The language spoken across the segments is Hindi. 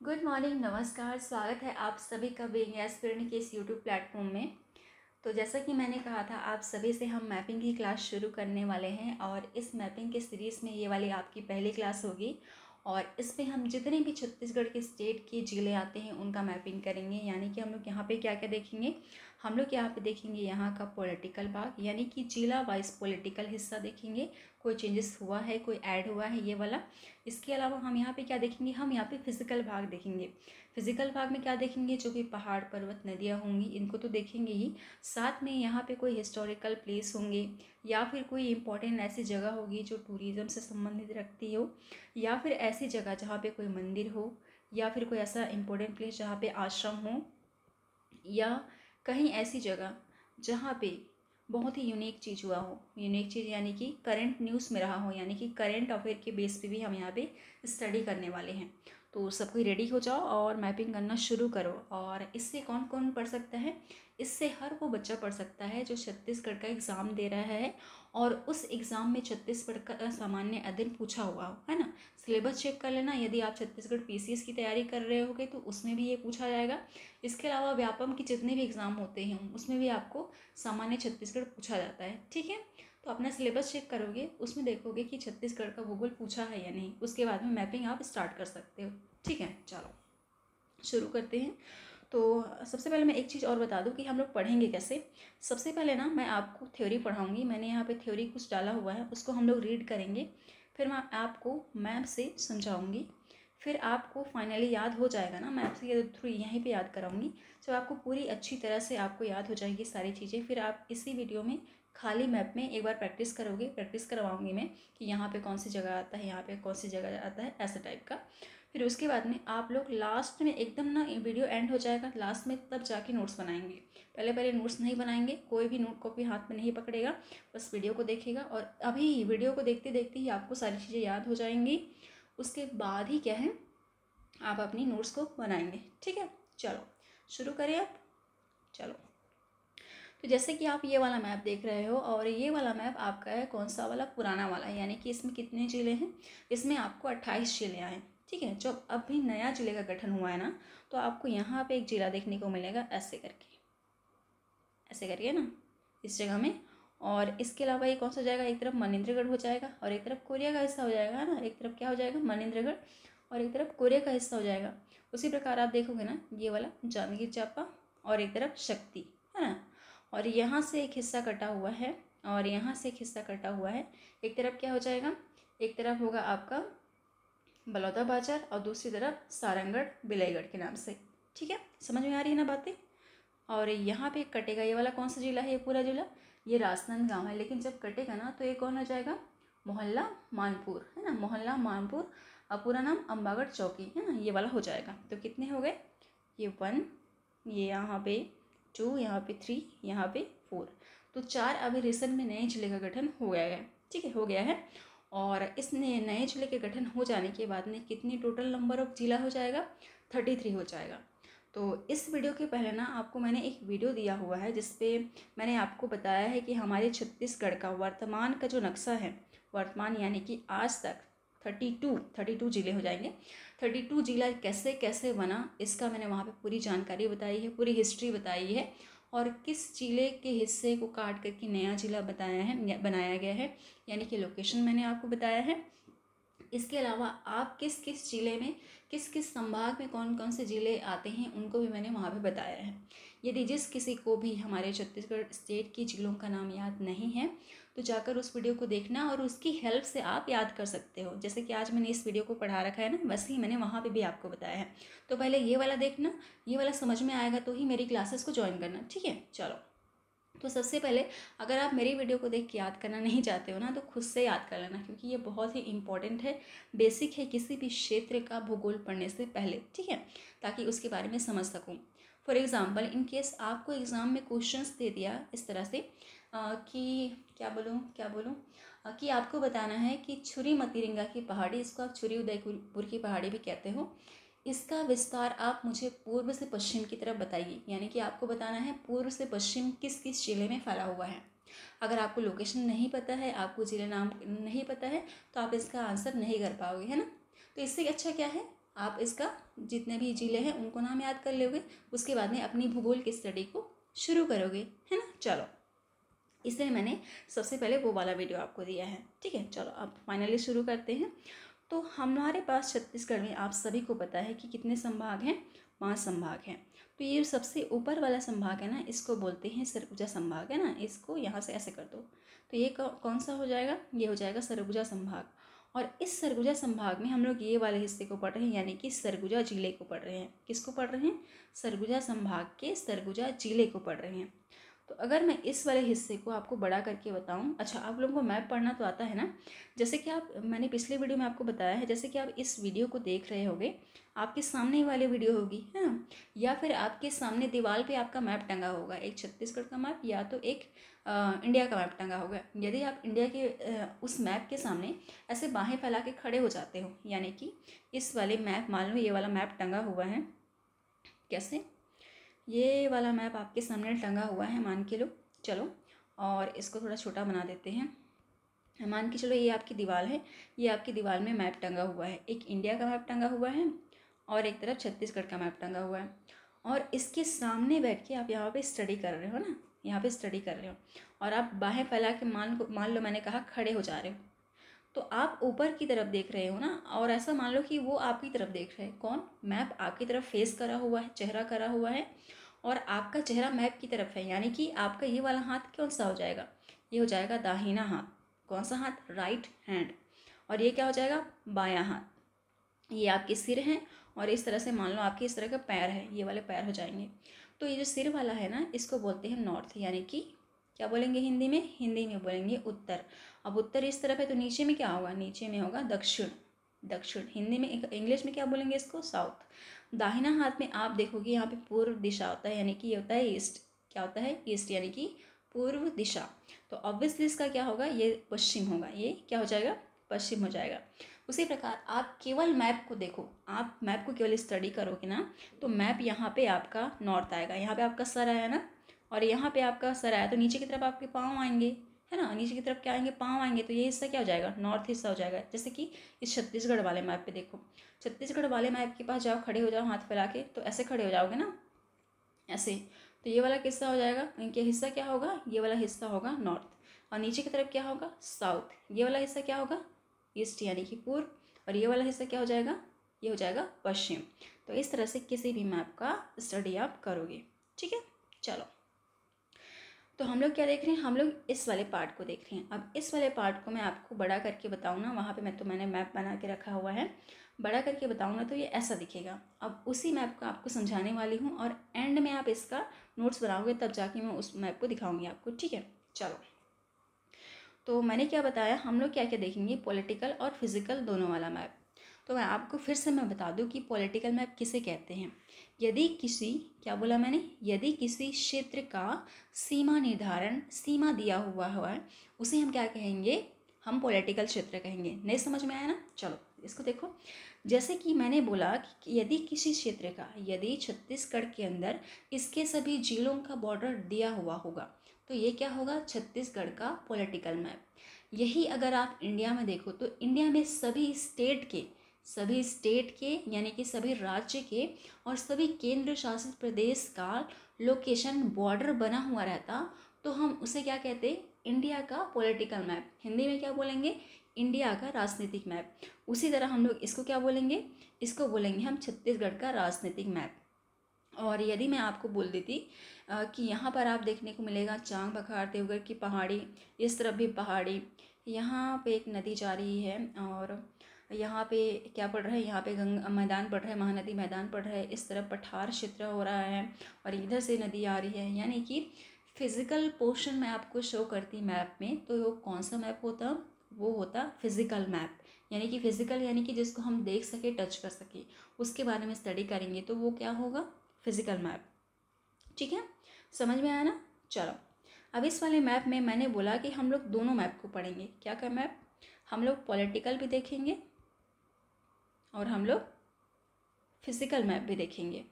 गुड मॉर्निंग, नमस्कार। स्वागत है आप सभी का बीइंग एस्पिरेंट के इस यूट्यूब प्लेटफॉर्म में। तो जैसा कि मैंने कहा था, आप सभी से हम मैपिंग की क्लास शुरू करने वाले हैं और इस मैपिंग के सीरीज़ में ये वाली आपकी पहली क्लास होगी। और इसमें हम जितने भी छत्तीसगढ़ के स्टेट के ज़िले आते हैं उनका मैपिंग करेंगे। यानी कि हम लोग यहाँ पे क्या क्या देखेंगे, हम लोग यहाँ पे देखेंगे यहाँ का पॉलिटिकल भाग, यानी कि जिला वाइज पॉलिटिकल हिस्सा देखेंगे, कोई चेंजेस हुआ है, कोई ऐड हुआ है, ये वाला। इसके अलावा हम यहाँ पे क्या देखेंगे, हम यहाँ पे फिजिकल भाग देखेंगे। फिजिकल भाग में क्या देखेंगे, जो भी पहाड़ पर्वत नदियाँ होंगी इनको तो देखेंगे ही, साथ में यहाँ पे कोई हिस्टोरिकल प्लेस होंगे या फिर कोई इंपॉर्टेंट ऐसी जगह होगी जो टूरिज़्म से संबंधित रखती हो, या फिर ऐसी जगह जहाँ पे कोई मंदिर हो, या फिर कोई ऐसा इंपॉर्टेंट प्लेस जहाँ पे आश्रम हो, या कहीं ऐसी जगह जहाँ पे बहुत ही यूनिक चीज़ हुआ हो। यूनिक चीज़ यानी कि करंट न्यूज़ में रहा हो, यानी कि करंट अफेयर के बेस पे भी हम यहाँ पे स्टडी करने वाले हैं। तो सब कोई रेडी हो जाओ और मैपिंग करना शुरू करो। और इससे कौन कौन पढ़ सकता है, इससे हर वो बच्चा पढ़ सकता है जो छत्तीसगढ़ का एग्ज़ाम दे रहा है और उस एग्ज़ाम में छत्तीसगढ़ का सामान्य अध्ययन पूछा हुआ हो, है ना। सिलेबस चेक कर लेना, यदि आप छत्तीसगढ़ पीसीएस की तैयारी कर रहे होगे तो उसमें भी ये पूछा जाएगा। इसके अलावा व्यापम के जितने भी एग्ज़ाम होते हैं उसमें भी आपको सामान्य छत्तीसगढ़ पूछा जाता है, ठीक है। तो अपना सिलेबस चेक करोगे, उसमें देखोगे कि छत्तीसगढ़ का भूगोल पूछा है या नहीं, उसके बाद में मैपिंग आप स्टार्ट कर सकते हो, ठीक है। चलो शुरू करते हैं। तो सबसे पहले मैं एक चीज़ और बता दूं कि हम लोग पढ़ेंगे कैसे। सबसे पहले ना मैं आपको थ्योरी पढ़ाऊंगी, मैंने यहाँ पे थ्योरी कुछ डाला हुआ है, उसको हम लोग रीड करेंगे। फिर मैं आपको मैप से समझाऊंगी, फिर आपको फाइनली याद हो जाएगा ना, मैं आपसे ये थ्रू यहीं पे याद कराऊंगी। जब आपको पूरी अच्छी तरह से आपको याद हो जाएगी सारी चीज़ें, फिर आप इसी वीडियो में खाली मैप में एक बार प्रैक्टिस करोगे, प्रैक्टिस करवाऊंगी मैं कि यहाँ पे कौन सी जगह आता है, यहाँ पे कौन सी जगह आता है, ऐसे टाइप का। फिर उसके बाद में आप लोग लास्ट में एकदम ना, वीडियो एंड हो जाएगा लास्ट में, तब जाके नोट्स बनाएंगे। पहले पहले नोट्स नहीं बनाएंगे, कोई भी नोट कॉपी हाथ में नहीं पकड़ेगा, बस वीडियो को देखेगा और अभी वीडियो को देखते देखते ही आपको सारी चीज़ें याद हो जाएंगी। उसके बाद ही क्या है, आप अपनी नोट्स को बनाएंगे, ठीक है। चलो शुरू करें आप। चलो, तो जैसे कि आप ये वाला मैप देख रहे हो, और ये वाला मैप आपका है कौन सा वाला, पुराना वाला, यानी कि इसमें कितने ज़िले हैं, इसमें आपको 28 ज़िले आए, ठीक है। जब अभी नया ज़िले का गठन हुआ है ना, तो आपको यहाँ पे एक ज़िला देखने को मिलेगा, ऐसे करके, ऐसे करके ना, इस जगह में। और इसके अलावा ये कौन सा जाएगा, एक तरफ मनेंद्रगढ़ हो जाएगा और एक तरफ कोरिया का हिस्सा हो जाएगा, है ना। एक तरफ क्या हो जाएगा, मनेंद्रगढ़, और एक तरफ कोरिया का हिस्सा हो जाएगा। उसी प्रकार आप देखोगे ना, ये वाला जांजगीर चांपा और एक तरफ शक्ति, है ना। और यहाँ से एक हिस्सा कटा हुआ है और यहाँ से एक हिस्सा कटा हुआ है। एक तरफ क्या हो जाएगा, एक तरफ होगा आपका बलौदाबाजार और दूसरी तरफ सारंगढ़ बिलाईगढ़ के नाम से, ठीक है। समझ में आ रही है ना बातें। और यहाँ पे कटेगा, ये वाला कौन सा जिला है, ये पूरा जिला, ये राजनांदगांव है। लेकिन जब कटेगा ना तो ये कौन हो जाएगा, मोहल्ला मानपुर, है ना, मोहल्ला मानपुर। अब पूरा नाम अम्बागढ़ चौकी, है ना, ये वाला हो जाएगा। तो कितने हो गए, ये 1, ये यहाँ पे 2, यहाँ पे 3, यहाँ पे 4। तो 4 अभी रिसेंट में नए जिले का गठन हो गया है, ठीक है, हो गया है। और इस नए जिले के गठन हो जाने के बाद में कितनी टोटल नंबर ऑफ जिला हो जाएगा, 33 हो जाएगा। तो इस वीडियो के पहले ना आपको मैंने एक वीडियो दिया हुआ है जिसपे मैंने आपको बताया है कि हमारे छत्तीसगढ़ का वर्तमान का जो नक्शा है, वर्तमान यानी कि आज तक 32 जिले हो जाएंगे, 32 जिला कैसे कैसे बना, इसका मैंने वहाँ पे पूरी जानकारी बताई है, पूरी हिस्ट्री बताई है। और किस जिले के हिस्से को काट करके नया जिला बनाया गया है, यानी कि लोकेशन मैंने आपको बताया है। इसके अलावा आप किस किस ज़िले में, किस किस संभाग में कौन कौन से ज़िले आते हैं उनको भी मैंने वहाँ पे बताया है। यदि जिस किसी को भी हमारे छत्तीसगढ़ स्टेट की ज़िलों का नाम याद नहीं है तो जाकर उस वीडियो को देखना और उसकी हेल्प से आप याद कर सकते हो। जैसे कि आज मैंने इस वीडियो को पढ़ा रखा है ना, वैसे ही मैंने वहाँ पर भी आपको बताया है। तो पहले ये वाला देखना, ये वाला समझ में आएगा तो ही मेरी क्लासेस को ज्वाइन करना, ठीक है। चलो, तो सबसे पहले अगर आप मेरी वीडियो को देख के याद करना नहीं चाहते हो ना, तो खुद से याद कर लेना, क्योंकि ये बहुत ही इंपॉर्टेंट है, बेसिक है किसी भी क्षेत्र का भूगोल पढ़ने से पहले, ठीक है, ताकि उसके बारे में समझ सकूँ। फॉर एग्ज़ाम्पल, इन केस आपको एग्ज़ाम में क्वेश्चंस दे दिया इस तरह से कि क्या बोलूँ कि आपको बताना है कि छुरी मतीरिंगा की पहाड़ी, इसको आप छुरी उदयपुर की पहाड़ी भी कहते हो, इसका विस्तार आप मुझे पूर्व से पश्चिम की तरफ बताइए। यानी कि आपको बताना है पूर्व से पश्चिम किस किस जिले में फैला हुआ है। अगर आपको लोकेशन नहीं पता है, आपको जिले नाम नहीं पता है, तो आप इसका आंसर नहीं कर पाओगे, है ना। तो इससे अच्छा क्या है, आप इसका जितने भी जिले हैं उनको नाम याद कर लोगे, उसके बाद में अपनी भूगोल की स्टडी को शुरू करोगे, है ना। चलो, इसलिए मैंने सबसे पहले वो वाला वीडियो आपको दिया है, ठीक है। चलो अब फाइनली शुरू करते हैं। तो हमारे पास छत्तीसगढ़ में आप सभी को पता है कि कितने संभाग हैं, 5 संभाग हैं। तो ये सबसे ऊपर वाला संभाग है ना, इसको बोलते हैं सरगुजा संभाग, है ना। इसको यहाँ से ऐसे कर दो, तो ये कौन सा हो जाएगा, ये हो जाएगा सरगुजा संभाग। और इस सरगुजा संभाग में हम लोग ये वाले हिस्से को पढ़ रहे हैं, यानी कि सरगुजा जिले को पढ़ रहे हैं। किसको पढ़ रहे हैं, सरगुजा संभाग के सरगुजा जिले को पढ़ रहे हैं। तो अगर मैं इस वाले हिस्से को आपको बड़ा करके बताऊं, अच्छा आप लोगों को मैप पढ़ना तो आता है ना, जैसे कि आप, मैंने पिछले वीडियो में आपको बताया है, जैसे कि आप इस वीडियो को देख रहे होगे, आपके सामने ही वाली वीडियो होगी, है ना, या फिर आपके सामने दीवार पे आपका मैप टंगा होगा, एक छत्तीसगढ़ का मैप या तो एक इंडिया का मैप टंगा होगा। यदि आप इंडिया के उस मैप के सामने ऐसे बाहें फैला के खड़े हो जाते हो, यानी कि इस वाले मैप, मान लो ये वाला मैप टंगा हुआ है, कैसे, ये वाला मैप आपके सामने टंगा हुआ है, मान के लो, चलो, और इसको थोड़ा छोटा बना देते हैं। मान के चलो ये आपकी दीवार है, ये आपकी दीवार में मैप टंगा हुआ है, एक इंडिया का मैप टंगा हुआ है और एक तरफ छत्तीसगढ़ का मैप टंगा हुआ है। और इसके सामने बैठ के आप यहाँ पे स्टडी कर रहे हो ना, यहाँ पे स्टडी कर रहे हो, और आप बाहें फैला के मान लो मैंने कहा खड़े हो जा रहे हो, तो आप ऊपर की तरफ देख रहे हो ना, और ऐसा मान लो कि वो आपकी तरफ देख रहे हैं। कौन, मैप आपकी तरफ फेस करा हुआ है, चेहरा करा हुआ है, और आपका चेहरा मैप की तरफ है, यानी कि आपका ये वाला हाथ कौन सा हो जाएगा, ये हो जाएगा दाहिना हाथ। कौन सा हाथ, राइट हैंड। और ये क्या हो जाएगा, बायां हाथ। ये आपके सिर हैं, और इस तरह से मान लो आपके इस तरह का पैर है, ये वाले पैर हो जाएंगे। तो ये जो सिर वाला है ना, इसको बोलते हैं नॉर्थ, यानी कि क्या बोलेंगे हिंदी में, हिंदी में बोलेंगे उत्तर। अब उत्तर इस तरफ है तो नीचे में क्या होगा, नीचे में होगा दक्षिण, दक्षिण। हिंदी में, इंग्लिश में क्या बोलेंगे इसको, साउथ। दाहिना हाथ में आप देखोगे यहाँ पे पूर्व दिशा होता है, यानी कि ये होता है ईस्ट। क्या होता है, ईस्ट, यानी कि पूर्व दिशा। तो ऑब्वियसली इसका क्या होगा, ये पश्चिम होगा, ये क्या हो जाएगा, पश्चिम हो जाएगा। उसी प्रकार आप केवल मैप को देखो, आप मैप को केवल स्टडी करोगे ना, तो मैप यहाँ पे आपका नॉर्थ आएगा, यहाँ पे आपका सर आया ना, और यहाँ पे आपका सर आया, तो नीचे की तरफ आपके पाँव आएंगे, है ना, नीचे की तरफ क्या आएंगे, पाँव आएंगे। तो ये हिस्सा क्या हो जाएगा, नॉर्थ हिस्सा हो जाएगा। जैसे कि इस छत्तीसगढ़ वाले मैप पे देखो, छत्तीसगढ़ वाले मैप के पास जाओ, खड़े हो जाओ हाथ फैला के, तो ऐसे खड़े हो जाओगे ना, ऐसे। तो ये वाला हिस्सा हो जाएगा, इनके हिस्सा क्या होगा, ये वाला हिस्सा होगा नॉर्थ, और नीचे की तरफ क्या होगा, साउथ। ये वाला हिस्सा क्या होगा, ईस्ट, यानी कि पूर्व, और ये वाला हिस्सा क्या हो जाएगा, ये हो जाएगा पश्चिम। तो इस तरह से किसी भी मैप का स्टडी आप करोगे, ठीक है। चलो, तो हम लोग क्या देख रहे हैं, हम लोग इस वाले पार्ट को देख रहे हैं। अब इस वाले पार्ट को मैं आपको बड़ा करके बताऊँ ना, वहाँ पे मैंने मैप बना के रखा हुआ है, बड़ा करके बताऊँ ना तो ये ऐसा दिखेगा। अब उसी मैप को आपको समझाने वाली हूँ, और एंड में आप इसका नोट्स बनाओगे, तब जाके मैं उस मैप को दिखाऊंगी आपको, ठीक है। चलो, तो मैंने क्या बताया, हम लोग क्या क्या देखेंगे, पॉलिटिकल और फिजिकल दोनों वाला मैप। तो मैं आपको फिर से मैं बता दूं कि पॉलिटिकल मैप किसे कहते हैं। यदि किसी, क्या बोला मैंने, यदि किसी क्षेत्र का सीमा निर्धारण, सीमा दिया हुआ है, उसे हम क्या कहेंगे, हम पॉलिटिकल क्षेत्र कहेंगे। नहीं समझ में आया ना, चलो इसको देखो। जैसे कि मैंने बोला कि यदि किसी क्षेत्र का, यदि छत्तीसगढ़ के अंदर इसके सभी जिलों का बॉर्डर दिया हुआ होगा, तो ये क्या होगा, छत्तीसगढ़ का पॉलिटिकल मैप। यही अगर आप इंडिया में देखो, तो इंडिया में सभी स्टेट के यानी कि सभी राज्य के और सभी केंद्र शासित प्रदेश का लोकेशन बॉर्डर बना हुआ रहता, तो हम उसे क्या कहते हैं, इंडिया का पॉलिटिकल मैप। हिंदी में क्या बोलेंगे, इंडिया का राजनीतिक मैप। उसी तरह हम लोग इसको क्या बोलेंगे, इसको बोलेंगे हम छत्तीसगढ़ का राजनीतिक मैप। और यदि मैं आपको बोल देती कि यहाँ पर आप देखने को मिलेगा चांग बखार देवगढ़ की पहाड़ी, इस तरफ भी पहाड़ी, यहाँ पे एक नदी जा रही है, और यहाँ पे क्या पड़ रहा है, यहाँ पे गंगा मैदान पड़ रहा है, महानदी मैदान पड़ रहा है, इस तरफ पठार क्षेत्र हो रहा है, और इधर से नदी आ रही है। यानी कि फिज़िकल पोर्शन मैं आपको शो करती मैप में, तो वो कौन सा मैप होता, वो होता फिज़िकल मैप। यानी कि फिज़िकल यानी कि जिसको हम देख सके, टच कर सके, उसके बारे में स्टडी करेंगे, तो वो क्या होगा, फिज़िकल मैप, ठीक है। समझ में आया ना। चलो, अब इस वाले मैप में मैंने बोला कि हम लोग दोनों मैप को पढ़ेंगे। क्या क्या मैप, हम लोग पॉलिटिकल भी देखेंगे और हम लोग फिजिकल मैप भी देखेंगे।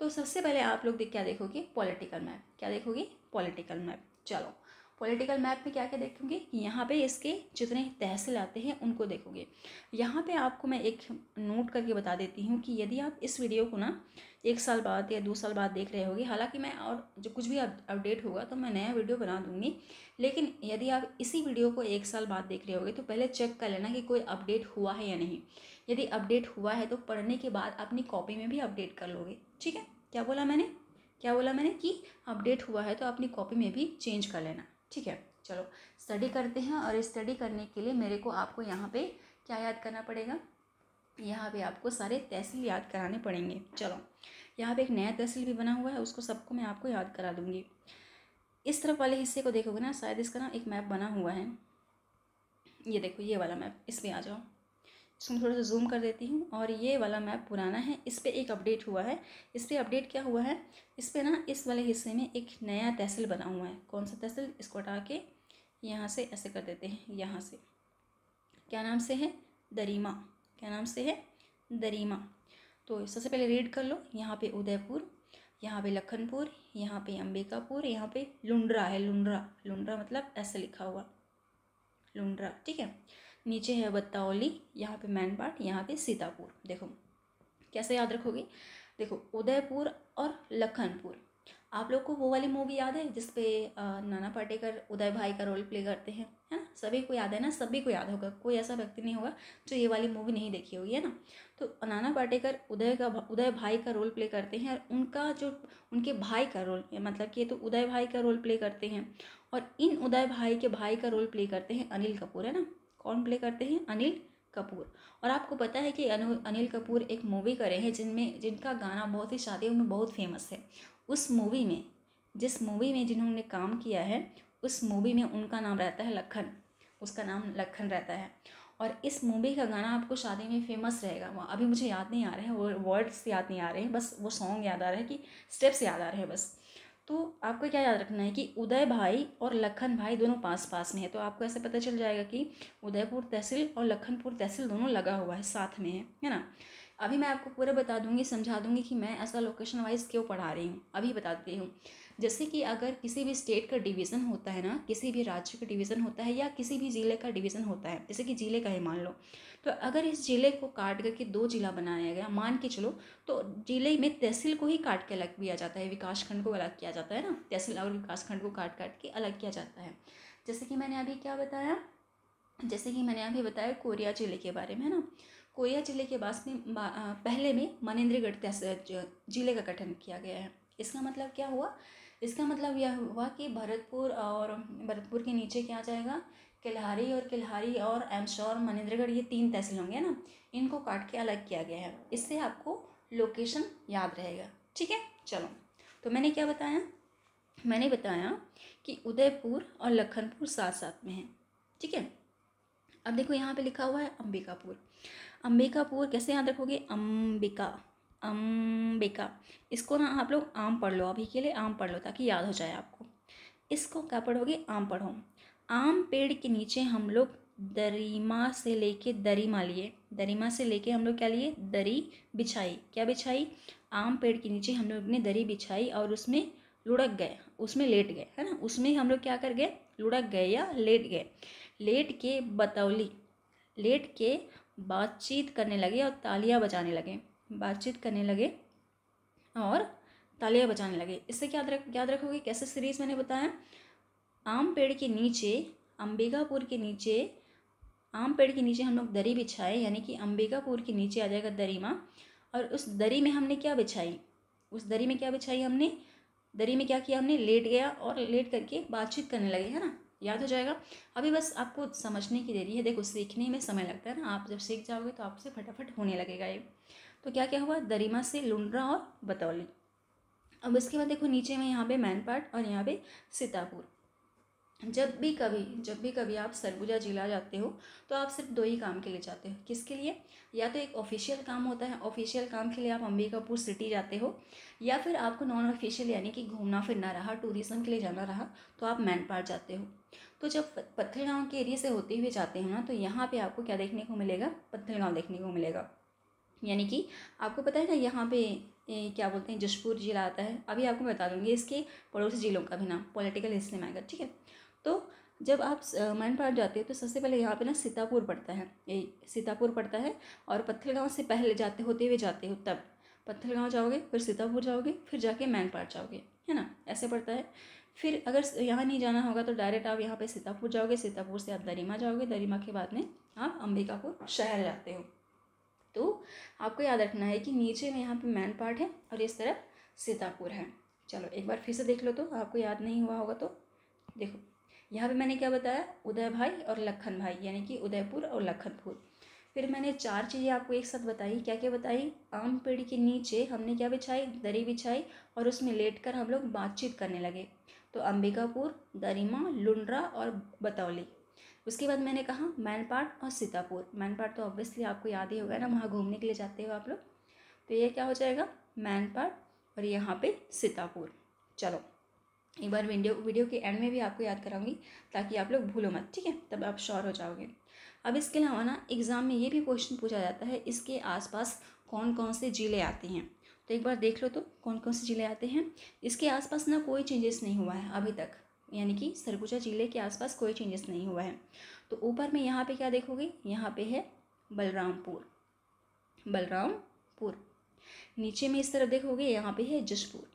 तो सबसे पहले आप लोग क्या देखोगे, पॉलिटिकल मैप। क्या देखोगे, पॉलिटिकल मैप। चलो, पॉलिटिकल मैप में क्या क्या देखोगे कि यहाँ पे इसके जितने तहसील आते हैं उनको देखोगे। यहाँ पे आपको मैं एक नोट करके बता देती हूँ कि यदि आप इस वीडियो को ना 1 साल बाद या 2 साल बाद देख रहे होगे, हालांकि मैं और जो कुछ भी अपडेट होगा तो मैं नया वीडियो बना दूँगी, लेकिन यदि आप इसी वीडियो को 1 साल बाद देख रहे होगे तो पहले चेक कर लेना कि कोई अपडेट हुआ है या नहीं। यदि अपडेट हुआ है तो पढ़ने के बाद अपनी कॉपी में भी अपडेट कर लोगे। ठीक है, क्या बोला मैंने कि अपडेट हुआ है तो अपनी कॉपी में भी चेंज कर लेना। ठीक है, चलो स्टडी करते हैं। और स्टडी करने के लिए मेरे को आपको यहाँ पे क्या याद करना पड़ेगा, यहाँ पे आपको सारे तहसील याद कराने पड़ेंगे। चलो, यहाँ पे एक नया तहसील भी बना हुआ है, उसको सबको मैं आपको याद करा दूँगी। इस तरफ वाले हिस्से को देखोगे ना, शायद इसका ना एक मैप बना हुआ है, ये देखो ये वाला मैप, इस पर आ जाओ। इसको मैं थोड़ा सा जूम कर देती हूँ। और ये वाला मैप पुराना है, इस पर एक अपडेट हुआ है। इस पर अपडेट क्या हुआ है, इस पर ना इस वाले हिस्से में एक नया तहसील बना हुआ है। कौन सा तहसील, इसको हटा के यहाँ से ऐसे कर देते हैं, यहाँ से क्या नाम से है, दरीमा। क्या नाम से है, दरीमा। तो सबसे पहले रीड कर लो, यहाँ पे उदयपुर, यहाँ पे लखनपुर, यहाँ पे अंबिकापुर, यहाँ पे लुंड्रा है, लुंड्रा मतलब ऐसे लिखा हुआ लुंड्रा। ठीक है, नीचे है बत्तावली, यहाँ पे मैनपाट, यहाँ पे सीतापुर। देखो कैसे याद रखोगे, देखो उदयपुर और लखनपुर। आप लोग को वो वाली मूवी याद है जिसपे नाना पाटेकर उदय भाई का रोल प्ले करते हैं, है ना? सभी को याद है ना, सभी को याद होगा, कोई ऐसा व्यक्ति नहीं होगा जो ये वाली मूवी नहीं देखी होगी, है ना? तो नाना पाटेकर उदय भाई का रोल प्ले करते हैं, और उनका जो उनके भाई का रोल, मतलब कि ये तो उदय भाई का रोल प्ले करते हैं, और इन उदय भाई के भाई का रोल प्ले करते हैं अनिल कपूर, है ना? कौन प्ले करते हैं, अनिल कपूर। और आपको पता है कि अनिल कपूर एक मूवी करे हैं जिनका गाना बहुत ही शादियों में बहुत फेमस है। उस मूवी में, जिस मूवी में जिन्होंने काम किया है, उस मूवी में उनका नाम रहता है लखन, उसका नाम लखन रहता है। और इस मूवी का गाना आपको शादी में फेमस रहेगा। वहाँ अभी मुझे याद नहीं आ रहे हैं, वो वर्ड्स याद नहीं आ रहे हैं, बस वो सॉन्ग याद आ रहा है कि स्टेप्स याद आ रहे हैं बस। तो आपको क्या याद रखना है कि उदय भाई और लखन भाई दोनों पास पास में है, तो आपको ऐसे पता चल जाएगा कि उदयपुर तहसील और लखनपुर तहसील दोनों लगा हुआ है, साथ में है ना? अभी मैं आपको पूरा बता दूंगी, समझा दूंगी कि मैं ऐसा लोकेशन वाइज क्यों पढ़ा रही हूँ, अभी बताती हूँ। जैसे कि अगर किसी भी स्टेट का डिवीज़न होता है ना, किसी भी राज्य का डिवीज़न होता है, या किसी भी ज़िले का डिवीज़न होता है, जैसे कि ज़िले का ही मान लो, तो अगर इस ज़िले को काट करके 2 ज़िला बनाया गया, मान के चलो, तो ज़िले में तहसील को ही काट के अलग किया जाता है, विकास खंड को अलग किया जाता है ना, तहसील और विकास खंड को काट काट के अलग किया जाता है। जैसे कि मैंने अभी क्या बताया, जैसे कि मैंने अभी बताया कोरिया ज़िले के बारे में, है ना? कोरिया ज़िले के पास में पहले में मनेंद्रगढ़ तहसील ज़िले का गठन किया गया है। इसका मतलब क्या हुआ, इसका मतलब यह हुआ कि भरतपुर के नीचे क्या आ जाएगा, किल्हारी और एमशौर, मनेंद्रगढ़, ये 3 तहसील होंगे ना, इनको काट के अलग किया गया है। इससे आपको लोकेशन याद रहेगा। ठीक है, चलो, तो मैंने क्या बताया, मैंने बताया कि उदयपुर और लखनपुर साथ साथ में है। ठीक है, अब देखो यहाँ पे लिखा हुआ है अंबिकापुर। अंबिकापुर कैसे याद रखोगे, अंबिका। इसको ना आप लोग आम पढ़ लो, अभी के लिए आम पढ़ लो ताकि याद हो जाए आपको। इसको क्या पढ़ोगे, आम पढ़ो। आम पेड़ के नीचे हम लोग दरीमा से लेके दरीमा लिए, दरीमा से लेके हम लोग क्या लिए, दरी बिछाई। क्या बिछाई, आम पेड़ के नीचे हम लोग ने दरी बिछाई और उसमें लुढ़क गए, उसमें लेट गए, है ना? उसमें हम लोग क्या कर गए, लुढ़क गए या लेट गए। लेट के बतौली, लेट के बातचीत करने लगे और तालियां बजाने लगे, बातचीत करने लगे और तालियां बजाने लगे। इससे क्या याद रखोगे, कैसे सीरीज मैंने बताया, आम पेड़ के नीचे, अंबिकापुर के नीचे, आम पेड़ के नीचे हम लोग दरी बिछाए, यानी कि अंबिकापुर के नीचे आ जाएगा दरीमा। और उस दरी में हमने क्या बिछाई, उस दरी में क्या बिछाई हमने, दरी में क्या किया हमने, लेट गया और लेट करके बातचीत करने लगे, है ना? याद हो जाएगा। अभी बस आपको समझने की देरी है। देखो सीखने में समय लगता है ना, आप जब सीख जाओगे तो आपसे फटाफट होने लगेगा ये। तो क्या क्या हुआ, दरीमा से लुंड्रा और बतौली। अब इसके बाद देखो नीचे में यहाँ पे मैनपाट और यहाँ पे सीतापुर। जब भी कभी आप सरगुजा जिला जाते हो तो आप सिर्फ 2 ही काम के लिए जाते हो। किसके लिए, या तो एक ऑफिशियल काम होता है, ऑफिशियल काम के लिए आप अंबिकापुर सिटी जाते हो, या फिर आपको नॉन ऑफिशियल यानी कि घूमना फिरना रहा, टूरिज्म के लिए जाना रहा, तो आप मैनपाट जाते हो। तो जब पत्थलगाँव के एरिया से होते हुए जाते हो ना, तो यहाँ पर आपको क्या देखने को मिलेगा, पत्थलगाँव देखने को मिलेगा। यानी कि आपको पता है ना, यहाँ पे क्या बोलते हैं, जशपुर जिला आता है। अभी आपको बता दूँगी इसके पड़ोसी जिलों का भी नाम, पॉलिटिकल हिस्से में आएगा। ठीक है, तो जब आप मैनपाट जाते हो तो सबसे पहले यहाँ पे ना सीतापुर पड़ता है, ये सीतापुर पड़ता है। और पत्थलगांव से पहले होते हुए जाते हो तब पत्थलगांव जाओगे, फिर सीतापुर जाओगे, फिर जाके मैनपाट जाओगे, है ना, ऐसे पड़ता है। फिर अगर यहाँ नहीं जाना होगा तो डायरेक्ट आप यहाँ पे सीतापुर जाओगे, सीतापुर से आप दरिमा जाओगे, दरिमा के बाद में आप अंबिकापुर शहर जाते हो। तो आपको याद रखना है कि नीचे में यहाँ पे मैनपाट है और इस तरफ सीतापुर है। चलो एक बार फिर से देख लो, तो आपको याद नहीं हुआ होगा तो देखो, यहाँ पे मैंने क्या बताया, उदय भाई और लखन भाई, यानी कि उदयपुर और लखनपुर। फिर मैंने 4 चीज़ें आपको एक साथ बताई। क्या क्या बताई? आम पेड़ के नीचे हमने क्या बिछाई, दरी बिछाई, और उसमें लेटकर हम लोग बातचीत करने लगे। तो अंबिकापुर, दरिमा, लुंड्रा और बतौली। उसके बाद मैंने कहा मैनपाट और सीतापुर। मैनपाट तो ऑब्वियसली आपको याद ही होगा ना, वहाँ घूमने के लिए जाते हो आप लोग। तो ये क्या हो जाएगा, मैनपाट, और यहाँ पे सीतापुर। चलो एक बार वीडियो के एंड में भी आपको याद कराऊंगी ताकि आप लोग भूलो मत, ठीक है, तब आप श्योर हो जाओगे। अब इसके अलावा ना एग्ज़ाम में ये भी क्वेश्चन पूछा जाता है, इसके आसपास कौन कौन से ज़िले आते हैं। तो एक बार देख लो तो कौन कौन से ज़िले आते हैं। इसके आसपास ना कोई चेंजेस नहीं हुआ है अभी तक, यानी कि सरगुजा ज़िले के आसपास कोई चेंजेस नहीं हुआ है। तो ऊपर में यहाँ पे क्या देखोगे, यहाँ पे है बलरामपुर, बलरामपुर। नीचे में इस तरफ देखोगे यहाँ पे है जशपुर,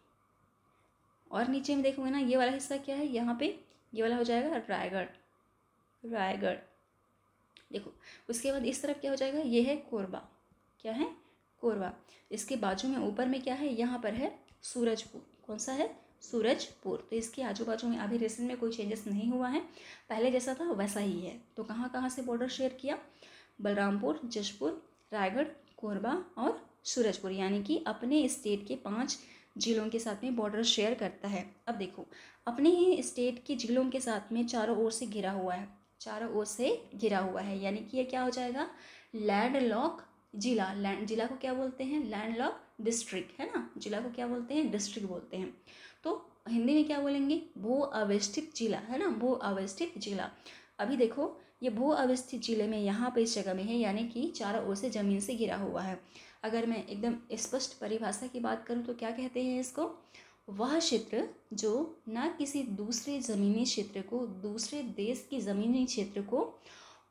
और नीचे में देखोगे ना ये वाला हिस्सा क्या है, यहाँ पे ये वाला हो जाएगा रायगढ़, रायगढ़। देखो उसके बाद इस तरफ क्या हो जाएगा, ये है कोरबा, क्या है, कोरबा। इसके बाजू में ऊपर में क्या है, यहाँ पर है सूरजपुर। कौन सा है, सूरजपुर। तो इसके आजू बाजू में अभी रिसेंट में कोई चेंजेस नहीं हुआ है, पहले जैसा था वैसा ही है। तो कहाँ कहाँ से बॉर्डर शेयर किया, बलरामपुर, जशपुर, रायगढ़, कोरबा और सूरजपुर, यानी कि अपने स्टेट के 5 जिलों के साथ में बॉर्डर शेयर करता है। अब देखो अपने ही स्टेट के जिलों के साथ में चारों ओर से घिरा हुआ है, चारों ओर से घिरा हुआ है, यानी कि ये क्या हो जाएगा, लैंड लॉक जिला। जिला को क्या बोलते हैं, लैंड लॉक डिस्ट्रिक्ट, है ना, जिला को क्या बोलते हैं, डिस्ट्रिक्ट बोलते हैं। तो हिंदी में क्या बोलेंगे, भू अवस्थित जिला, है ना, भू अवस्थित जिला। अभी देखो ये भू अवस्थित जिले में यहाँ पे इस जगह में है, यानी कि चारों ओर से ज़मीन से घिरा हुआ है। अगर मैं एकदम स्पष्ट परिभाषा की बात करूँ तो क्या कहते हैं इसको, वह क्षेत्र जो न किसी दूसरे ज़मीनी क्षेत्र को, दूसरे देश की ज़मीनी क्षेत्र को,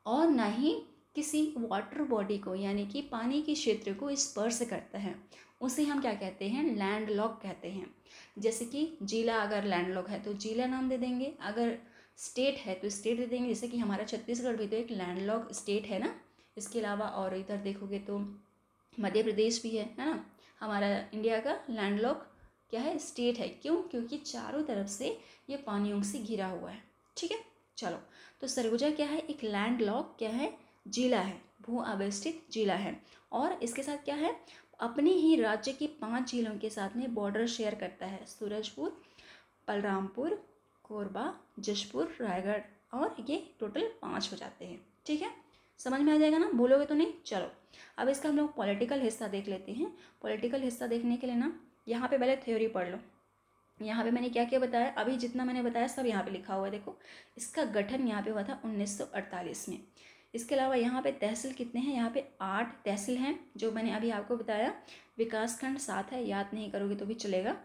और न ही किसी वाटर बॉडी को, यानी कि पानी के क्षेत्र को स्पर्श करता है, उसे हम क्या कहते हैं, लैंडलॉक कहते हैं। जैसे कि जिला अगर लैंडलॉक है तो जिला नाम दे देंगे, अगर स्टेट है तो स्टेट दे देंगे। जैसे कि हमारा छत्तीसगढ़ भी तो एक लैंडलॉक स्टेट है ना। इसके अलावा और इधर देखोगे तो मध्य प्रदेश भी है ना, हमारा इंडिया का लैंडलॉक क्या है, स्टेट है। क्यों, क्योंकि चारों तरफ से ये पानियों से घिरा हुआ है, ठीक है। चलो तो सरगुजा क्या है, एक लैंडलॉक क्या है, जिला है, भू अवस्थित जिला है, और इसके साथ क्या है, अपने ही राज्य के 5 जिलों के साथ में बॉर्डर शेयर करता है, सूरजपुर, बलरामपुर, कोरबा, जशपुर, रायगढ़, और ये टोटल 5 हो जाते हैं, ठीक है। समझ में आ जाएगा ना, भूलोगे तो नहीं। चलो अब इसका हम लोग पॉलिटिकल हिस्सा देख लेते हैं। पॉलिटिकल हिस्सा देखने के लिए ना यहाँ पे पहले थ्योरी पढ़ लो। यहाँ पे मैंने क्या क्या बताया, अभी जितना मैंने बताया सब यहाँ पे लिखा हुआ है। देखो इसका गठन यहाँ पे हुआ था 1948 में। इसके अलावा यहाँ पे तहसील कितने हैं, यहाँ पे 8 तहसील हैं, जो मैंने अभी आपको बताया। विकासखंड 7 है, याद नहीं करोगे तो भी चलेगा।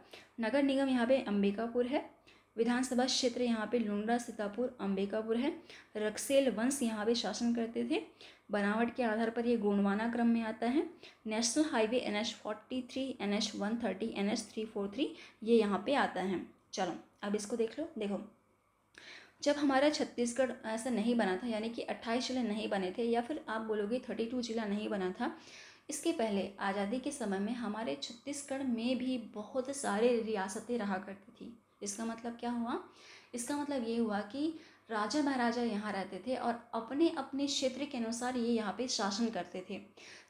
नगर निगम यहाँ पे अंबिकापुर है। विधानसभा क्षेत्र यहाँ पे लुंड्रा, सीतापुर, अंबिकापुर है। रक्सेल वंश यहाँ पे शासन करते थे। बनावट के आधार पर ये गोंडवाना क्रम में आता है। National highway NH43, NH130, NH343 ये यहाँ पे आता है। चलो अब इसको देख लो। देखो जब हमारा छत्तीसगढ़ ऐसा नहीं बना था, यानी कि 28 जिले नहीं बने थे, या फिर आप बोलोगे 32 जिला नहीं बना था, इसके पहले आज़ादी के समय में हमारे छत्तीसगढ़ में भी बहुत सारे रियासतें रहा करती थी। इसका मतलब क्या हुआ, इसका मतलब ये हुआ कि राजा महाराजा यहाँ रहते थे और अपने अपने क्षेत्र के अनुसार ये यहाँ पे शासन करते थे।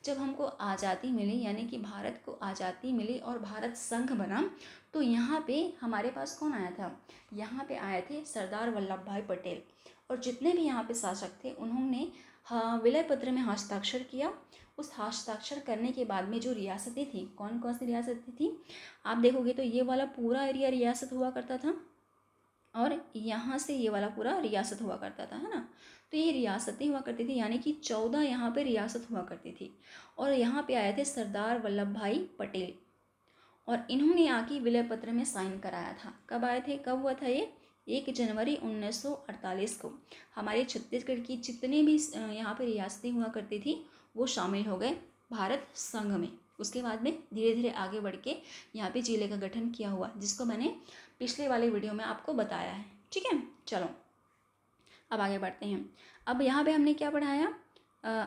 जब हमको आज़ादी मिली, यानी कि भारत को आज़ादी मिली और भारत संघ बना, तो यहाँ पे हमारे पास कौन आया था, यहाँ पे आए थे सरदार वल्लभ भाई पटेल। और जितने भी यहाँ पे शासक थे उन्होंने विलय पत्र में हस्ताक्षर किया। उस हस्ताक्षर करने के बाद में जो रियासतें थी, कौन कौन सी रियासतें थी, आप देखोगे तो ये वाला पूरा एरिया रियासत हुआ करता था, और यहाँ से ये वाला पूरा रियासत हुआ करता था, है ना। तो ये रियासतें हुआ करती थी, यानी कि 14 यहाँ पे रियासत हुआ करती थी। और यहाँ पे आए थे सरदार वल्लभ भाई पटेल, और इन्होंने आके विलय पत्र में साइन कराया था। कब आए थे, कब हुआ था ये 1 जनवरी 1948 को हमारे छत्तीसगढ़ की जितने भी यहाँ पे रियासतें हुआ करती थी वो शामिल हो गए भारत संघ में। उसके बाद में धीरे धीरे आगे बढ़ के यहाँ पे जिले का गठन किया हुआ, जिसको मैंने पिछले वाले वीडियो में आपको बताया है। ठीक है, चलो अब आगे बढ़ते हैं। अब यहाँ पे हमने क्या पढ़ाया,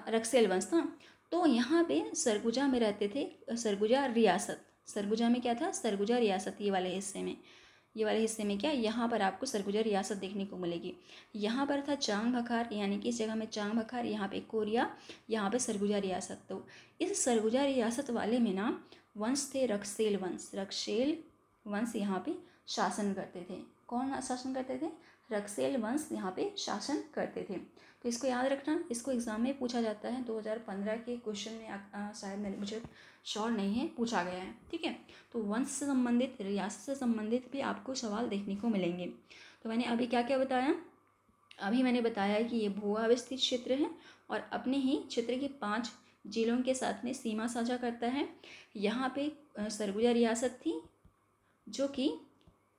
रक्सेल वंश था। तो यहाँ पे सरगुजा में रहते थे, सरगुजा रियासत, सरगुजा में क्या था, सरगुजा रियासत, ये वाले हिस्से में क्या, यहाँ पर आपको सरगुजा रियासत देखने को मिलेगी। यहाँ पर था चांग भखार, यानी कि इस जगह में चांग भखार, यहाँ पे कोरिया, यहाँ पे सरगुजा रियासत। तो इस सरगुजा रियासत वाले में ना वंश थे रक्सेल वंश यहाँ पे शासन करते थे। कौन शासन करते थे, रक्सेल वंश यहाँ पे शासन करते थे। तो इसको याद रखना, इसको एग्ज़ाम में पूछा जाता है। 2015 के क्वेश्चन में शायद मुझे श्योर नहीं है, पूछा गया है। ठीक है, तो वंश से संबंधित, रियासत से संबंधित भी आपको सवाल देखने को मिलेंगे। तो मैंने अभी क्या क्या बताया, अभी मैंने बताया कि ये भू अवस्थित क्षेत्र है और अपने ही क्षेत्र के 5 जिलों के साथ में सीमा साझा करता है। यहाँ पे सरगुजा रियासत थी, जो कि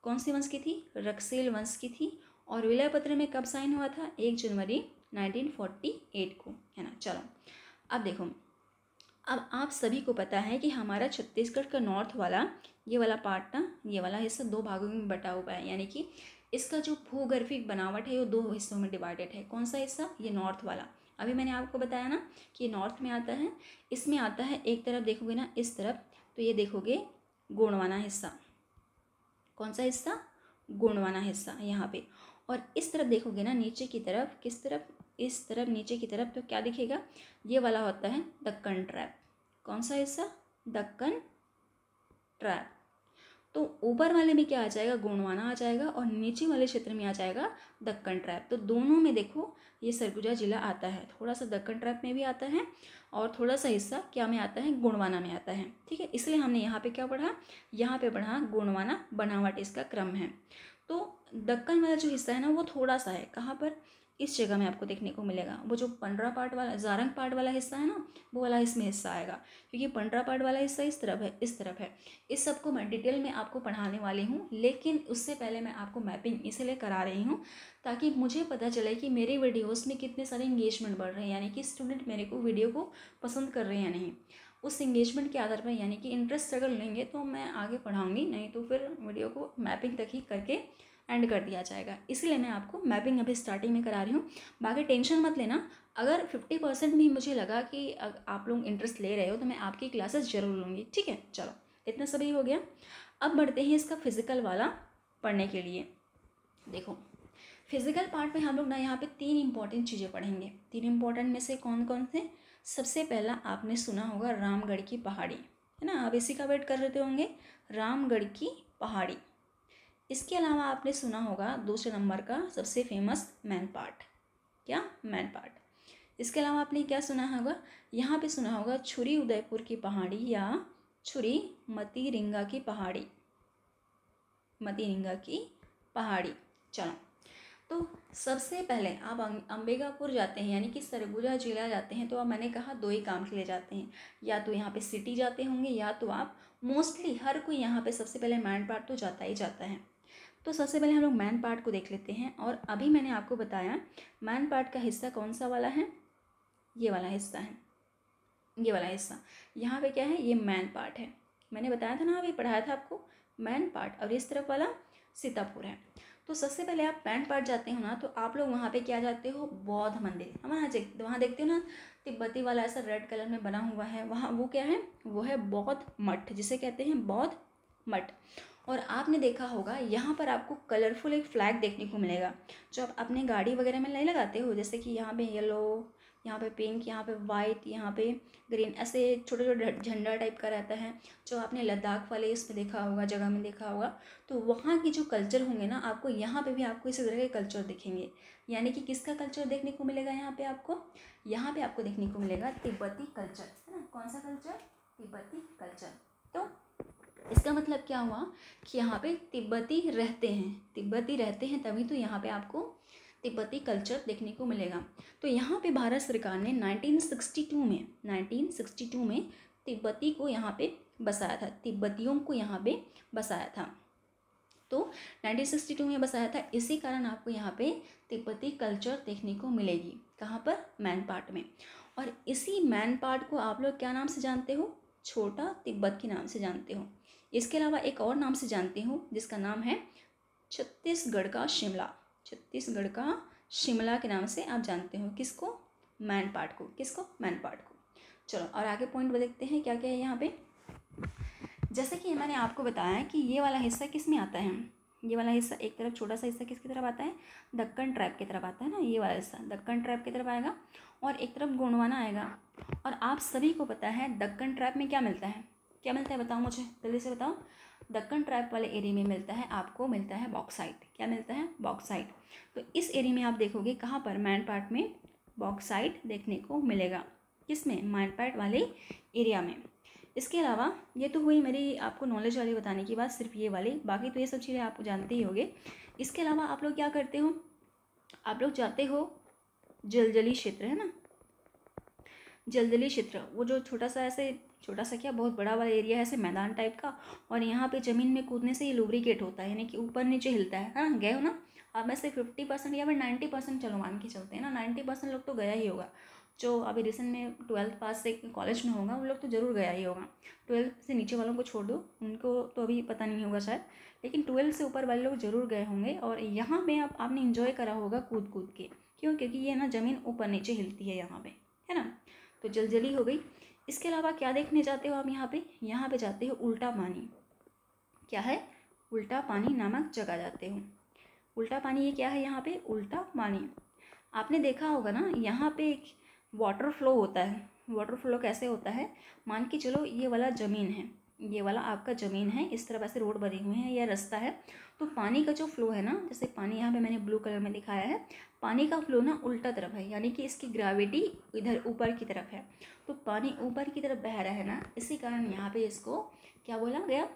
कौन से वंश की थी, रक्सेल वंश की थी। और विलय पत्र में कब साइन हुआ था, 1 जनवरी 1948 को, है ना। चलो अब देखो, अब आप सभी को पता है कि हमारा छत्तीसगढ़ का नॉर्थ वाला ये वाला पार्ट ना, ये वाला हिस्सा 2 भागों में बटा हुआ है, यानी कि इसका जो भूगर्भिक बनावट है वो 2 हिस्सों में डिवाइडेड है। कौन सा हिस्सा, ये नॉर्थ वाला। अभी मैंने आपको बताया ना कि नॉर्थ में आता है, इसमें आता है, एक तरफ देखोगे ना इस तरफ, तो ये देखोगे गोंडवाना हिस्सा। कौन सा हिस्सा, गोंडवाना हिस्सा यहाँ पे। और इस तरफ देखोगे ना नीचे की तरफ, किस तरफ, इस तरफ नीचे की तरफ, तो क्या दिखेगा, ये वाला होता है दक्कन ट्रैप। कौन सा हिस्सा, दक्कन ट्रैप। तो ऊपर वाले में क्या आ जाएगा, गोंडवाना आ जाएगा, और नीचे वाले क्षेत्र में आ जाएगा दक्कन ट्रैप। तो दोनों में देखो ये सरगुजा जिला आता है, थोड़ा सा दक्कन ट्रैप में भी आता है और थोड़ा सा हिस्सा क्या में आता है, गोंडवाना में आता है। ठीक है, इसलिए हमने यहाँ पे क्या पढ़ा, यहाँ पे पढ़ा गोंडवाना बनावट, इसका क्रम है। तो दक्कन वाला जो हिस्सा है ना वो थोड़ा सा है, कहाँ पर, इस जगह में आपको देखने को मिलेगा। वो जो पंडरा पार्ट वाला, जारंग पार्ट वाला हिस्सा है ना, वो वाला इसमें हिस्सा आएगा, क्योंकि पंडरा पार्ट वाला हिस्सा इस तरफ है, इस तरफ है। इस सब को मैं डिटेल में आपको पढ़ाने वाली हूँ, लेकिन उससे पहले मैं आपको मैपिंग इसलिए करा रही हूँ ताकि मुझे पता चले कि मेरे वीडियोस में कितने सारे इंगेजमेंट बढ़ रहे हैं, यानी कि स्टूडेंट मेरे को वीडियो को पसंद कर रहे हैं या नहीं। उस इंगेजमेंट के आधार पर, यानी कि इंटरेस्ट अगर लेंगे तो मैं आगे पढ़ाऊँगी, नहीं तो फिर वीडियो को मैपिंग तक ही करके एंड कर दिया जाएगा। इसलिए मैं आपको मैपिंग अभी स्टार्टिंग में करा रही हूँ। बाकी टेंशन मत लेना, अगर 50% भी मुझे लगा कि आप लोग इंटरेस्ट ले रहे हो तो मैं आपकी क्लासेस जरूर लूँगी। ठीक है, चलो इतना सभी हो गया। अब बढ़ते हैं इसका फिजिकल वाला पढ़ने के लिए। देखो फिजिकल पार्ट में हम लोग ना यहाँ पे 3 इंपॉर्टेंट चीज़ें पढ़ेंगे। 3 इंपॉर्टेंट में से कौन कौन से, सबसे पहला आपने सुना होगा रामगढ़ की पहाड़ी, है ना, आप इसी का वेट कर रहे होंगे, रामगढ़ की पहाड़ी। इसके अलावा आपने सुना होगा दूसरे नंबर का सबसे फेमस मैनपाट, क्या, मैनपाट। इसके अलावा आपने क्या सुना होगा, यहाँ पे सुना होगा छुरी उदयपुर की पहाड़ी या छुरी मतीरिंगा की पहाड़ी, मतीरिंगा की पहाड़ी। चलो तो सबसे पहले आप अंबिकापुर जाते हैं, यानी कि सरगुजा जिला जाते हैं, तो अब मैंने कहा 2 ही काम के लिए जाते हैं, या तो यहाँ पे सिटी जाते होंगे या तो आप मोस्टली हर कोई यहाँ पे सबसे पहले मैनपाट तो जाता ही जाता है। तो सबसे पहले हम लोग मैनपाट को देख लेते हैं। और अभी मैंने आपको बताया मैनपाट का हिस्सा कौन सा वाला है, ये वाला हिस्सा है, ये वाला हिस्सा। यहाँ पे क्या है, ये मैनपाट है, मैंने बताया था ना, अभी पढ़ाया था आपको मैनपाट। और इस तरफ वाला सीतापुर है। तो सबसे पहले आप मैनपाट जाते हो ना, तो आप लोग वहाँ पे क्या जाते हो, बौद्ध मंदिर। वहाँ देखते हो ना तिब्बती वाला ऐसा रेड कलर में बना हुआ है, वहाँ वो क्या है, वो है बौद्ध मठ, जिसे कहते हैं बौद्ध मठ। और आपने देखा होगा यहाँ पर आपको कलरफुल एक फ्लैग देखने को मिलेगा, जो आप अपने गाड़ी वगैरह में नहीं लगाते हो, जैसे कि यहाँ पे येलो, यहाँ पे पिंक, यहाँ पे वाइट, यहाँ पे ग्रीन, ऐसे छोटे छोटे झंडा टाइप का रहता है, जो आपने लद्दाख वाले इसमें देखा होगा, जगह में देखा होगा। तो वहाँ की जो कल्चर होंगे ना, आपको यहाँ पे भी आपको इसी तरह के कल्चर दिखेंगे। यानी कि किसका कल्चर देखने को मिलेगा यहाँ पे आपको, यहाँ पे आपको देखने को मिलेगा तिब्बती कल्चर, है ना। कौन सा कल्चर, तिब्बती कल्चर। तो इसका मतलब क्या हुआ कि यहाँ पे तिब्बती रहते हैं तभी तो यहाँ पे आपको तिब्बती कल्चर देखने को मिलेगा। तो यहाँ पे भारत सरकार ने 1962 में तिब्बती को यहाँ पे बसाया था, तिब्बतियों को यहाँ पे बसाया था। तो 1962 में बसाया था, इसी कारण आपको यहाँ पे तिब्बती कल्चर देखने को मिलेगी। कहाँ पर? मैनपाट में। और इसी मैनपाट को आप लोग क्या नाम से जानते हो? छोटा तिब्बत के नाम से जानते हो। इसके अलावा एक और नाम से जानते हो जिसका नाम है छत्तीसगढ़ का शिमला। छत्तीसगढ़ का शिमला के नाम से आप जानते हो किसको? मैनपाट को। किसको? मैनपाट को। चलो और आगे पॉइंट देखते हैं क्या क्या है यहाँ पे। जैसे कि मैंने आपको बताया कि ये वाला हिस्सा किस में आता है, ये वाला हिस्सा एक तरफ छोटा सा हिस्सा किसकी तरफ आता है? दक्कन ट्राइब की तरफ आता है ना। ये वाला हिस्सा दक्कन ट्राइब की तरफ आएगा और एक तरफ गोंडवाना आएगा। और आप सभी को पता है दक्कन ट्राइब में क्या मिलता है? क्या मिलता है बताओ मुझे, जल्दी से बताओ। दक्कन ट्राइब वाले एरिया में मिलता है, आपको मिलता है बॉक्साइट। क्या मिलता है? बॉक्साइट। तो इस एरिया में आप देखोगे कहाँ पर? मैनपाट में बॉक्साइट देखने को मिलेगा। किसमें? मैनपाट वाले एरिया में। इसके अलावा ये तो हुई मेरी आपको नॉलेज वाली बताने की बात, सिर्फ ये वाली, बाकी तो ये सब चीज़ें आप जानते ही होंगे। इसके अलावा आप लोग क्या करते हो? आप लोग जाते हो जलजली क्षेत्र, है ना, जलजली क्षेत्र, वो जो छोटा सा ऐसे, छोटा सा क्या बहुत बड़ा वाला एरिया है ऐसे मैदान टाइप का, और यहाँ पे ज़मीन में कूदने से ये लुब्रिकेट होता है, यानी कि ऊपर नीचे हिलता है ना। गए हो ना आप में से 50% या फिर 90% चलो मान के चलते हैं ना, 90% लोग तो गया ही होगा। जो अभी रिसेंट में 12th पास से कॉलेज में होगा उन लोग तो ज़रूर गया ही होगा। 12th से नीचे वालों को छोड़ दो, उनको तो अभी पता नहीं होगा शायद, लेकिन 12th से ऊपर वाले लोग ज़रूर गए होंगे। और यहाँ पे आपने इन्जॉय करा होगा कूद कूद के। क्यों? क्योंकि ये ना ज़मीन ऊपर नीचे हिलती है यहाँ पे, है ना। तो जलजली हो गई। इसके अलावा क्या देखने जाते हो आप यहाँ पे? यहाँ पे जाते हो उल्टा पानी। क्या है? उल्टा पानी नामक जगह जाते हो। उल्टा पानी ये क्या है? यहाँ पे उल्टा पानी आपने देखा होगा ना, यहाँ पे एक वाटर फ्लो होता है। वाटर फ्लो कैसे होता है? मान के चलो ये वाला ज़मीन है, ये वाला आपका ज़मीन है, इस तरफ ऐसे रोड बने हुए हैं या रास्ता है, तो पानी का जो फ्लो है ना, जैसे पानी यहाँ पे मैंने ब्लू कलर में दिखाया है, पानी का फ्लो ना उल्टा तरफ है, यानी कि इसकी ग्रेविटी इधर ऊपर की तरफ है, तो पानी ऊपर की तरफ बह रहा है ना, इसी कारण यहाँ पे इसको क्या बोला गया?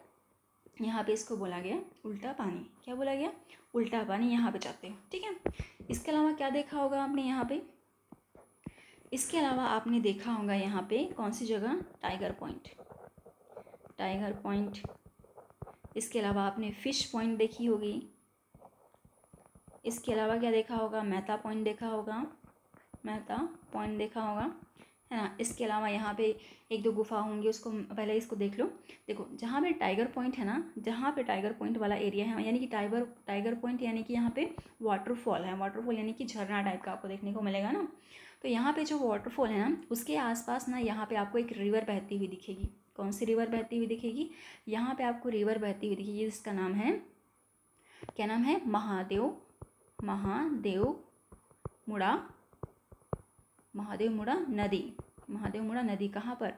यहाँ पे इसको बोला गया उल्टा पानी। क्या बोला गया? उल्टा पानी। यहाँ पे जाते हो, ठीक है। इसके अलावा क्या देखा होगा आपने यहाँ पे? इसके अलावा आपने देखा होगा यहाँ पे कौन सी जगह? Tiger point. Tiger point. इसके अलावा आपने फिश पॉइंट देखी होगी। इसके अलावा क्या देखा होगा? मेहता पॉइंट देखा होगा। मेहता पॉइंट देखा होगा, है ना। इसके अलावा यहाँ पे एक दो गुफा होंगी, उसको पहले इसको देख लो। देखो जहाँ पे टाइगर पॉइंट है ना, जहाँ पे टाइगर पॉइंट वाला एरिया है, यानी कि टाइगर पॉइंट यानी कि यहाँ पे वाटरफॉल है। वाटरफॉल यानी कि झरना टाइप का आपको देखने को मिलेगा ना। तो यहाँ पे जो वाटरफॉल है ना, उसके आसपास ना यहाँ पे आपको एक रिवर बहती हुई दिखेगी। कौन सी रिवर बहती हुई दिखेगी? यहाँ पे आपको रिवर बहती हुई दिखेगी, जिसका नाम है, क्या नाम है? महादेव मुड़ा नदी। महादेव मुड़ा नदी कहाँ पर?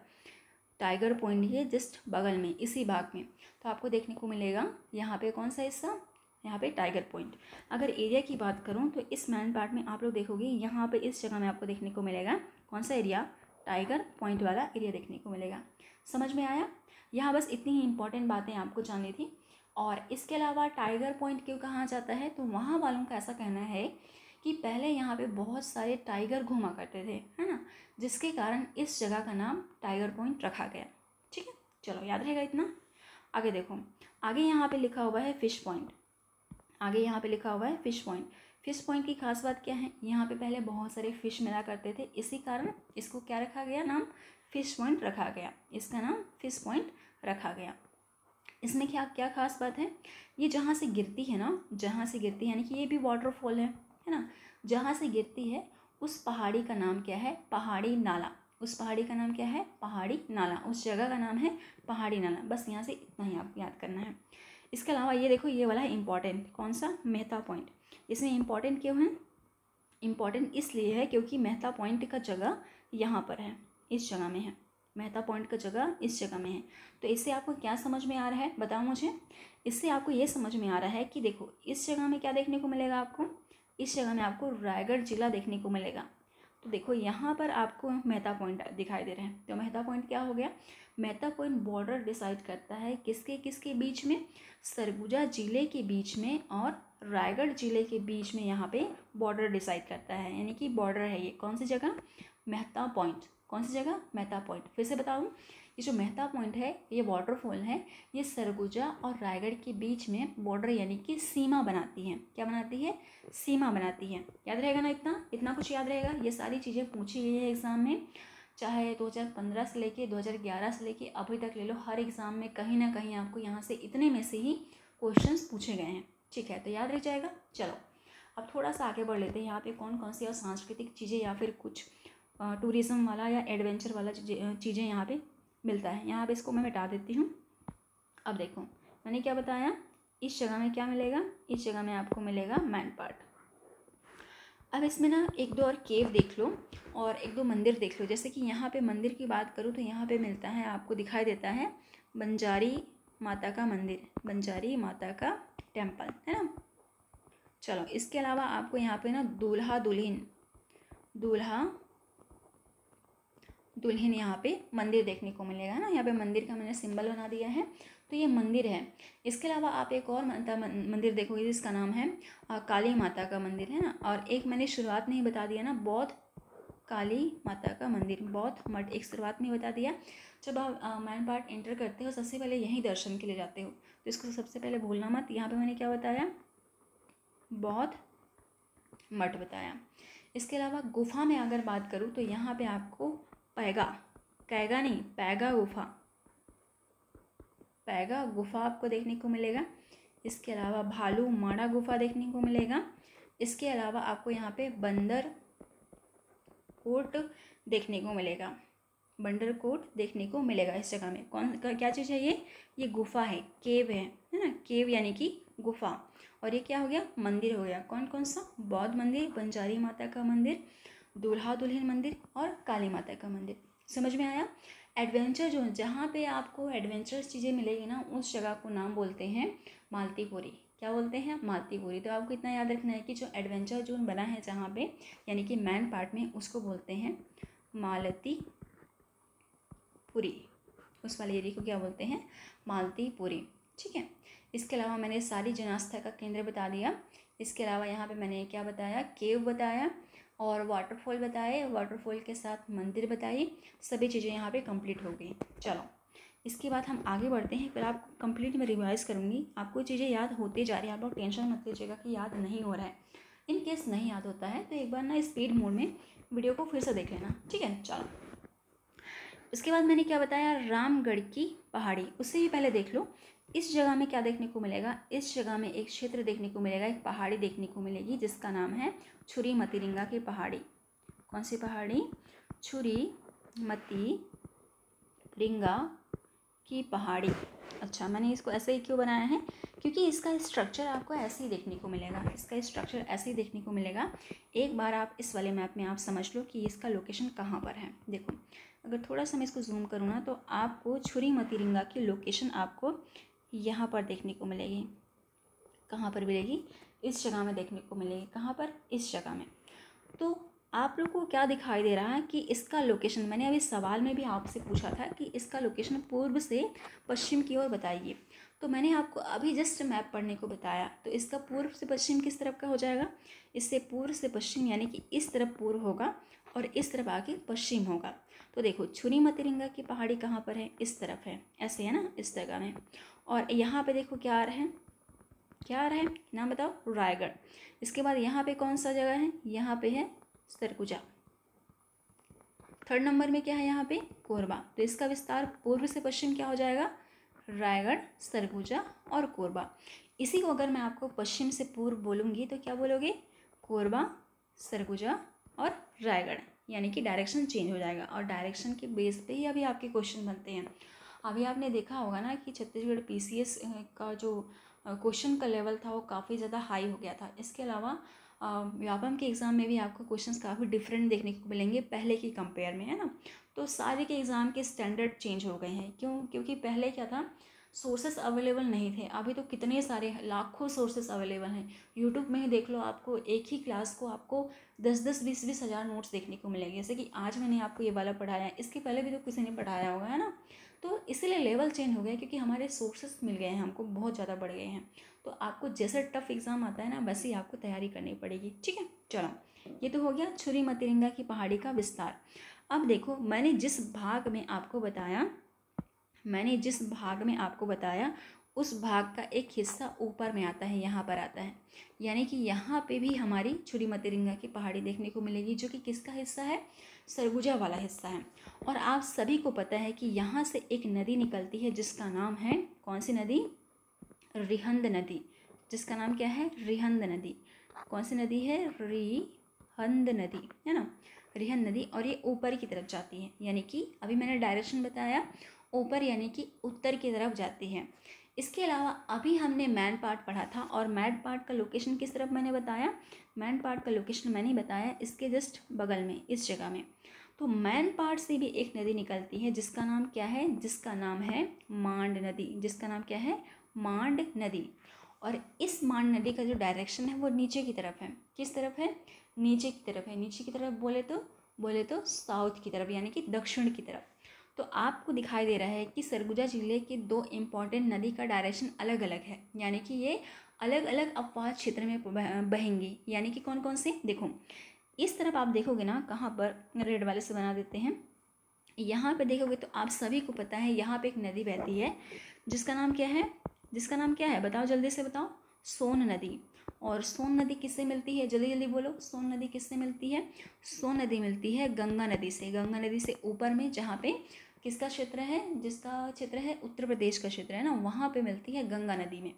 टाइगर पॉइंट के जस्ट बगल में, इसी भाग में। तो आपको देखने को मिलेगा यहाँ पे कौन सा हिस्सा? यहाँ पे टाइगर पॉइंट। अगर एरिया की बात करूँ तो इस मैनपाट में आप लोग देखोगे यहाँ पे इस जगह में आपको देखने को मिलेगा कौन सा एरिया? टाइगर पॉइंट वाला एरिया देखने को मिलेगा। समझ में आया? यहाँ बस इतनी ही इंपॉर्टेंट बातें आपको जाननी थी। और इसके अलावा टाइगर पॉइंट क्यों कहा जाता है? तो वहाँ वालों का ऐसा कहना है कि पहले यहाँ पे बहुत सारे टाइगर घूमा करते थे, है ना, जिसके कारण इस जगह का नाम टाइगर पॉइंट रखा गया। ठीक है, चलो याद रहेगा इतना। आगे देखो, आगे यहाँ पे लिखा हुआ है फिश पॉइंट। आगे यहाँ पे लिखा हुआ है फिश पॉइंट। फिश पॉइंट की खास बात क्या है? यहाँ पे पहले बहुत सारे फिश मिला करते थे, इसी कारण इसको क्या रखा गया? नाम फिश पॉइंट रखा गया। इसका नाम फिश पॉइंट रखा गया। इसमें क्या क्या खास बात है? ये जहाँ से गिरती है ना, जहाँ से गिरती है, यानी कि ये भी वाटरफॉल है ना, जहाँ से गिरती है उस पहाड़ी का नाम क्या है? पहाड़ी नाला। उस पहाड़ी का नाम क्या है? पहाड़ी नाला। उस जगह का नाम है पहाड़ी नाला। बस यहाँ से इतना ही आपको याद करना है। इसके अलावा ये देखो, ये वाला है इम्पॉर्टेंट, कौन सा? मेहता पॉइंट। इसमें इम्पॉर्टेंट क्यों है? इम्पॉर्टेंट इसलिए है क्योंकि मेहता पॉइंट का जगह यहाँ पर है, इस जगह में है। मेहता पॉइंट का जगह इस जगह में है। तो इससे आपको क्या समझ में आ रहा है? बताओ मुझे। इससे आपको ये समझ में आ रहा है कि देखो इस जगह में क्या देखने को मिलेगा आपको? इस जगह में आपको रायगढ़ जिला देखने को मिलेगा। तो देखो यहाँ पर आपको मेहता पॉइंट दिखाई दे रहे हैं। तो मेहता पॉइंट क्या हो गया? मेहता पॉइंट बॉर्डर डिसाइड करता है किसके किसके बीच में? सरगुजा जिले के बीच में और रायगढ़ जिले के बीच में यहाँ पे बॉर्डर डिसाइड करता है, यानी कि बॉर्डर है ये। कौन सी जगह? मेहता पॉइंट। कौन सी जगह? मेहता पॉइंट। फिर से बताऊँ, ये जो मेहता पॉइंट है, ये वाटरफॉल है, ये सरगुजा और रायगढ़ के बीच में बॉर्डर यानी कि सीमा बनाती है। क्या बनाती है? सीमा बनाती है। याद रहेगा ना? इतना कुछ याद रहेगा। ये सारी चीज़ें पूछी गई है एग्ज़ाम में, चाहे 2015 से लेके 2011 से लेके अभी तक ले लो, हर एग्ज़ाम में कहीं ना कहीं आपको यहाँ से इतने में से ही क्वेश्चंस पूछे गए हैं। ठीक है, तो याद रह जाएगा। चलो अब थोड़ा सा आगे बढ़ लेते हैं। यहाँ पे कौन कौन सी और सांस्कृतिक चीज़ें या फिर कुछ टूरिज़्म वाला या एडवेंचर वाला चीज़ें यहाँ पे मिलता है। यहाँ पे इसको मैं मिटा देती हूँ। अब देखो मैंने क्या बताया, इस जगह में क्या मिलेगा, इस जगह में आपको मिलेगा मैन पार्ट। अब इसमें ना एक दो और केव देख लो और एक दो मंदिर देख लो। जैसे कि यहाँ पे मंदिर की बात करूँ तो यहाँ पे मिलता है, आपको दिखाई देता है बंजारी माता का मंदिर, बंजारी माता का टेम्पल, है ना। चलो इसके अलावा आपको यहाँ पे ना दूल्हा दुल्हन यहाँ पे मंदिर देखने को मिलेगा ना। यहाँ पे मंदिर का मैंने सिंबल बना दिया है, तो ये मंदिर है। इसके अलावा आप एक और मंदिर देखोगे जिसका नाम है काली माता का मंदिर, है ना। और एक मैंने शुरुआत में ही बता दिया ना, बौद्ध काली माता का मंदिर, बौद्ध मठ, एक शुरुआत में ही बता दिया। जब आप मैन पार्ट एंटर करते हो सबसे पहले यहीं दर्शन के लिए जाते हो, तो इसको सबसे पहले भूलना मत। यहाँ पे मैंने क्या बताया, बौद्ध मठ बताया। इसके अलावा गुफा में अगर बात करूँ तो यहाँ पे आपको पैगा गुफा आपको देखने को मिलेगा। इसके अलावा भालू माड़ा गुफा देखने को मिलेगा। इसके अलावा आपको यहाँ पे बंदर कोट देखने को मिलेगा, बंदर कोट देखने को मिलेगा। इस जगह में क्या चीज़ है, ये गुफा है, केव है ना। केव यानी कि गुफा। और ये क्या हो गया, मंदिर हो गया। कौन कौन सा, बौद्ध मंदिर, बंजारी माता का मंदिर, दूल्हा दुल्हन मंदिर और काली माता का मंदिर। समझ में आया। एडवेंचर जोन, जहाँ पे आपको एडवेंचरस चीज़ें मिलेगी ना, उस जगह को नाम बोलते हैं मालतीपुरी। क्या बोलते हैं, मालतीपुरी। तो आपको इतना याद रखना है कि जो एडवेंचर जोन बना है जहाँ पे यानी कि मैन पार्ट में, उसको बोलते हैं मालतीपुरी। उस वाले एरिया को क्या बोलते हैं, मालतीपुरी। ठीक है। इसके अलावा मैंने सारी जनास्था का केंद्र बता दिया। इसके अलावा यहाँ पे मैंने क्या बताया, केव बताया और वाटरफॉल बताए, वाटरफॉल के साथ मंदिर बताई। सभी चीज़ें यहाँ पे कंप्लीट हो गई। चलो इसके बाद हम आगे बढ़ते हैं। फिर आप कंप्लीट में रिवाइज़ करूँगी, आपको चीज़ें याद होती जा रही है। आप लोग टेंशन मत लीजिएगा कि याद नहीं हो रहा है। इन केस नहीं याद होता है तो एक बार ना स्पीड मोड में वीडियो को फिर से देख लेना। ठीक है। चलो उसके बाद मैंने क्या बताया, रामगढ़ की पहाड़ी। उससे भी पहले देख लो इस जगह में क्या देखने को मिलेगा। इस जगह में एक क्षेत्र देखने को मिलेगा, एक पहाड़ी देखने को मिलेगी जिसका नाम है छुरी मतिरिंगा की पहाड़ी। कौन सी पहाड़ी, छुरी मतिरिंगा की पहाड़ी। अच्छा, मैंने इसको ऐसे ही क्यों बनाया है, क्योंकि इसका स्ट्रक्चर आपको ऐसे ही देखने को मिलेगा। इसका स्ट्रक्चर ऐसे ही देखने को मिलेगा। एक बार आप इस वाले मैप में आप समझ लो कि इसका लोकेशन कहाँ पर है। देखो अगर थोड़ा सा मैं इसको जूम करूँ ना, तो आपको छुरी मतिरिंगा की लोकेशन आपको यहाँ पर देखने को मिलेगी। कहाँ पर मिलेगी, इस जगह में देखने को मिलेगी। कहाँ पर, इस जगह में। तो आप लोग को क्या दिखाई दे रहा है कि इसका लोकेशन, मैंने अभी सवाल में भी आपसे पूछा था कि इसका लोकेशन पूर्व से पश्चिम की ओर बताइए। तो मैंने आपको अभी जस्ट मैप पढ़ने को बताया, तो इसका पूर्व से पश्चिम किस तरफ का हो जाएगा, इससे पूर्व से पश्चिम यानी कि इस तरफ पूर्व होगा और इस तरफ आके पश्चिम होगा। तो देखो छुरी मतिरिंगा की पहाड़ी कहाँ पर है, इस तरफ है, ऐसे है ना, इस जगह में। और यहाँ पे देखो क्या आ रहा है, क्या आ रहा है, नाम बताओ, रायगढ़। इसके बाद यहाँ पे कौन सा जगह है, यहाँ पे है सरगुजा। थर्ड नंबर में क्या है, यहाँ पे कोरबा। तो इसका विस्तार पूर्व से पश्चिम क्या हो जाएगा, रायगढ़, सरगुजा और कोरबा। इसी को अगर मैं आपको पश्चिम से पूर्व बोलूँगी तो क्या बोलोगे, कोरबा, सरगुजा और रायगढ़। यानी कि डायरेक्शन चेंज हो जाएगा और डायरेक्शन के बेस पे ही अभी आपके क्वेश्चन बनते हैं। अभी आपने देखा होगा ना कि छत्तीसगढ़ PCS का जो क्वेश्चन का लेवल था वो काफ़ी ज़्यादा हाई हो गया था। इसके अलावा व्यापम के एग्ज़ाम में भी आपको क्वेश्चंस काफ़ी डिफरेंट देखने को मिलेंगे पहले की कंपेयर में, है ना। तो सारे के एग्ज़ाम के स्टैंडर्ड चेंज हो गए हैं। क्यों, क्योंकि पहले क्या था, सोर्सेस अवेलेबल नहीं थे। अभी तो कितने सारे लाखों सोर्सेस अवेलेबल हैं। यूट्यूब में ही देख लो, आपको एक ही क्लास को आपको 10-10, 20-20 हज़ार नोट्स देखने को मिलेंगे। जैसे कि आज मैंने आपको ये वाला पढ़ाया है, इसके पहले भी तो किसी ने पढ़ाया होगा, है ना। तो इसीलिए लेवल चेंज हो गया क्योंकि हमारे सोर्सेस मिल गए हैं, हमको बहुत ज़्यादा बढ़ गए हैं। तो आपको जैसे टफ एग्ज़ाम आता है ना, वैसे ही आपको तैयारी करनी पड़ेगी। ठीक है। चलो ये तो हो गया छुरी मतिरिंगा की पहाड़ी का विस्तार। अब देखो मैंने जिस भाग में आपको बताया मैंने जिस भाग में आपको बताया उस भाग का एक हिस्सा ऊपर में आता है, यहाँ पर आता है। यानी कि यहाँ पे भी हमारी छुरी मतिरिंगा की पहाड़ी देखने को मिलेगी, जो कि किसका हिस्सा है, सरगुजा वाला हिस्सा है। और आप सभी को पता है कि यहाँ से एक नदी निकलती है जिसका नाम है, कौन सी नदी, रिहंद नदी, जिसका नाम क्या है, रिहंद नदी। कौन सी नदी है, रिहंद नदी, है ना, रिहंद नदी। और ये ऊपर की तरफ जाती है, यानी कि अभी मैंने डायरेक्शन बताया, ऊपर यानी कि उत्तर की तरफ जाती है। इसके अलावा अभी हमने मैन पार्ट पढ़ा था, और मैन पार्ट का लोकेशन किस तरफ मैंने बताया, मैन पार्ट का लोकेशन मैंने बताया इसके जस्ट बगल में, इस जगह में। तो मैन पार्ट से भी एक नदी निकलती है जिसका नाम क्या है, जिसका नाम है मांड नदी, जिसका नाम क्या है, मांड नदी। और इस मांड नदी का जो डायरेक्शन है वो नीचे की तरफ है, किस तरफ है, नीचे की तरफ है। नीचे की तरफ बोले तो साउथ की तरफ, यानी कि दक्षिण की तरफ। तो आपको दिखाई दे रहा है कि सरगुजा जिले के दो इम्पॉर्टेंट नदी का डायरेक्शन अलग अलग है, यानी कि ये अलग अलग अपवाद क्षेत्र में बहेंगी। यानी कि कौन कौन से, देखो इस तरफ आप देखोगे ना, कहाँ पर, रेड वाले से बना देते हैं, यहाँ पे देखोगे तो आप सभी को पता है यहाँ पे एक नदी बहती है जिसका नाम क्या है, जिसका नाम क्या है, बताओ जल्दी से बताओ, सोन नदी। और सोन नदी किससे मिलती है, जल्दी जल्दी बोलो, सोन नदी किससे मिलती है, सोन नदी मिलती है गंगा नदी से। गंगा नदी से ऊपर में, जहाँ पे किसका क्षेत्र है, जिसका क्षेत्र है उत्तर प्रदेश का क्षेत्र है ना, वहाँ पे मिलती है गंगा नदी में।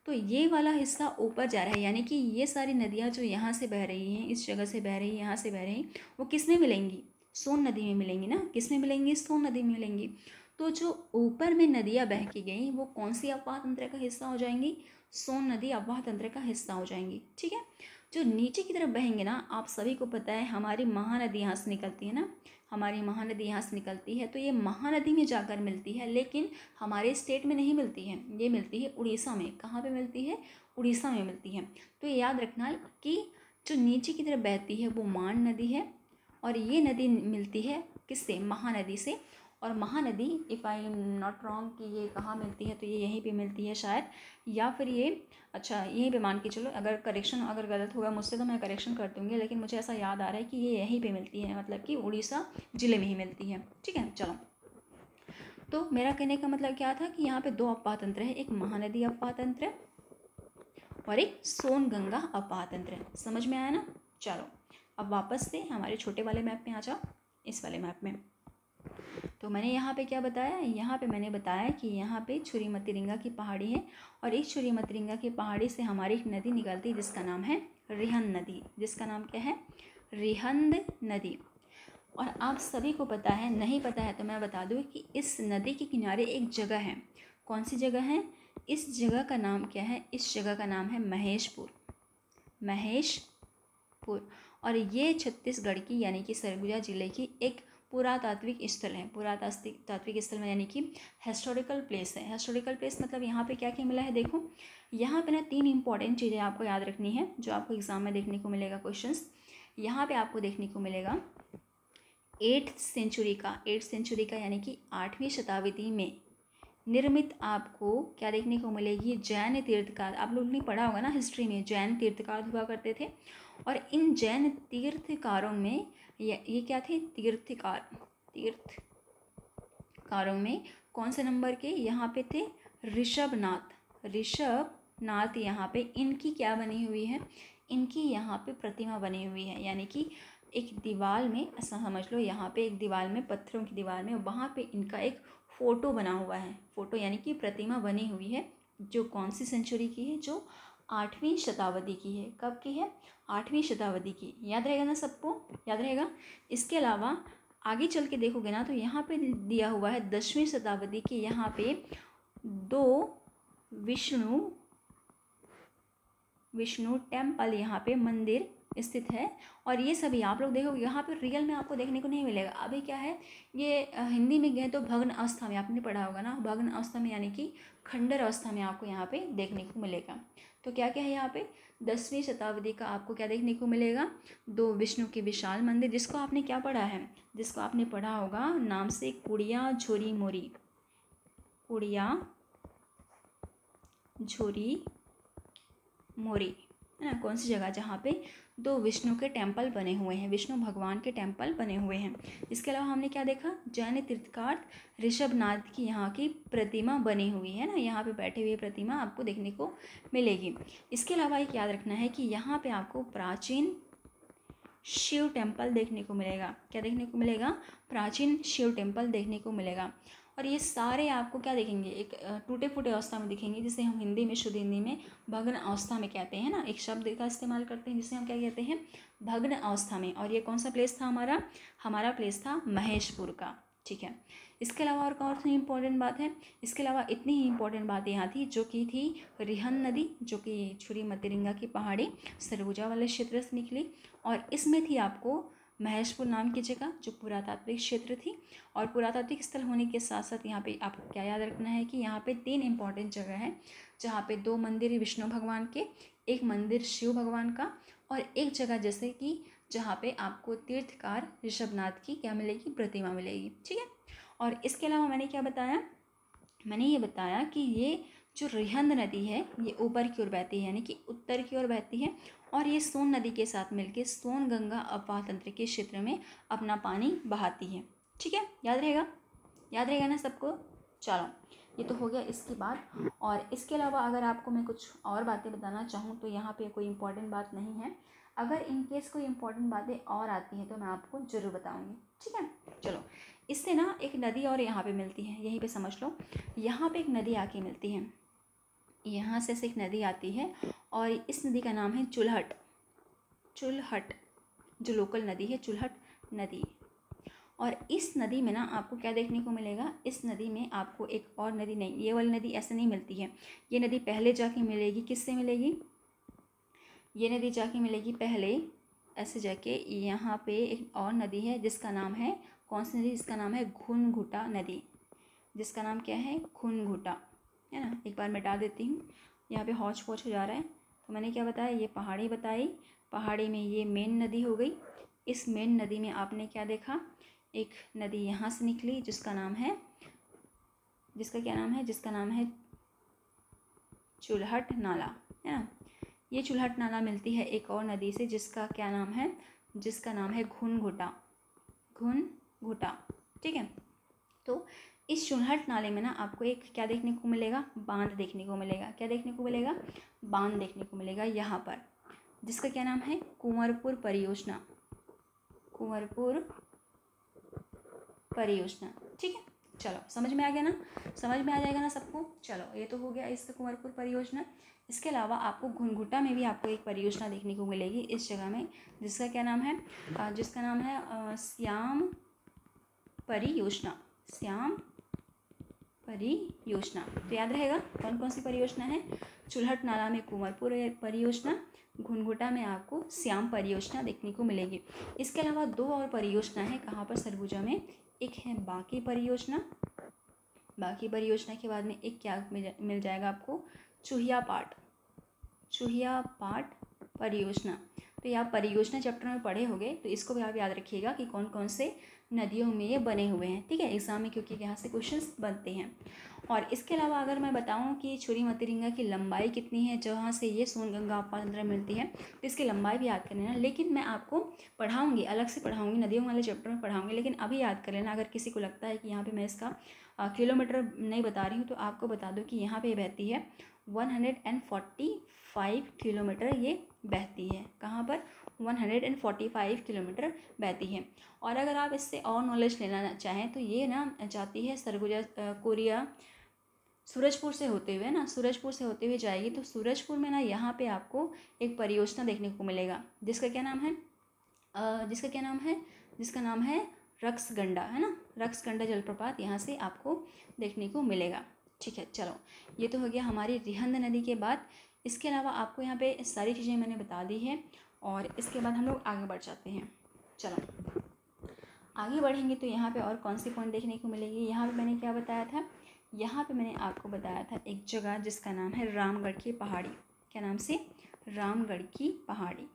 तो ये वाला हिस्सा ऊपर जा रहा है, यानी कि ये सारी नदियाँ जो यहाँ से बह रही हैं, इस जगह से बह रही है, यहाँ से बह रही, वो किस में मिलेंगी, सोन नदी में मिलेंगी ना, किस में मिलेंगी, सोन नदी में मिलेंगी। तो जो ऊपर में नदियाँ बह के गई वो कौन सी अफवाह तंत्र का हिस्सा हो जाएंगी, सोन नदी अफवाह तंत्र का हिस्सा हो जाएंगी, ठीक है। जो नीचे की तरफ बहेंगे ना, आप सभी को पता है हमारी महानदी यहाँ से निकलती है ना, हमारी महानदी यहाँ से निकलती है, तो ये महानदी में जाकर मिलती है, लेकिन हमारे स्टेट में नहीं मिलती है, ये मिलती है उड़ीसा में। कहाँ पे मिलती है, उड़ीसा में मिलती है। तो ये याद रखना कि जो नीचे की तरफ बहती है वो मान नदी है, और ये नदी मिलती है किससे, महानदी से। और Mahanadi, if I am not wrong कि ये कहाँ मिलती है, तो ये यहीं पे मिलती है शायद, या फिर ये, अच्छा यहीं पे मान के चलो, अगर करेक्शन अगर गलत होगा मुझसे तो मैं करेक्शन कर दूँगी, लेकिन मुझे ऐसा याद आ रहा है कि ये यहीं पे मिलती है, मतलब कि उड़ीसा ज़िले में ही मिलती है, ठीक है। चलो, तो मेरा कहने का मतलब क्या था कि यहाँ पे दो अफवाह तंत्र है, एक महानदी अफवाह तंत्र और एक सोन गंगा अफवाह तंत्र। समझ में आया ना। चलो अब वापस से हमारे छोटे वाले मैप में आ जाओ, इस वाले मैप में। तो मैंने यहाँ पे क्या बताया, यहाँ पे मैंने बताया कि यहाँ पे छुरी मतिरिंगा की पहाड़ी है, और इस छुरी मतिरिंगा की पहाड़ी से हमारी एक नदी निकलती है जिसका नाम है रिहंद नदी, जिसका नाम क्या है, रिहंद नदी। और आप सभी को पता है, नहीं पता है तो मैं बता दूँ कि इस नदी के किनारे एक जगह है। कौन सी जगह है, इस जगह का नाम क्या है, इस जगह का नाम है महेशपुर, महेशपुर। और ये छत्तीसगढ़ की यानी कि सरगुजा जिले की एक पुरातात्विक स्थल है, पुरातात्विक स्थल में यानी कि हिस्टोरिकल प्लेस है। हिस्टोरिकल प्लेस मतलब यहाँ पे क्या क्या मिला है, देखो यहाँ पे ना 3 इंपॉर्टेंट चीज़ें आपको याद रखनी है जो आपको एग्जाम में देखने को मिलेगा क्वेश्चंस। यहाँ पे आपको देखने को मिलेगा 8th सेंचुरी का यानी कि 8वीं शताब्दी में निर्मित आपको क्या देखने को मिलेगी, जैन तीर्थकार। आप लोगों ने पढ़ा होगा ना हिस्ट्री में, जैन तीर्थकार हुआ करते थे, और इन जैन तीर्थकारों में ये क्या थे, तीर्थकारों में कौन से नंबर के यहाँ पे थे, ऋषभनाथ यहाँ पे इनकी क्या बनी हुई है, इनकी यहाँ पे प्रतिमा बनी हुई है। यानी कि एक दीवार में, ऐसा समझ लो यहाँ पे एक दीवार में, पत्थरों की दीवार में, वहाँ पे इनका एक फ़ोटो बना हुआ है, फ़ोटो यानी कि प्रतिमा बनी हुई है, जो कौन सी सेंचुरी की है, जो 8वीं शताब्दी की है। कब की है, 8वीं शताब्दी की। याद रहेगा ना सबको, याद रहेगा। इसके अलावा आगे चल के देखोगे ना तो यहाँ पे दिया हुआ है 10वीं शताब्दी की, यहाँ पे 2 विष्णु टेम्पल यहाँ पे मंदिर स्थित है। और ये सभी आप लोग देखोगे यहाँ पे रियल में आपको देखने को नहीं मिलेगा। अभी क्या है, ये हिंदी में गए तो भग्न अवस्था में, आपने पढ़ा होगा ना, भग्न अवस्था में यानी कि खंडर अवस्था में आपको यहाँ पे देखने को मिलेगा। तो क्या क्या है यहाँ पे, 10वीं शताब्दी का आपको क्या देखने को मिलेगा, 2 विष्णु के विशाल मंदिर, जिसको आपने क्या पढ़ा है, जिसको आपने पढ़ा होगा नाम से कुड़िया झोरी मोरी, है ना, कौन सी जगह, जहाँ पे 2 विष्णु के टेम्पल बने हुए हैं, विष्णु भगवान के टेम्पल बने हुए हैं। इसके अलावा हमने क्या देखा, जैन तीर्थकार ऋषभनाथ की यहाँ की प्रतिमा बनी हुई है ना, यहाँ पे बैठे हुए प्रतिमा आपको देखने को मिलेगी। इसके अलावा एक याद रखना है कि यहाँ पे आपको प्राचीन शिव टेम्पल देखने को मिलेगा। क्या देखने को मिलेगा, प्राचीन शिव टेम्पल देखने को मिलेगा। और ये सारे आपको क्या दिखेंगे, एक टूटे फूटे अवस्था में दिखेंगे, जिसे हम हिंदी में, शुद्ध हिंदी में भग्न अवस्था में कहते हैं ना, एक शब्द का इस्तेमाल करते हैं जिसे हम क्या कहते हैं, भग्न अवस्था में। और ये कौन सा प्लेस था हमारा प्लेस था महेशपुर का। ठीक है, इसके अलावा और कौन सी इंपॉर्टेंट बात है, इसके अलावा इतनी ही इंपॉर्टेंट बात यहाँ थी जो कि थी रिहन नदी, जो कि छुरी मतिरिंगा की पहाड़ी सरगुजा वाले क्षेत्र से निकली, और इसमें थी आपको महेशपुर नाम की जगह जो पुरातात्विक क्षेत्र थी। और पुरातात्विक स्थल होने के साथ साथ यहाँ पे आपको क्या याद रखना है कि यहाँ पे 3 इंपॉर्टेंट जगह है, जहाँ पे 2 मंदिर विष्णु भगवान के, एक मंदिर शिव भगवान का, और एक जगह जैसे कि जहाँ पे आपको तीर्थकार ऋषभनाथ की क्या मिलेगी, प्रतिमा मिलेगी। ठीक है, और इसके अलावा मैंने क्या बताया, मैंने ये बताया कि ये जो रिहंद नदी है ये ऊपर की ओर बहती है, यानी कि उत्तर की ओर बहती है, और ये सोन नदी के साथ मिलकर सोन गंगा अफवाह तंत्र के क्षेत्र में अपना पानी बहाती है। ठीक है, याद रहेगा ना सबको। चलो, ये तो हो गया इसकी बात। और इसके अलावा अगर आपको मैं कुछ और बातें बताना चाहूँ तो यहाँ पे कोई इंपॉर्टेंट बात नहीं है। अगर इन केस कोई इंपॉर्टेंट बातें और आती हैं तो मैं आपको ज़रूर बताऊँगी। ठीक है, चलो, इससे ना एक नदी और यहाँ पे मिलती है, यहीं पे समझ लो, यहाँ पे एक नदी आके मिलती है, यहाँ से एक नदी आती है, और इस नदी का नाम है चुलहट जो लोकल नदी है, चुलहट नदी। और इस नदी में ना आपको क्या देखने को मिलेगा, इस नदी में आपको एक और नदी नहीं, ये वाली नदी ऐसे नहीं मिलती है, ये नदी पहले जाके मिलेगी, किससे मिलेगी, ये नदी जाके मिलेगी पहले ऐसे जाके, यहाँ पे एक और नदी है जिसका नाम है, कौन सी नदी, जिसका नाम है घुनघुटा नदी, जिसका नाम क्या है, घुनघुटा, है ना। एक बार मिटा देती हूँ, यहाँ पे हौच पौच हो जा रहा है। तो मैंने क्या बताया, ये पहाड़ी बताई, पहाड़ी में ये मेन नदी हो गई। इस मेन नदी में आपने क्या देखा, एक नदी यहाँ से निकली जिसका नाम है, जिसका नाम है चुलहट नाला, है ना। ये चुलहट नाला मिलती है एक और नदी से जिसका क्या नाम है, जिसका नाम है घुनघुटा। ठीक है, तो इस चुलहट नाले में ना आपको एक क्या देखने को मिलेगा, बांध देखने को मिलेगा। क्या देखने को मिलेगा, बांध देखने को मिलेगा यहाँ पर, जिसका क्या नाम है, कुंवरपुर परियोजना। ठीक है, चलो, समझ में आ गया ना, समझ में आ जाएगा ना सबको। चलो, ये तो हो गया इसका कुंवरपुर परियोजना। इसके अलावा आपको घुनघुटा में भी आपको एक परियोजना देखने को मिलेगी इस जगह में, जिसका क्या नाम है, श्याम परियोजना। तो याद रहेगा कौन कौन सी परियोजना है, चुलहट नाला में कुंवरपुर परियोजना, घुनघुटा में आपको श्याम परियोजना देखने को मिलेगी। इसके अलावा 2 और परियोजना है, कहाँ पर, सरगुजा में। एक है बाकी परियोजना के बाद में एक क्या मिल जाएगा आपको, चूहिया पाट परियोजना। तो ये आप परियोजना चैप्टर में पढ़े होंगे, तो इसको भी आप याद रखिएगा कि कौन कौन से नदियों में ये बने हुए हैं। ठीक है, एग्जाम में क्योंकि यहाँ से क्वेश्चंस बनते हैं। और इसके अलावा अगर मैं बताऊँ कि छुरी मतिरिंगा की लंबाई कितनी है, जहाँ से ये सोनगंगा अफवाह तंत्र मिलती है, तो इसकी लंबाई भी याद कर लेना। लेकिन मैं आपको पढ़ाऊँगी, अलग से पढ़ाऊँगी, नदियों वाले चैप्टर में पढ़ाऊँगी, लेकिन अभी याद कर लेना। अगर किसी को लगता है कि यहाँ पर मैं इसका किलोमीटर नहीं बता रही हूँ, तो आपको बता दो कि यहाँ पर बहती है 145 किलोमीटर ये बहती है। कहाँ पर, 145 किलोमीटर बहती है। और अगर आप इससे और नॉलेज लेना चाहें तो ये ना जाती है सरगुजा कोरिया सूरजपुर से होते हुए जाएगी। तो सूरजपुर में ना यहाँ पे आपको एक परियोजना देखने को मिलेगा, जिसका नाम है रक्सगंडा, है ना। रक्सगंडा जलप्रपात यहाँ से आपको देखने को मिलेगा। ठीक है, चलो, ये तो हो गया हमारी रिहंद नदी के बाद। इसके अलावा आपको यहाँ पे सारी चीज़ें मैंने बता दी हैं, और इसके बाद हम लोग आगे बढ़ जाते हैं। चलो, आगे बढ़ेंगे तो यहाँ पे और कौन सी पॉइंट देखने को मिलेगी। यहाँ पे मैंने क्या बताया था, यहाँ पे मैंने आपको बताया था एक जगह जिसका नाम है रामगढ़ की पहाड़ी। क्या नाम से, रामगढ़ की पहाड़ी।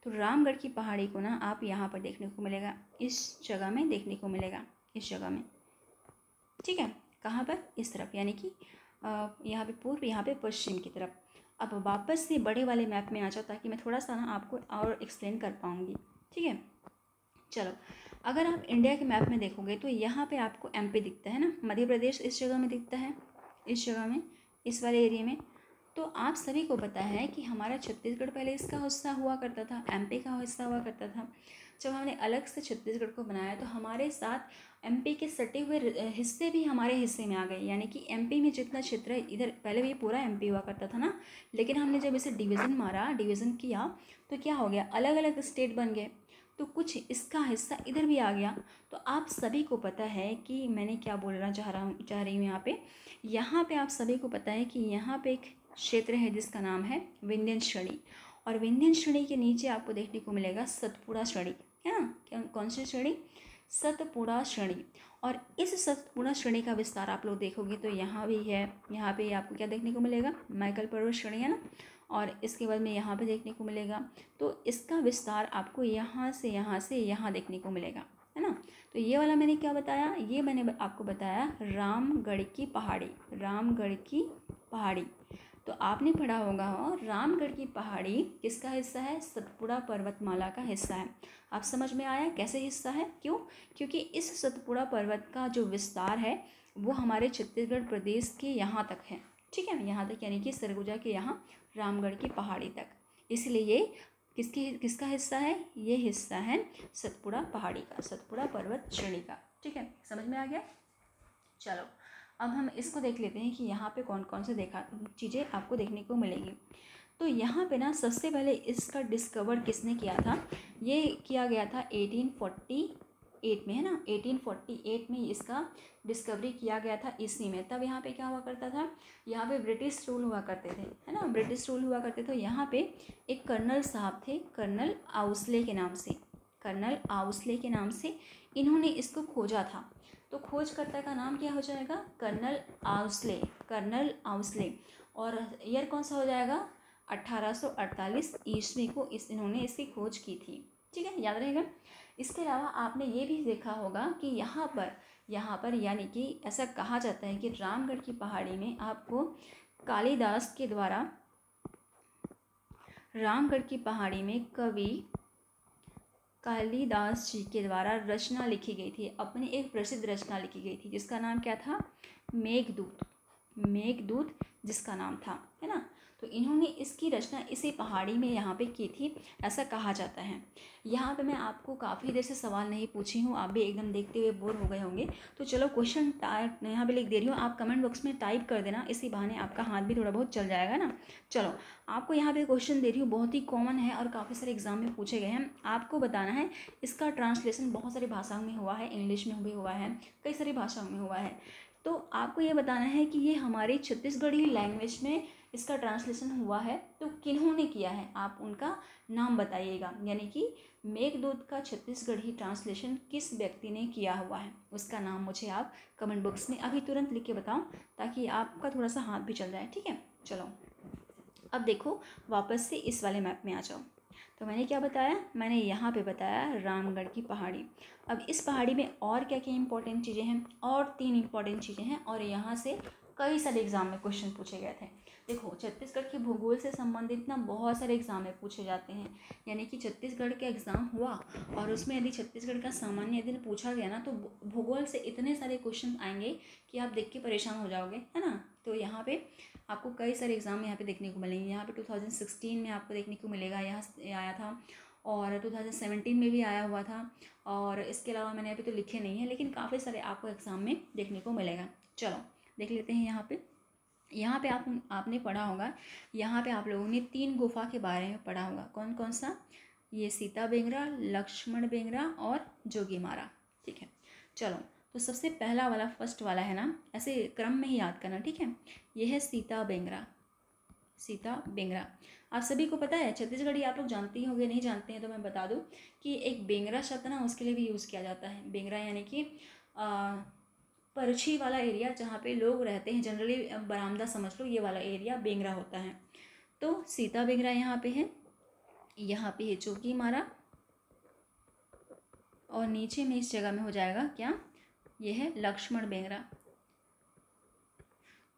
तो रामगढ़ की पहाड़ी को ना आप यहाँ पर देखने को मिलेगा, इस जगह में देखने को मिलेगा, इस जगह में। ठीक है, कहाँ पर, इस तरफ, यानी कि यहाँ पे पूर्व, यहाँ पे पश्चिम की तरफ। अब वापस से बड़े वाले मैप में आ जाओ ताकि मैं थोड़ा सा ना आपको और एक्सप्लेन कर पाऊँगी। ठीक है, चलो। अगर आप इंडिया के मैप में देखोगे तो यहाँ पे आपको एमपी दिखता है ना, मध्य प्रदेश इस जगह में दिखता है, इस जगह में, इस वाले एरिया में। तो आप सभी को पता है कि हमारा छत्तीसगढ़ पहले इसका हिस्सा हुआ करता था, एमपी का हिस्सा हुआ करता था। जब हमने अलग से छत्तीसगढ़ को बनाया तो हमारे साथ एमपी के सटे हुए हिस्से भी हमारे हिस्से में आ गए, यानी कि एमपी में जितना क्षेत्र है इधर, पहले भी पूरा एमपी हुआ करता था ना, लेकिन हमने जब इसे डिवीज़न मारा, डिवीज़न किया, तो क्या हो गया, अलग अलग स्टेट बन गए। तो कुछ इसका हिस्सा इधर भी आ गया। तो आप सभी को पता है कि मैंने क्या बोलना चाह रही हूँ यहाँ पे आप सभी को पता है कि यहाँ पे एक क्षेत्र है जिसका नाम है विंध्यन श्रेणी, और विंध्यन श्रेणी के नीचे आपको देखने को मिलेगा सतपुड़ा श्रेणी, है ना। कौन सी श्रेणी, सतपुड़ा श्रेणी। और इस सतपुड़ा श्रेणी का विस्तार आप लोग देखोगे तो यहाँ भी है, यहाँ पे आपको क्या देखने को मिलेगा, मैकल पर्वत श्रेणी, है ना। और इसके बाद में यहाँ पे देखने को मिलेगा। तो इसका विस्तार आपको यहाँ से यहाँ देखने को मिलेगा, है ना। तो ये वाला मैंने क्या बताया, ये मैंने आपको बताया रामगढ़ की पहाड़ी, रामगढ़ की पहाड़ी। तो आपने पढ़ा होगा रामगढ़ की पहाड़ी किसका हिस्सा है, सतपुड़ा पर्वतमाला का हिस्सा है। आप समझ में आया कैसे हिस्सा है, क्यों, क्योंकि इस सतपुड़ा पर्वत का जो विस्तार है वो हमारे छत्तीसगढ़ प्रदेश के यहाँ तक है। ठीक है, यहाँ तक, यानी कि सरगुजा के यहाँ रामगढ़ की पहाड़ी तक। इसलिए ये किसका हिस्सा है, ये हिस्सा है सतपुड़ा पहाड़ी का, सतपुड़ा पर्वत श्रेणी का। ठीक है, समझ में आ गया। चलो अब हम इसको देख लेते हैं कि यहाँ पे कौन कौन से चीज़ें आपको देखने को मिलेगी। तो यहाँ पे ना सबसे पहले इसका डिस्कवर किसने किया था, ये किया गया था 1848 में, है ना। 1848 में इसका डिस्कवरी किया गया था ईस्वी में। तब यहाँ पे क्या हुआ करता था, यहाँ पे ब्रिटिश रूल हुआ करते थे, है ना, ब्रिटिश रूल हुआ करते थे। यहाँ पे एक कर्नल साहब थे, कर्नल आउसले के नाम से, कर्नल आउसले के नाम से इन्होंने इसको खोजा था। तो खोजकर्ता का नाम क्या हो जाएगा, कर्नल आउसले, कर्नल आउसले। और ईयर कौन सा हो जाएगा, 1848 ईस्वी को इन्होंने इसकी खोज की थी। ठीक है, याद रहेगा। इसके अलावा आपने ये भी देखा होगा कि यहाँ पर यानी कि ऐसा कहा जाता है कि रामगढ़ की पहाड़ी में आपको कालिदास के द्वारा, रामगढ़ की पहाड़ी में कवि कालिदास जी के द्वारा रचना लिखी गई थी, अपनी एक प्रसिद्ध रचना लिखी गई थी जिसका नाम क्या था, मेघदूत, मेघदूत जिसका नाम था, है ना। तो इन्होंने इसकी रचना इसी पहाड़ी में यहाँ पे की थी, ऐसा कहा जाता है। यहाँ पे मैं आपको काफ़ी देर से सवाल नहीं पूछी हूँ, आप भी एकदम देखते हुए बोर हो गए होंगे। तो चलो क्वेश्चन यहाँ पे लिख दे रही हूँ, आप कमेंट बॉक्स में टाइप कर देना, इसी बहाने आपका हाथ भी थोड़ा बहुत चल जाएगा ना। चलो आपको यहाँ पे क्वेश्चन दे रही हूँ, बहुत ही कॉमन है और काफ़ी सारे एग्जाम में पूछे गए हैं। आपको बताना है इसका ट्रांसलेशन बहुत सारी भाषाओं में हुआ है, इंग्लिश में भी हुआ है, कई सारी भाषाओं में हुआ है। तो आपको ये बताना है कि ये हमारी छत्तीसगढ़ी लैंग्वेज में इसका ट्रांसलेशन हुआ है तो किन्होंने किया है, आप उनका नाम बताइएगा। यानी कि मेघदूत का छत्तीसगढ़ी ट्रांसलेशन किस व्यक्ति ने किया हुआ है, उसका नाम मुझे आप कमेंट बॉक्स में अभी तुरंत लिख के बताओ, ताकि आपका थोड़ा सा हाथ भी चल जाए। ठीक है, चलो अब देखो वापस से इस वाले मैप में आ जाओ। तो मैंने क्या बताया, मैंने यहाँ पे बताया रामगढ़ की पहाड़ी। अब इस पहाड़ी में और क्या क्या इंपॉर्टेंट चीज़ें हैं, और 3 इंपॉर्टेंट चीज़ें हैं, और यहाँ से कई सारे एग्जाम में क्वेश्चन पूछे गए थे। देखो छत्तीसगढ़ के भूगोल से संबंधित ना बहुत सारे एग्जाम में पूछे जाते हैं, यानी कि छत्तीसगढ़ का एग्ज़ाम हुआ और उसमें यदि छत्तीसगढ़ का सामान्य यदि पूछा गया ना तो भूगोल से इतने सारे क्वेश्चन आएंगे कि आप देख के परेशान हो जाओगे, है ना। तो यहाँ पे आपको कई सारे एग्जाम यहाँ पे देखने को मिलेंगे। यहाँ पे 2016 में आपको देखने को मिलेगा, यहाँ आया था, और 2017 में भी आया हुआ था, और इसके अलावा मैंने अभी तो लिखे नहीं है, लेकिन काफ़ी सारे आपको एग्ज़ाम में देखने को मिलेगा। चलो देख लेते हैं। यहाँ पे आपने पढ़ा होगा, यहाँ पे आप लोगों ने 3 गुफा के बारे में पढ़ा होगा। कौन कौन सा, ये सीता बेंगरा, लक्ष्मण बेंगरा और जोगीमारा। ठीक है, चलो तो सबसे पहला वाला, फर्स्ट वाला है ना, ऐसे क्रम में ही याद करना। ठीक है, ये है सीता बेंगरा, सीता बेंगरा। आप सभी को पता है, छत्तीसगढ़ी आप लोग जानते ही होंगे, नहीं जानते हैं तो मैं बता दूं कि एक बेंगरा शब्द ना उसके लिए भी यूज़ किया जाता है। बेंगरा यानी कि परछी वाला एरिया जहाँ पे लोग रहते हैं, जनरली बरामदा समझ लो, ये वाला एरिया बेंगरा होता है। तो सीता बेंगरा यहाँ पे है, यहाँ पे है जोगीमारा, और नीचे में इस जगह में हो जाएगा क्या, ये है लक्ष्मण बेंगरा।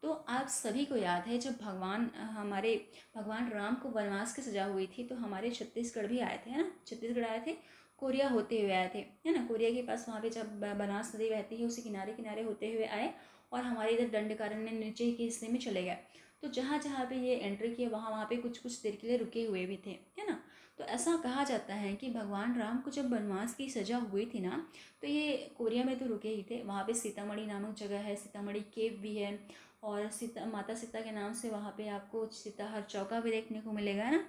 तो आप सभी को याद है जब हमारे भगवान राम को वनवास की सजा हुई थी तो हमारे छत्तीसगढ़ भी आए थे, है ना, छत्तीसगढ़ आए थे, कोरिया होते हुए आए थे, है ना, कोरिया के पास वहाँ पे जब बनास नदी बहती है उसी किनारे किनारे होते हुए आए और हमारे इधर दंडकारण्य नीचे के हिस्से में चले गए। तो जहाँ जहाँ पे ये एंट्री किए वहाँ वहाँ पे कुछ कुछ देर के लिए रुके हुए भी थे, है ना। तो ऐसा कहा जाता है कि भगवान राम को जब वनवास की सजा हुई थी ना तो ये कोरिया में तो रुके ही थे। वहाँ पे सीतामढ़ी नामक जगह है, सीतामढ़ी केव भी है और माता सीता के नाम से वहाँ पे आपको सीताहर चौका भी देखने को मिलेगा, है ना।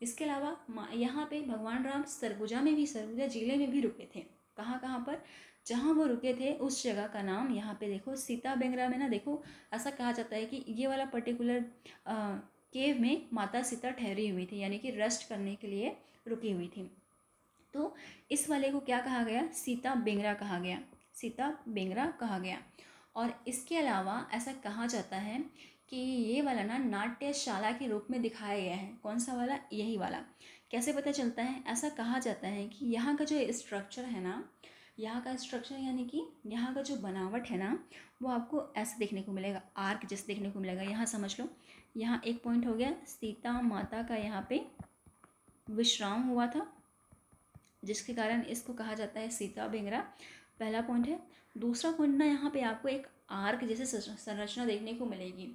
इसके अलावा यहाँ पे भगवान राम सरगुजा जिले में भी रुके थे। कहाँ कहाँ पर, जहाँ वो रुके थे उस जगह का नाम यहाँ पे देखो सीता बेंगरा में ना, देखो ऐसा कहा जाता है कि ये वाला पर्टिकुलर केव में माता सीता ठहरी हुई थी, यानी कि रेस्ट करने के लिए रुकी हुई थी। तो इस वाले को क्या कहा गया, सीता बेंगरा कहा गया, सीता बेंगरा कहा गया। और इसके अलावा ऐसा कहा जाता है कि ये वाला ना नाट्यशाला के रूप में दिखाया गया है। कौन सा वाला, यही वाला। कैसे पता चलता है, ऐसा कहा जाता है कि यहाँ का जो स्ट्रक्चर है ना, यहाँ का स्ट्रक्चर यानी कि यहाँ का जो बनावट है ना वो आपको ऐसे देखने को मिलेगा, आर्क जैसे देखने को मिलेगा। यहाँ समझ लो, यहाँ एक पॉइंट हो गया, सीता माता का यहाँ पे विश्राम हुआ था जिसके कारण इसको कहा जाता है सीता बेंगरा, पहला पॉइंट है। दूसरा पॉइंट ना, यहाँ पे आपको एक आर्क जैसे संरचना देखने को मिलेगी।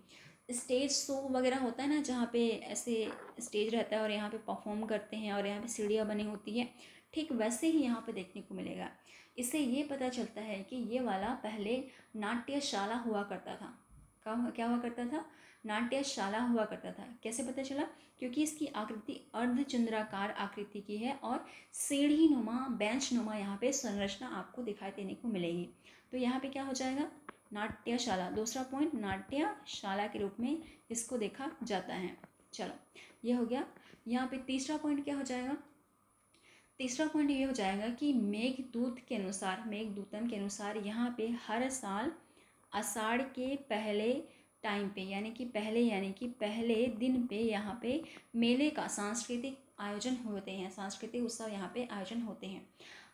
स्टेज शो वगैरह होता है ना, जहाँ पे ऐसे स्टेज रहता है और यहाँ पे परफॉर्म करते हैं और यहाँ पे सीढ़ियाँ बनी होती है, ठीक वैसे ही यहाँ पे देखने को मिलेगा। इससे ये पता चलता है कि ये वाला पहले नाट्यशाला हुआ करता था। क्या हुआ करता था, नाट्यशाला हुआ करता था। कैसे पता चला, क्योंकि इसकी आकृति अर्धचंद्राकार आकृति की है और सीढ़ी नुमा बेंच नुमा यहाँ पे संरचना आपको दिखाई देने को मिलेगी। तो यहाँ पे क्या हो जाएगा, नाट्यशाला। दूसरा पॉइंट, नाट्यशाला के रूप में इसको देखा जाता है। चलो ये हो गया। यहाँ पे तीसरा पॉइंट क्या हो जाएगा, तीसरा पॉइंट ये हो जाएगा कि मेघदूतम के अनुसार यहाँ पे हर साल आषाढ़ के पहले टाइम पे यानी कि पहले दिन पे यहाँ पे मेले का सांस्कृतिक आयोजन होते हैं, सांस्कृतिक उत्सव यहाँ पे आयोजन होते हैं।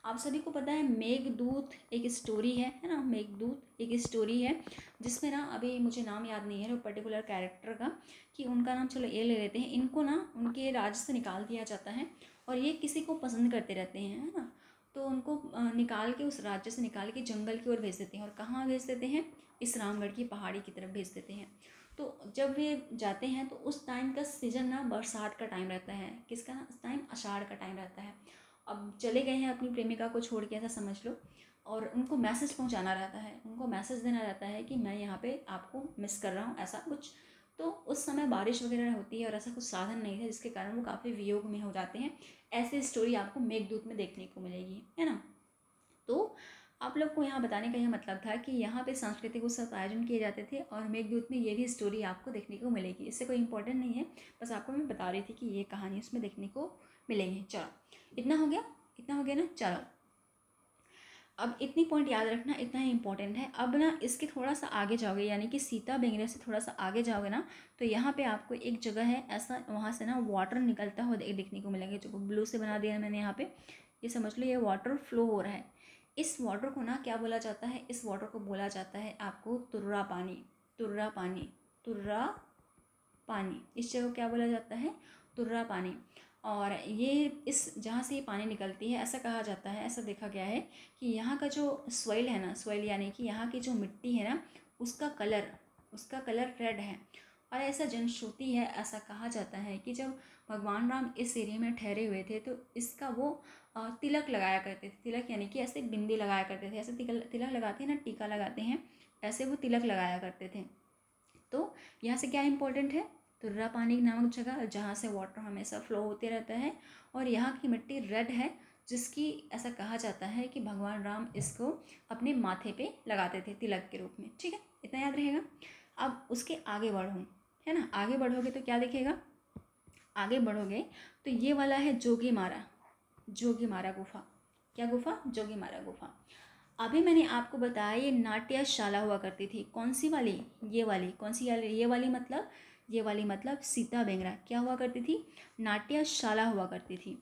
आप सभी को पता है मेघदूत एक स्टोरी है ना, मेघदूत एक स्टोरी है जिसमें ना, अभी मुझे नाम याद नहीं है वो पर्टिकुलर कैरेक्टर का, कि उनका नाम चलो ये ले लेते हैं। इनको ना उनके राज्य से निकाल दिया जाता है और ये किसी को पसंद करते रहते हैं, है ना। तो उनको निकाल के, उस राज्य से निकाल के जंगल की ओर भेज देते हैं। और कहाँ भेज देते हैं, इस रामगढ़ की पहाड़ी की तरफ भेज देते हैं। तो जब वे जाते हैं तो उस टाइम का सीजन ना बरसात का टाइम रहता है। किसका ना, उस टाइम आषाढ़ का टाइम रहता है। अब चले गए हैं अपनी प्रेमिका को छोड़ के, ऐसा समझ लो, और उनको मैसेज पहुंचाना रहता है, उनको मैसेज देना रहता है कि मैं यहाँ पे आपको मिस कर रहा हूँ, ऐसा कुछ। तो उस समय बारिश वगैरह होती है और ऐसा कुछ साधन नहीं था जिसके कारण वो काफ़ी वियोग में हो जाते हैं। ऐसी स्टोरी आपको मेघदूत में देखने को मिलेगी, है ना। तो आप लोग को यहाँ बताने का यह मतलब था कि यहाँ पे सांस्कृतिक उत्सव आयोजन किए जाते थे और मेघदूत में ये भी स्टोरी आपको देखने को मिलेगी। इससे कोई इंपॉर्टेंट नहीं है, बस आपको मैं बता रही थी कि ये कहानी उसमें देखने को मिलेंगी। चलो इतना हो गया ना। चलो अब इतनी पॉइंट याद रखना, इतना ही इंपॉर्टेंट है। अब ना इसके थोड़ा सा आगे जाओगे, यानी कि सीता बेंगरा से थोड़ा सा आगे जाओगे ना, तो यहाँ पे आपको एक जगह है ऐसा, वहाँ से ना वाटर निकलता हुआ देखने को मिलेगा, जो ब्लू से बना दिया है मैंने यहाँ पे। ये समझ लो ये वाटर फ्लो हो रहा है। इस वाटर को ना क्या बोला जाता है, इस वाटर को बोला जाता है आपको तुर्रा पानी, तुर्रा पानी, तुर्रा पानी। इस जगह क्या बोला जाता है, तुर्रा पानी। और ये इस जहाँ से ये पानी निकलती है, ऐसा कहा जाता है, ऐसा देखा गया है कि यहाँ का जो सॉइल है ना, सॉइल यानी कि यहाँ की जो मिट्टी है ना, उसका कलर रेड है। और ऐसा जनश्रुति है, ऐसा कहा जाता है कि जब भगवान राम इस एरिया में ठहरे हुए थे तो इसका वो तिलक लगाया करते थे। तिलक यानी कि ऐसे बिंदी लगाया करते थे, ऐसे तिलक लगाते हैं ना, टीका लगाते हैं, ऐसे वो तिलक लगाया करते थे। तो यहाँ से क्या इंपॉर्टेंट है, तुर्रा पानी नामक जगह जहाँ से वाटर हमेशा फ्लो होते रहता है और यहाँ की मिट्टी रेड है, जिसकी ऐसा कहा जाता है कि भगवान राम इसको अपने माथे पे लगाते थे तिलक के रूप में। ठीक है, इतना याद रहेगा। अब उसके आगे बढ़ो, है ना, आगे बढ़ोगे तो क्या दिखेगा, आगे बढ़ोगे तो ये वाला है जोगीमारा गुफा। क्या गुफा, जोगीमारा गुफा। अभी मैंने आपको बताया ये नाट्यशाला हुआ करती थी। कौन सी वाली, ये वाली। कौन सी वाली, ये वाली मतलब सीता बेंगरा क्या हुआ करती थी, नाट्यशाला हुआ करती थी।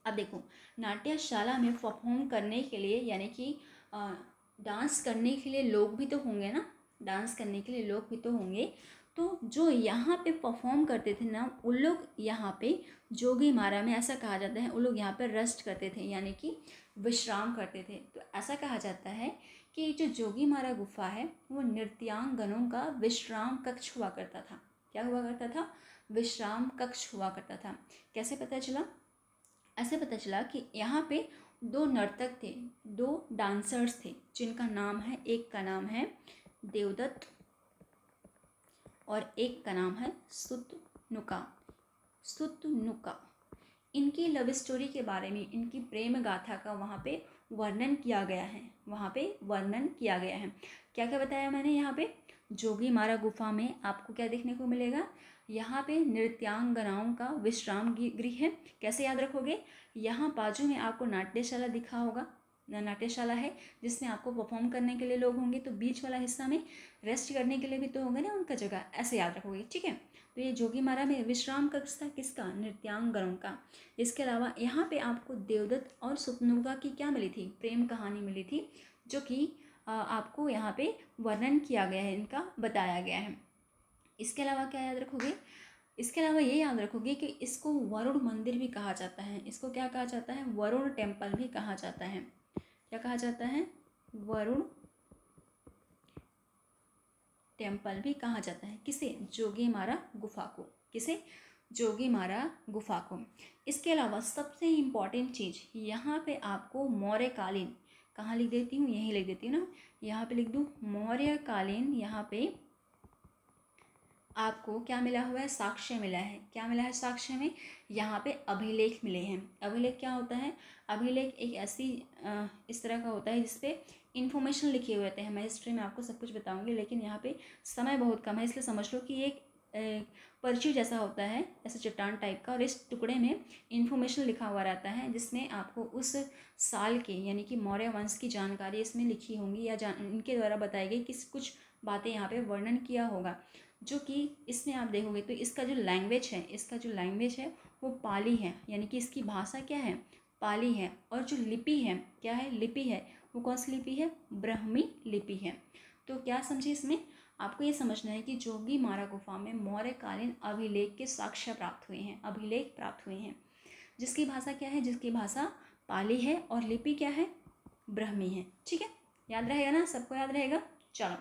अब देखो, नाट्यशाला में परफॉर्म करने के लिए, यानी कि डांस करने के लिए लोग भी तो होंगे ना, डांस करने के लिए लोग भी तो होंगे। तो जो यहाँ पे परफॉर्म करते थे ना, उन लोग यहाँ पे जोगी मारा में ऐसा कहा जाता है, उन लोग यहाँ पे रेस्ट करते थे, यानी कि विश्राम करते थे। तो ऐसा कहा जाता है कि जो जोगी मारा गुफा है वो नृत्यांगनों का विश्राम कक्ष हुआ करता था। क्या हुआ करता था? विश्राम कक्ष हुआ करता था। कैसे पता चला? ऐसे पता चला कि यहाँ पे दो नर्तक थे, दो डांसर्स थे, जिनका नाम है, एक का नाम है देवदत्त और एक का नाम है सुतनुका। सुतनुका, इनकी लव स्टोरी के बारे में, इनकी प्रेम गाथा का वहाँ पे वर्णन किया गया है। वहाँ पे वर्णन किया गया है। क्या क्या बताया मैंने? यहाँ पे जोगी मारा गुफा में आपको क्या देखने को मिलेगा? यहाँ पे नृत्यांगनाओं का विश्राम गृह है। कैसे याद रखोगे? यहाँ बाजू में आपको नाट्यशाला दिखा होगा, नाट्यशाला है जिसमें आपको परफॉर्म करने के लिए लोग होंगे, तो बीच वाला हिस्सा में रेस्ट करने के लिए भी तो होंगे ना उनका जगह, ऐसे याद रखोगे। ठीक है, तो ये जोगी मारा में विश्राम कक्ष था किसका? नृत्यांगनों का। इसके अलावा यहाँ पे आपको देवदत्त और सुतनुका की क्या मिली थी? प्रेम कहानी मिली थी, जो कि आपको यहाँ पे वर्णन किया गया है, इनका बताया गया है। इसके अलावा क्या याद रखोगे? इसके अलावा ये याद रखोगे कि इसको वरुण मंदिर भी कहा जाता है। इसको क्या कहा जाता है? वरुण टेम्पल भी कहा जाता है। क्या कहा जाता है? वरुण टेम्पल भी कहा जाता है। किसे? जोगी मारा गुफा को। किसे? जोगी मारा गुफा को। इसके अलावा सबसे इम्पॉर्टेंट चीज़ यहाँ पे आपको मौर्यकालीन, कहाँ लिख देती हूँ? यहीं लिख देती हूँ ना, यहाँ पे लिख दूँ मौर्यकालीन। यहाँ पे आपको क्या मिला हुआ है? साक्ष्य मिला है। क्या मिला है साक्ष्य में? यहाँ पे अभिलेख मिले हैं। अभिलेख क्या होता है? अभिलेख एक ऐसी इस तरह का होता है जिसपे इन्फॉर्मेशन लिखे हुए होते हैं। मैं हिस्ट्री में आपको सब कुछ बताऊंगी, लेकिन यहाँ पे समय बहुत कम है, इसलिए समझ लो कि एक पर्ची जैसा होता है, ऐसे चट्टान टाइप का, और इस टुकड़े में इन्फॉर्मेशन लिखा हुआ रहता है जिसमें आपको उस साल के, यानी कि मौर्य वंश की जानकारी इसमें लिखी होंगी, या इनके द्वारा बताई गई किस कुछ बातें यहाँ पे वर्णन किया होगा, जो कि इसमें आप देखोगे तो इसका जो लैंग्वेज है वो पाली है, यानी कि इसकी भाषा क्या है? पाली है। और जो लिपि है, क्या है? लिपि है। वो कौन सी लिपि है? ब्राह्मी लिपि है। तो क्या समझे इसमें? आपको ये समझना है कि जोगी मारा गुफा में मौर्यकालीन अभिलेख के साक्ष्य प्राप्त हुए हैं, अभिलेख प्राप्त हुए हैं, जिसकी भाषा क्या है? जिसकी भाषा पाली है और लिपि क्या है? ब्राह्मी है। ठीक है, याद रहेगा ना? सबको याद रहेगा? चलो,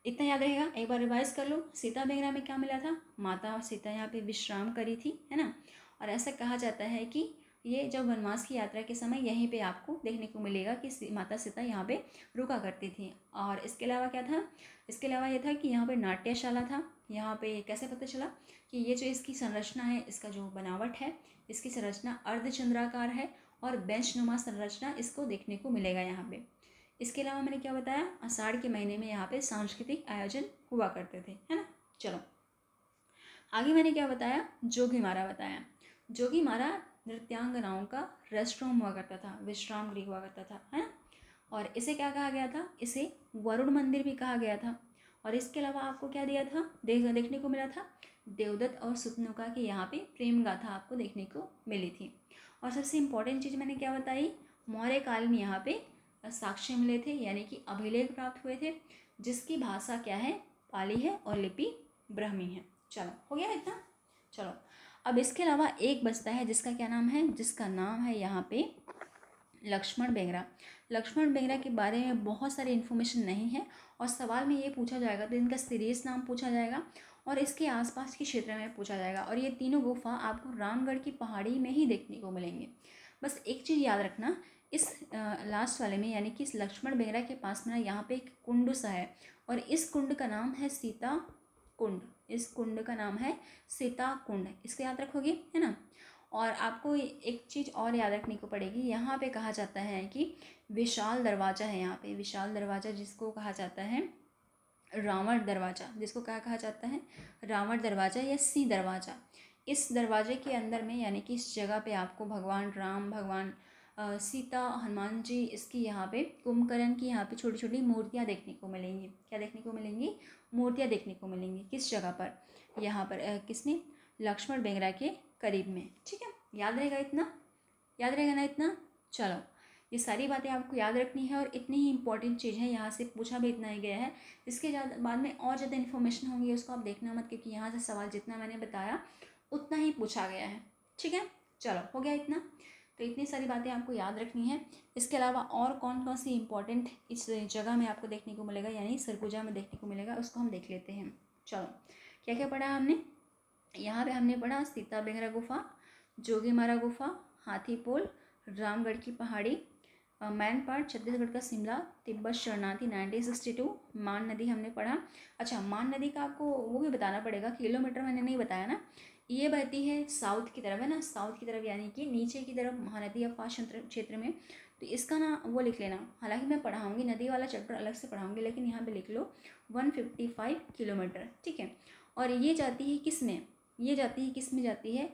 इतना याद रहेगा। एक बार रिवाइज कर लो। सीता बेंगरा में क्या मिला था? माता सीता यहाँ पे विश्राम करी थी, है ना। और ऐसा कहा जाता है कि ये जब वनवास की यात्रा के समय यहीं पे आपको देखने को मिलेगा कि माता सीता यहाँ पे रुका करती थी। और इसके अलावा क्या था? इसके अलावा ये था कि यहाँ पे नाट्यशाला था। यहाँ पे कैसे पता चला कि ये जो इसकी संरचना है, इसका जो बनावट है, इसकी संरचना अर्धचंद्राकार है और बेंचनुमा संरचना इसको देखने को मिलेगा यहाँ पे। इसके अलावा मैंने क्या बताया? आषाढ़ के महीने में यहाँ पे सांस्कृतिक आयोजन हुआ करते थे, है ना। चलो आगे मैंने क्या बताया? जोगी मारा बताया। जोगी मारा नृत्यांगनाओं का रेस्ट रूम हुआ करता था, विश्राम गृह हुआ करता था, है ना। और इसे क्या कहा गया था? इसे वरुण मंदिर भी कहा गया था। और इसके अलावा आपको क्या दिया था? देखने को मिला था देवदत्त और सुतनुका की यहाँ पे प्रेम गाथा आपको देखने को मिली थी। और सबसे इम्पोर्टेंट चीज़ मैंने क्या बताई? मौर्यकाल में यहाँ पे साक्ष्य मिले थे, यानी कि अभिलेख प्राप्त हुए थे, जिसकी भाषा क्या है? पाली है और लिपि ब्राह्मी है। चलो हो गया इतना। चलो अब इसके अलावा एक बचता है जिसका क्या नाम है? जिसका नाम है यहाँ पे लक्ष्मण बेंगरा। लक्ष्मण बेंगरा के बारे में बहुत सारी इन्फॉर्मेशन नहीं है, और सवाल में ये पूछा जाएगा तो इनका सीरियस नाम पूछा जाएगा और इसके आसपास के क्षेत्र में पूछा जाएगा। और ये तीनों गुफा आपको रामगढ़ की पहाड़ी में ही देखने को मिलेंगे। बस एक चीज़ याद रखना, इस लास्ट वाले में, यानी कि इस लक्ष्मण बेंगरा के पास में ना यहाँ पे एक कुंड सा है, और इस कुंड का नाम है सीता कुंड। इस कुंड का नाम है सीता कुंड। इसको याद रखोगे, है ना। और आपको एक चीज़ और याद रखने को पड़ेगी, यहाँ पे कहा जाता है कि विशाल दरवाज़ा है यहाँ पे, विशाल दरवाज़ा जिसको कहा जाता है रावण दरवाज़ा, जिसको क्या कहा जाता है? रावण दरवाज़ा या सी दरवाज़ा। इस दरवाजे के अंदर में, यानी कि इस जगह पे आपको भगवान राम, भगवान सीता, हनुमान जी, इसकी यहाँ पे कुंभकर्ण की यहाँ पे छोटी छोटी मूर्तियाँ देखने को मिलेंगी। क्या देखने को मिलेंगी? मूर्तियाँ देखने को मिलेंगी। किस जगह पर? यहाँ पर किसने? लक्ष्मण बेंगरा के करीब में। ठीक है, याद रहेगा इतना? याद रहेगा ना इतना? चलो ये सारी बातें आपको याद रखनी है और इतनी ही इंपॉर्टेंट चीज़ है, यहाँ से पूछा भी इतना ही गया है। इसके बाद में और ज़्यादा इन्फॉर्मेशन होंगी उसको आप देखना मत, क्योंकि यहाँ से सवाल जितना मैंने बताया उतना ही पूछा गया है। ठीक है, चलो हो गया इतना। तो इतनी सारी बातें आपको याद रखनी है। इसके अलावा और कौन कौन सी इंपॉर्टेंट इस जगह में आपको देखने को मिलेगा, यानी सरगुजा में देखने को मिलेगा, उसको हम देख लेते हैं। चलो, क्या क्या पढ़ा हमने यहाँ पे? हमने पढ़ा सीता बेंगरा गुफा, जोगीमारा गुफा, हाथी पोल, रामगढ़ की पहाड़ी, मैनपाट, छत्तीसगढ़ का शिमला, तिब्बत शरणार्थी 1962, मान नदी हमने पढ़ा। अच्छा, मान नदी का आपको वो भी बताना पड़ेगा, किलोमीटर मैंने नहीं बताया ना। ये बहती है साउथ की तरफ, है ना, साउथ की तरफ, यानी कि नीचे की तरफ महानदी अवकाश क्षेत्र में। तो इसका ना वो लिख लेना, हालांकि मैं पढ़ाऊँगी नदी वाला चैप्टर अलग से पढ़ाऊँगी, लेकिन यहाँ पे लिख लो 155 किलोमीटर। ठीक है, और ये जाती है किस में? ये जाती है किस में जाती है?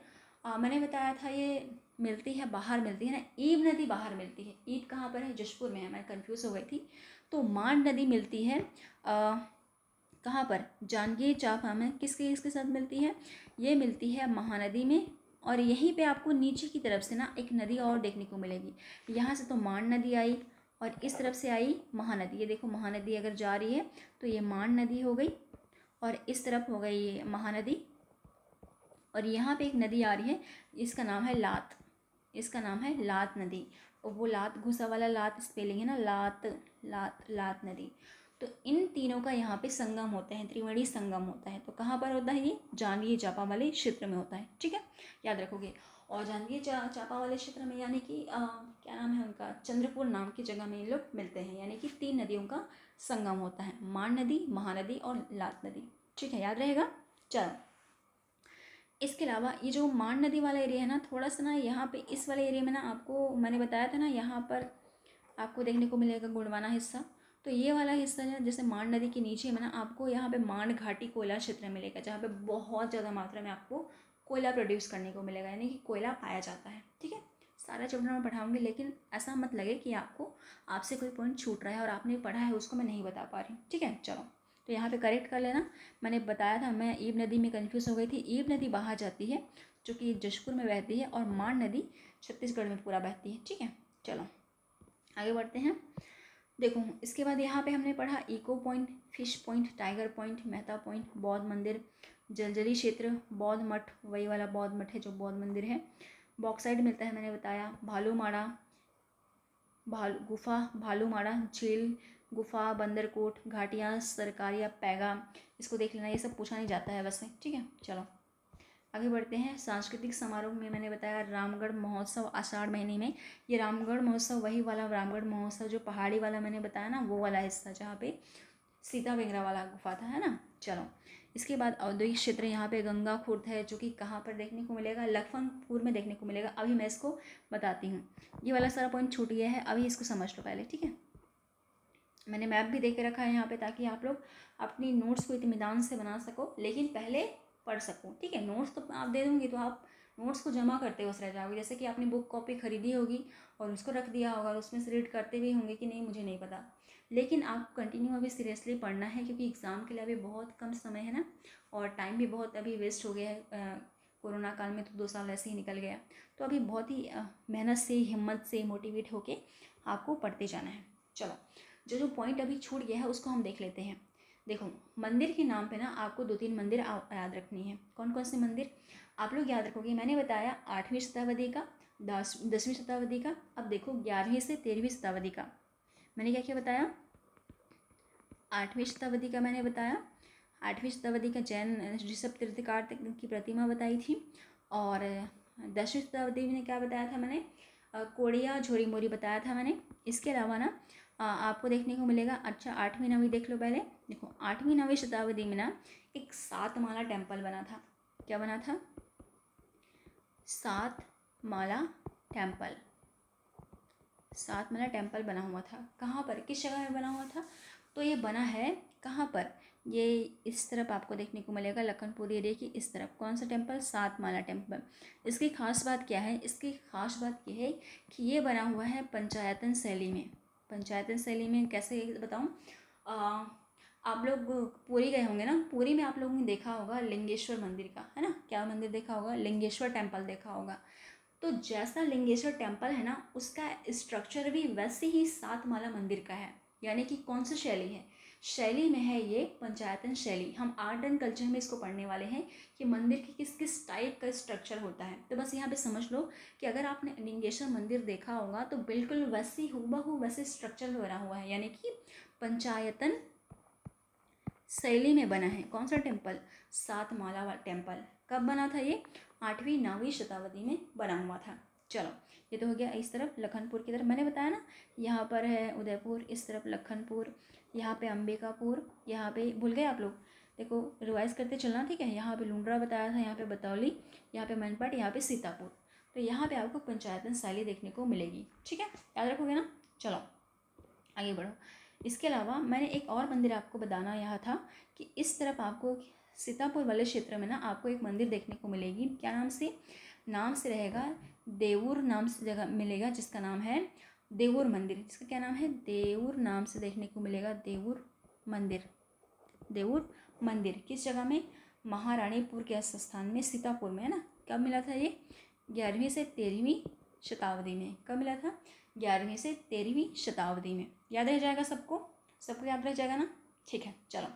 मैंने बताया था ये मिलती है बाहर, मिलती है ना, ईब नदी बाहर मिलती है। ईब कहाँ पर है? जशपुर में है, मैं कंफ्यूज हो गई थी। तो मान नदी मिलती है कहाँ पर? जांजगीर चांपा में। किसके साथ मिलती है? ये मिलती है महानदी में। और यहीं पे आपको नीचे की तरफ से ना एक नदी और देखने को मिलेगी। यहाँ से तो मान नदी आई और इस तरफ से आई महानदी। ये देखो महानदी अगर जा रही है तो ये मान नदी हो गई और इस तरफ हो गई ये महानदी। और यहाँ पे एक नदी आ रही है, इसका नाम है लात, इसका नाम है लात नदी। और वो लात घुसा वाला लात स्पेलिंग है ना, लात लात लात नदी। तो इन तीनों का यहाँ पे संगम होता है, त्रिवेणी संगम होता है। तो कहाँ पर होता है? ये जांजगीर चांपा वाले क्षेत्र में होता है। ठीक है, याद रखोगे। और जांजगीर चांपा वाले क्षेत्र में, यानी कि क्या नाम है उनका, चंद्रपुर नाम की जगह में ये लोग मिलते हैं। यानी कि 3 नदियों का संगम होता है, मान नदी, महानदी और लात नदी। ठीक है, याद रहेगा। चलो, इसके अलावा ये जो मान नदी वाला एरिया है ना, थोड़ा सा ना यहाँ पे इस वाले एरिया में ना, आपको मैंने बताया था ना, यहाँ पर आपको देखने को मिलेगा गुणवाना हिस्सा। तो ये वाला हिस्सा है, जैसे मान नदी के नीचे में ना, आपको यहाँ पे मान घाटी कोयला क्षेत्र मिलेगा, जहाँ पे बहुत ज़्यादा मात्रा में आपको कोयला प्रोड्यूस करने को मिलेगा, यानी कि कोयला पाया जाता है। ठीक है, सारा चैप्टर मैं पढ़ाऊँगी, लेकिन ऐसा मत लगे कि आपसे कोई पॉइंट छूट रहा है और आपने पढ़ा है उसको मैं नहीं बता पा रही। ठीक है, चलो, तो यहाँ पे करेक्ट कर लेना। मैंने बताया था, मैं ईब नदी में कंफ्यूज हो गई थी। ईब नदी बाहर जाती है, जो कि जशपुर में बहती है, और मान नदी छत्तीसगढ़ में पूरा बहती है। ठीक है, चलो आगे बढ़ते हैं। देखो, इसके बाद यहाँ पे हमने पढ़ा echo point, fish point, tiger point, Mehta point, बौद्ध मंदिर, जलजली क्षेत्र, बौद्ध मठ, वही वाला बौद्ध मठ है जो बौद्ध मंदिर है। बॉक्साइड मिलता है, मैंने बताया। भालूमाड़ा गुफा, भालूमाड़ा झील गुफा, बंदरकोट, घाटियाँ, सरकारिया, पैगाम, इसको देख लेना, ये सब पूछा नहीं जाता है वैसे। ठीक है, चलो आगे बढ़ते हैं। सांस्कृतिक समारोह में मैंने बताया रामगढ़ महोत्सव आषाढ़ महीने में। ये रामगढ़ महोत्सव वही वाला रामगढ़ महोत्सव जो पहाड़ी वाला मैंने बताया ना, वो वाला हिस्सा जहाँ पे सीता बेंगरा वाला गुफा था, है ना। चलो, इसके बाद औद्योगिक क्षेत्र, यहाँ पे गंगा खुर्द है, जो कि कहाँ पर देखने को मिलेगा? लखनपुर में देखने को मिलेगा। अभी मैं इसको बताती हूँ, ये वाला सारा पॉइंट छूट गया है, अभी इसको समझ लो पहले। ठीक है, मैंने मैप भी दे के रखा है यहाँ पे, ताकि आप लोग अपनी नोट्स को इत्मीनान से बना सको, लेकिन पहले पढ़ सको। ठीक है, नोट्स तो आप दे दूँगी तो आप नोट्स को जमा करते हुए रह जाओगे। जैसे कि आपने बुक कॉपी खरीदी होगी और उसको रख दिया होगा और उसमें से रीड करते भी होंगे कि नहीं मुझे नहीं पता, लेकिन आप कंटिन्यू अभी सीरियसली पढ़ना है, क्योंकि एग्ज़ाम के लिए अभी बहुत कम समय है ना, और टाइम भी बहुत अभी वेस्ट हो गया है। कोरोना काल में तो 2 साल ऐसे ही निकल गया। तो अभी बहुत ही मेहनत से, हिम्मत से मोटिवेट होके आपको पढ़ते जाना है। चलो, जो पॉइंट अभी छूट गया है उसको हम देख लेते हैं। देखो, मंदिर के नाम पे ना आपको 2-3 मंदिर याद रखनी है। कौन कौन से मंदिर आप लोग याद रखोगे? मैंने बताया 8वीं शताब्दी का, 10वीं शताब्दी का। अब देखो 11वीं से 13वीं शताब्दी का मैंने क्या क्या बताया? 8वीं शताब्दी का मैंने बताया, 8वीं शताब्दी का जैन ऋषभ तीर्थकार की प्रतिमा बताई थी। और 10वीं शताब्दी में क्या बताया था मैंने? कोड़िया झोरी मोरी बताया था मैंने। इसके अलावा ना आपको देखने को मिलेगा, अच्छा 8वीं 9वीं देख लो पहले। देखो 8वीं 9वीं शताब्दी में ना एक 7 माला टेम्पल बना था। क्या बना था? 7 माला टेम्पल, 7 माला टेम्पल बना हुआ था। कहाँ पर, किस जगह में बना हुआ था? तो ये बना है कहाँ पर? ये इस तरफ आपको देखने को मिलेगा, लखनपुर एरिया की इस तरफ। कौन सा टेम्पल? 7 माला टेम्पल। इसकी खास बात क्या है? इसकी खास बात ये है कि ये बना हुआ है पंचायतन शैली में। पंचायतन शैली में कैसे बताऊँ? आप लोग पुरी गए होंगे ना, पुरी में आप लोगों ने देखा होगा लिंगेश्वर मंदिर का, है ना। क्या मंदिर देखा होगा? लिंगेश्वर टेम्पल देखा होगा। तो जैसा लिंगेश्वर टेम्पल है ना, उसका स्ट्रक्चर भी वैसे ही सात माला मंदिर का है। यानी कि कौन सी शैली है, शैली में है ये पंचायतन शैली। हम आर्ट एंड कल्चर में इसको पढ़ने वाले हैं कि मंदिर की किस किस टाइप का स्ट्रक्चर होता है। तो बस यहाँ पे समझ लो कि अगर आपने लिंगेश्वर मंदिर देखा होगा तो बिल्कुल वैसी हूबहू वैसे स्ट्रक्चर में बना हुआ है, यानी कि पंचायतन शैली में बना है। कौन सा टेम्पल, सात माला वाला टेम्पल। कब बना था ये, 8वीं 9वीं शताब्दी में बना हुआ था। चलो ये तो हो गया इस तरफ लखनपुर की तरफ। मैंने बताया ना यहाँ पर है उदयपुर, इस तरफ लखनपुर, यहाँ पे अंबिकापुर, यहाँ पे भूल गए आप लोग, देखो रिवाइज करते चलना, ठीक है। यहाँ पे लुंड्रा बताया था, यहाँ पे बतौली, यहाँ पे मनपाट, यहाँ पे सीतापुर। तो यहाँ पे आपको पंचायतन शैली देखने को मिलेगी, ठीक है, याद रखोगे ना। चलो आगे बढ़ो। इसके अलावा मैंने एक और मंदिर आपको बताना यहाँ था कि इस तरफ आपको सीतापुर वाले क्षेत्र में ना आपको एक मंदिर देखने को मिलेगी। क्या नाम से रहेगा देऊर, नाम से जगह मिलेगा जिसका नाम है देऊर मंदिर। जिसका क्या नाम है, देऊर नाम से देखने को मिलेगा, देऊर मंदिर। देऊर मंदिर किस जगह में, महारानीपुर के स्थान में, सीतापुर में, है ना। कब मिला था ये, 11वीं से 13वीं शताब्दी में। कब मिला था, 11वीं से 13वीं शताब्दी में। याद रह जाएगा सबको याद रह जाएगा ना, ठीक है। चलो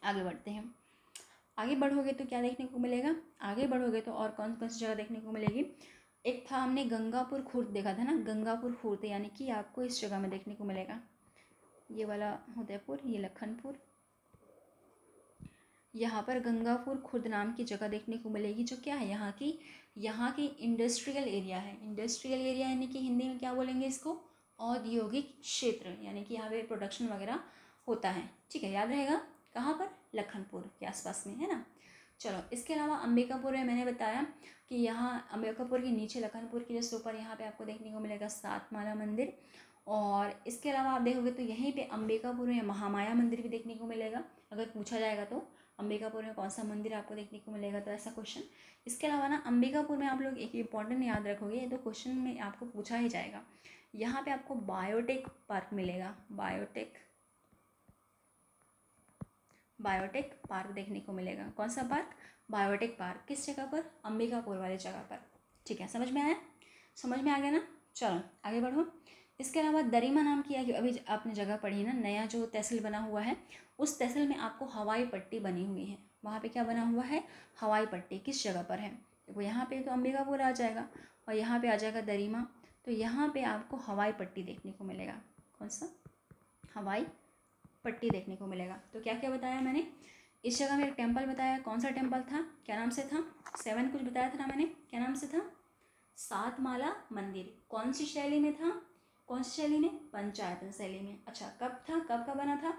आगे बढ़ते हैं। आगे बढ़ोगे तो क्या देखने को मिलेगा, आगे बढ़ोगे तो और कौन कौन सी जगह देखने को मिलेगी। एक था हमने गंगापुर खुर्द देखा था ना, गंगापुर खुर्द, यानी कि आपको इस जगह में देखने को मिलेगा। ये वाला उदयपुर, ये लखनपुर, यहाँ पर गंगापुर खुर्द नाम की जगह देखने को मिलेगी, जो क्या है यहाँ की इंडस्ट्रियल एरिया है। इंडस्ट्रियल एरिया यानी कि हिंदी में क्या बोलेंगे इसको, औद्योगिक क्षेत्र, यानी कि यहाँ पे प्रोडक्शन वगैरह होता है, ठीक है, याद रहेगा। कहाँ पर, लखनपुर के आसपास में, है ना। चलो इसके अलावा अंबिकापुर में मैंने बताया कि यहाँ अंबिकापुर के नीचे लखनपुर के जस्ट ऊपर यहाँ पे आपको देखने को मिलेगा सात माला मंदिर। और इसके अलावा आप देखोगे तो यहीं पे अंबिकापुर में महामाया मंदिर भी देखने को मिलेगा। अगर पूछा जाएगा तो अंबिकापुर में कौन सा मंदिर आपको देखने को मिलेगा, तो ऐसा क्वेश्चन। इसके अलावा ना अंबिकापुर में आप लोग एक इंपॉर्टेंट याद रखोगे, तो क्वेश्चन में आपको पूछा ही जाएगा। यहाँ पे आपको बायोटेक पार्क मिलेगा, बायोटेक पार्क देखने को मिलेगा। कौन सा पार्क, बायोटेक पार्क। किस जगह पर, अंबिकापुर वाली जगह पर, ठीक है। समझ में आया, समझ में आ गया ना। चलो आगे बढ़ो। इसके अलावा दरिमा नाम की अभी आपने जगह पढ़ी ना, नया जो तहसील बना हुआ है, उस तहसील में आपको हवाई पट्टी बनी हुई है। वहाँ पे क्या बना हुआ है, हवाई पट्टी। किस जगह पर है, देखो यहाँ पे तो अंबिकापुर आ जाएगा और यहाँ पे आ जाएगा दरिमा। तो यहाँ पे आपको हवाई पट्टी देखने को मिलेगा। कौन सा, हवाई पट्टी देखने को मिलेगा। तो क्या क्या बताया मैंने, इस जगह में एक टेम्पल बताया। कौन सा टेम्पल था, क्या नाम से था, 7 कुछ बताया था ना मैंने, क्या नाम से था, सात माला मंदिर। कौन सी शैली में था, कौन सी शैली में, पंचायतन शैली में। अच्छा कब था, कब का बना था,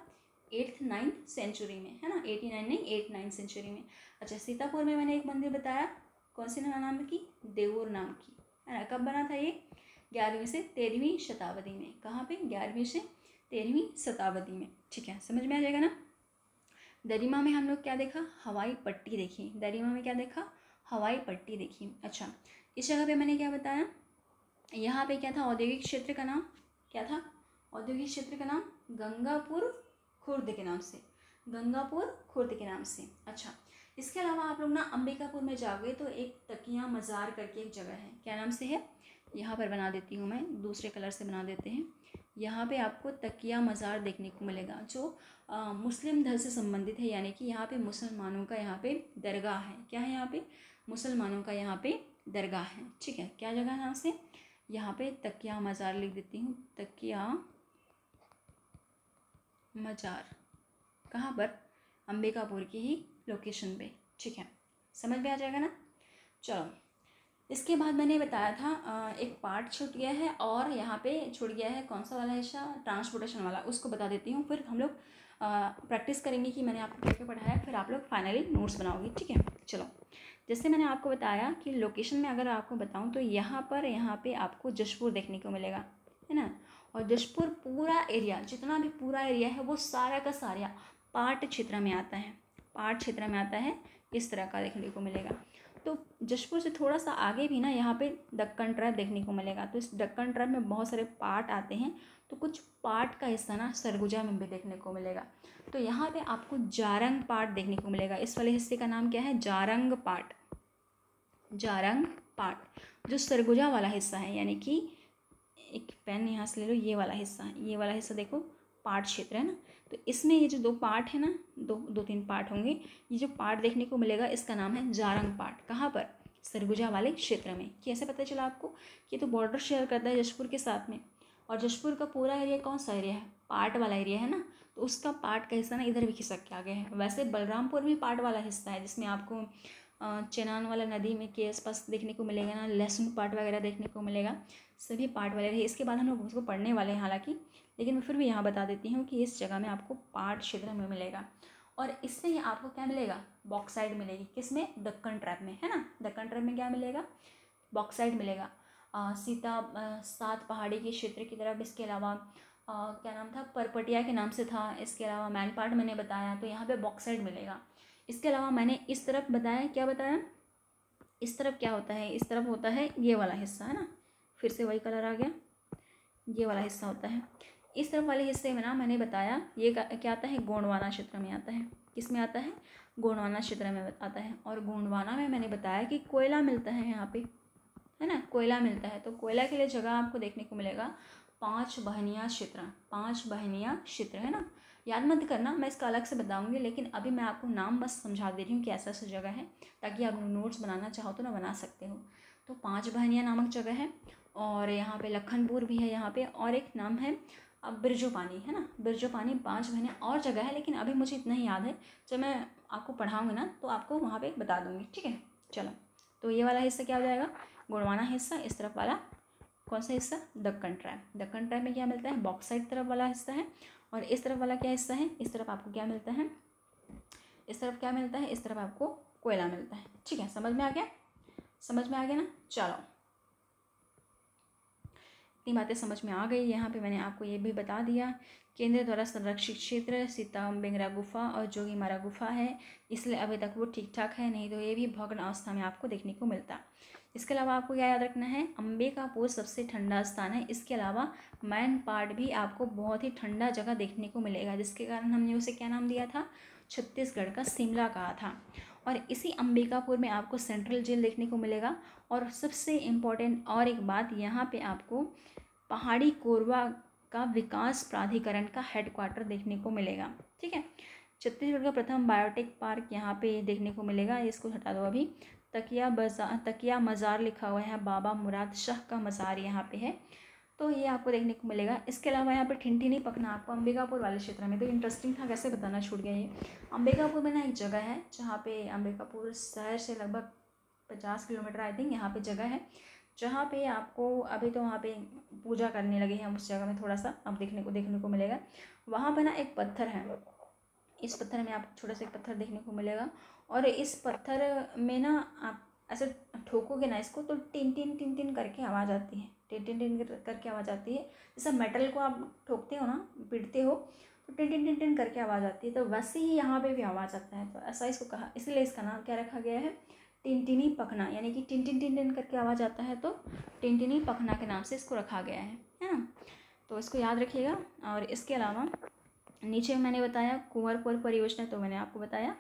8th 9th सेंचुरी में, है ना, 89 नहीं 8th 9th सेंचुरी में। अच्छा सीतापुर में मैंने एक मंदिर बताया, कौन सी नाम की, देऊर नाम की, है ना। कब बना था ये, 11वीं से 13वीं शताब्दी में। कहाँ पे, 11वीं से 13वीं शताब्दी में, ठीक है, समझ में आ जाएगा ना। दरिमा में हम लोग क्या देखा, हवाई पट्टी देखी। दरिमा में क्या देखा, हवाई पट्टी देखी। अच्छा इस जगह पे मैंने क्या बताया, यहाँ पे क्या था, औद्योगिक क्षेत्र का नाम क्या था, औद्योगिक क्षेत्र का नाम गंगापुर खुर्द के नाम से, गंगापुर खुर्द के नाम से। अच्छा इसके अलावा आप लोग ना अंबिकापुर में जाओगे तो एक तकिया मज़ार करके एक जगह है, क्या नाम से है, यहाँ पर बना देती हूँ मैं, दूसरे कलर से बना देते हैं। यहाँ पे आपको तकिया मज़ार देखने को मिलेगा, जो मुस्लिम धर्म से संबंधित है, यानी कि यहाँ पे मुसलमानों का यहाँ पे दरगाह है। क्या है, यहाँ पे मुसलमानों का यहाँ पे दरगाह है, ठीक है। क्या जगह नाम से, यहाँ पे तकिया मज़ार लिख देती हूँ, तकिया मज़ार। कहाँ पर, अंबिकापुर की ही लोकेशन पे, ठीक है, समझ में आ जाएगा ना। चलो इसके बाद मैंने बताया था एक पार्ट छूट गया है और यहाँ पे छूट गया है कौन सा वाला हिस्सा, ट्रांसपोर्टेशन वाला, उसको बता देती हूँ। फिर हम लोग प्रैक्टिस करेंगे कि मैंने आपको क्या क्या पढ़ाया, फिर आप लोग फाइनली नोट्स बनाओगे, ठीक है। चलो जैसे मैंने आपको बताया कि लोकेशन में अगर आपको बताऊँ तो यहाँ पे आपको जशपुर देखने को मिलेगा, है ना। और जशपुर पूरा एरिया, जितना भी पूरा एरिया है वो सारा का सारा पाट क्षेत्र में आता है, पाट क्षेत्र में आता है, इस तरह का देखने को मिलेगा। तो जशपुर से थोड़ा सा आगे भी ना यहाँ पे दक्कन ट्राइब देखने को मिलेगा। तो इस दक्कन ट्राइब में बहुत सारे पार्ट आते हैं, तो कुछ पार्ट का हिस्सा ना सरगुजा में भी देखने को मिलेगा। तो यहाँ पे आपको जारंग पार्ट देखने को मिलेगा। इस वाले हिस्से का नाम क्या है, जारंग पार्ट, जारंग पार्ट, जो सरगुजा वाला हिस्सा है, यानी कि एक पेन यहाँ से ले लो, ये वाला हिस्सा देखो पार्ट क्षेत्र है ना, तो इसमें ये जो 2 पार्ट है ना, 2-3 पार्ट होंगे, ये जो पार्ट देखने को मिलेगा इसका नाम है जारंग पार्ट। कहाँ पर? सरगुजा वाले क्षेत्र में। कैसे पता चला आपको? कि तो बॉर्डर शेयर करता है जशपुर के साथ में, और जशपुर का पूरा एरिया कौन सा एरिया है? पार्ट वाला एरिया है ना, तो उसका पार्ट का हिस्सा ना इधर भी खिसक के आ गया है। वैसे बलरामपुर भी पार्ट वाला हिस्सा है, जिसमें आपको चेनान वाला नदी में के आसपास देखने को मिलेगा ना, लहसुन पार्ट वगैरह देखने को मिलेगा, सभी पार्ट वाले रहे। इसके बाद हम लोग उसको पढ़ने वाले हैं हालांकि, लेकिन मैं फिर भी यहाँ बता देती हूँ कि इस जगह में आपको पार्ट क्षेत्र में मिलेगा। और इससे ही आपको क्या मिलेगा? बॉक्साइट मिलेगी। किसमें? दक्कन ट्रैप में, है ना। दक्कन ट्रैप में क्या मिलेगा? बॉक्साइट मिलेगा। सात पहाड़ी के क्षेत्र की तरफ। इसके अलावा क्या नाम था? परपटिया के नाम से था। इसके अलावा मैनपाट मैंने बताया, तो यहाँ पे बॉक्साइट मिलेगा। इसके अलावा मैंने इस तरफ बताया, क्या बताया? इस तरफ क्या होता है? इस तरफ होता है ये वाला हिस्सा, है ना, फिर से वही कलर आ गया, ये वाला हिस्सा होता है। इस तरफ वाले हिस्से में ना मैंने बताया ये क्या आता है? गोंडवाना क्षेत्र में आता है। किस में आता है? गोंडवाना क्षेत्र में आता है। और गोंडवाना में मैंने बताया कि कोयला मिलता है यहाँ पे, है ना, कोयला मिलता है। तो कोयला के लिए जगह आपको देखने को मिलेगा 5 बहनिया क्षेत्र। 5 बहनिया क्षेत्र, है ना। याद मत करना, मैं इसका अलग से बताऊंगी, लेकिन अभी मैं आपको नाम बस समझा दे रही हूँ कि ऐसा ऐसा जगह है, ताकि आप नोट्स बनाना चाहो तो ना बना सकते हो। तो 5 बहनिया नामक जगह है, और यहाँ पे लखनपुर भी है यहाँ पे, और एक नाम है बिरजू पानी, है ना, बिरजू पानी। 5 बहनिया और जगह है, लेकिन अभी मुझे इतना ही याद है, जब मैं आपको पढ़ाऊँगी ना तो आपको वहाँ पर बता दूँगी, ठीक है। चलो, तो ये वाला हिस्सा क्या हो जाएगा? गोंडवाना हिस्सा। इस तरफ वाला कौन सा हिस्सा? दक्कन ट्रैप। दक्कन ट्रैप में क्या मिलता है? बॉक्साइट तरफ वाला हिस्सा है। और इस तरफ वाला क्या हिस्सा है? इस तरफ आपको क्या मिलता है? इस तरफ क्या मिलता है? इस तरफ आपको कोयला मिलता है, ठीक है। समझ में आ गया? समझ में आ गया ना? चलो, इतनी बातें समझ में आ गई। यहाँ पे मैंने आपको ये भी बता दिया, केंद्र द्वारा संरक्षित क्षेत्र सीताम्बेंगरा गुफा और जोगीमारा गुफा है, इसलिए अभी तक वो ठीक ठाक है, नहीं तो ये भी भग्न अवस्था में आपको देखने को मिलता। इसके अलावा आपको क्या याद रखना है? अंबिकापुर सबसे ठंडा स्थान है। इसके अलावा मैनपाट भी आपको बहुत ही ठंडा जगह देखने को मिलेगा, जिसके कारण हमने उसे क्या नाम दिया था? छत्तीसगढ़ का शिमला कहा था। और इसी अंबिकापुर में आपको सेंट्रल जेल देखने को मिलेगा। और सबसे इम्पोर्टेंट और एक बात, यहाँ पे आपको पहाड़ी कोरबा का विकास प्राधिकरण का हेडक्वार्टर देखने को मिलेगा, ठीक है। छत्तीसगढ़ का प्रथम बायोटेक पार्क यहाँ पे देखने को मिलेगा। इसको हटा दो अभी। तकिया मज़ार लिखा हुआ है, बाबा मुराद शाह का मज़ार यहाँ पे है, तो ये आपको देखने को मिलेगा। इसके अलावा यहाँ पे ठिनठिनी पखना आपको अंबिकापुर वाले क्षेत्र में, तो इंटरेस्टिंग था, कैसे बताना छूट गया ये। अंबिकापुर में ना एक जगह है जहाँ पे अंबिकापुर शहर से लगभग 50 किलोमीटर आई थिंक यहाँ पे जगह है, जहाँ पे आपको अभी तो वहाँ पे पूजा करने लगे हैं उस जगह में, थोड़ा सा अब देखने को मिलेगा। वहाँ पर ना एक पत्थर है, इस पत्थर में आपको छोटा सा एक पत्थर देखने को मिलेगा, और इस पत्थर में ना आप ऐसे ठोकोगे ना इसको, तो टिन टिन टिन टिन करके आवाज़ आती है, टिन टिन टिन करके आवाज़ आती है। जैसा मेटल को आप ठोकते हो ना, पीटते हो, तो टिन टिन टिन टिन करके आवाज़ आती है, तो वैसे ही यहाँ पे भी आवाज़ आता है, तो ऐसा इसको कहा, इसलिए इसका नाम क्या रखा गया है? टिनटिनी पखना, यानी कि टिन टिन टिन टिन करके आवाज़ आता है, तो टिनटिनी पखना के नाम से इसको रखा गया है ना। तो इसको याद रखिएगा। और इसके अलावा नीचे मैंने बताया कुंवरपुर परियोजना, तो मैंने आपको बताया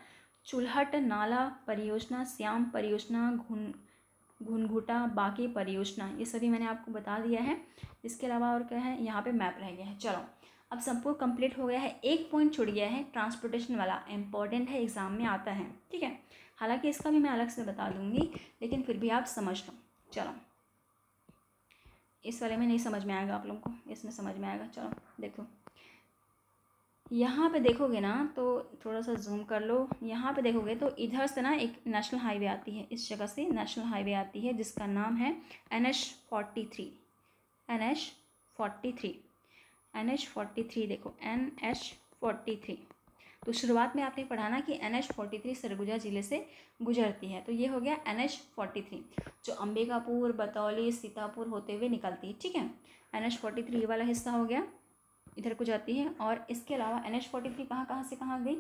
चुल्हट नाला परियोजना, श्याम परियोजना, घुनघुटा बाकी परियोजना, ये सभी मैंने आपको बता दिया है। इसके अलावा और क्या है? यहाँ पे मैप रह गया है। चलो, अब संपूर्ण कंप्लीट हो गया है। एक पॉइंट छूट गया है, ट्रांसपोर्टेशन वाला, इंपॉर्टेंट है, एग्जाम में आता है, ठीक है। हालांकि इसका भी मैं अलग से बता दूंगी, लेकिन फिर भी आप समझ लो। चलो, इस वाले में नहीं समझ में आएगा आप लोगों को, इसमें समझ में आएगा। चलो देखो, यहाँ पे देखोगे ना, तो थोड़ा सा जूम कर लो। यहाँ पे देखोगे तो इधर से ना एक नेशनल हाईवे आती है, इस जगह से नेशनल हाईवे आती है, जिसका नाम है NH43। NH43 देखो, NH43। तो शुरुआत में आपने पढ़ा ना कि NH43 सरगुजा जिले से गुजरती है, तो ये हो गया NH43, जो अंबिकापुर, बतौली, सीतापुर होते हुए निकलती है, ठीक है। NH43 ये वाला हिस्सा हो गया, इधर को जाती है। और इसके अलावा NH43 कहाँ से कहाँ गई?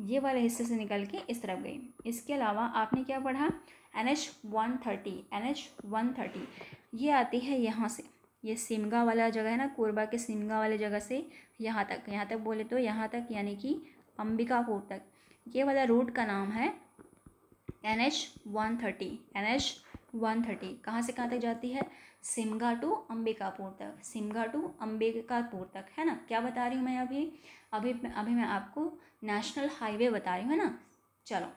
ये वाले हिस्से से निकल के इस तरफ गई। इसके अलावा आपने क्या पढ़ा? NH130 ये आती है यहाँ से, ये सिमगा वाला जगह है ना, कोरबा के सिमगा वाले जगह से यहाँ तक बोले तो यहाँ तक, यानी कि अंबिकापुर तक, ये वाला रूट का नाम है NH130। 130 कहाँ से कहाँ तक जाती है? सिमगा टू अंबिकापुर तक, सिमगा टू अंबिकापुर तक, है ना। क्या बता रही हूँ मैं अभी अभी अभी मैं आपको नेशनल हाईवे बता रही हूँ, है ना। चलो,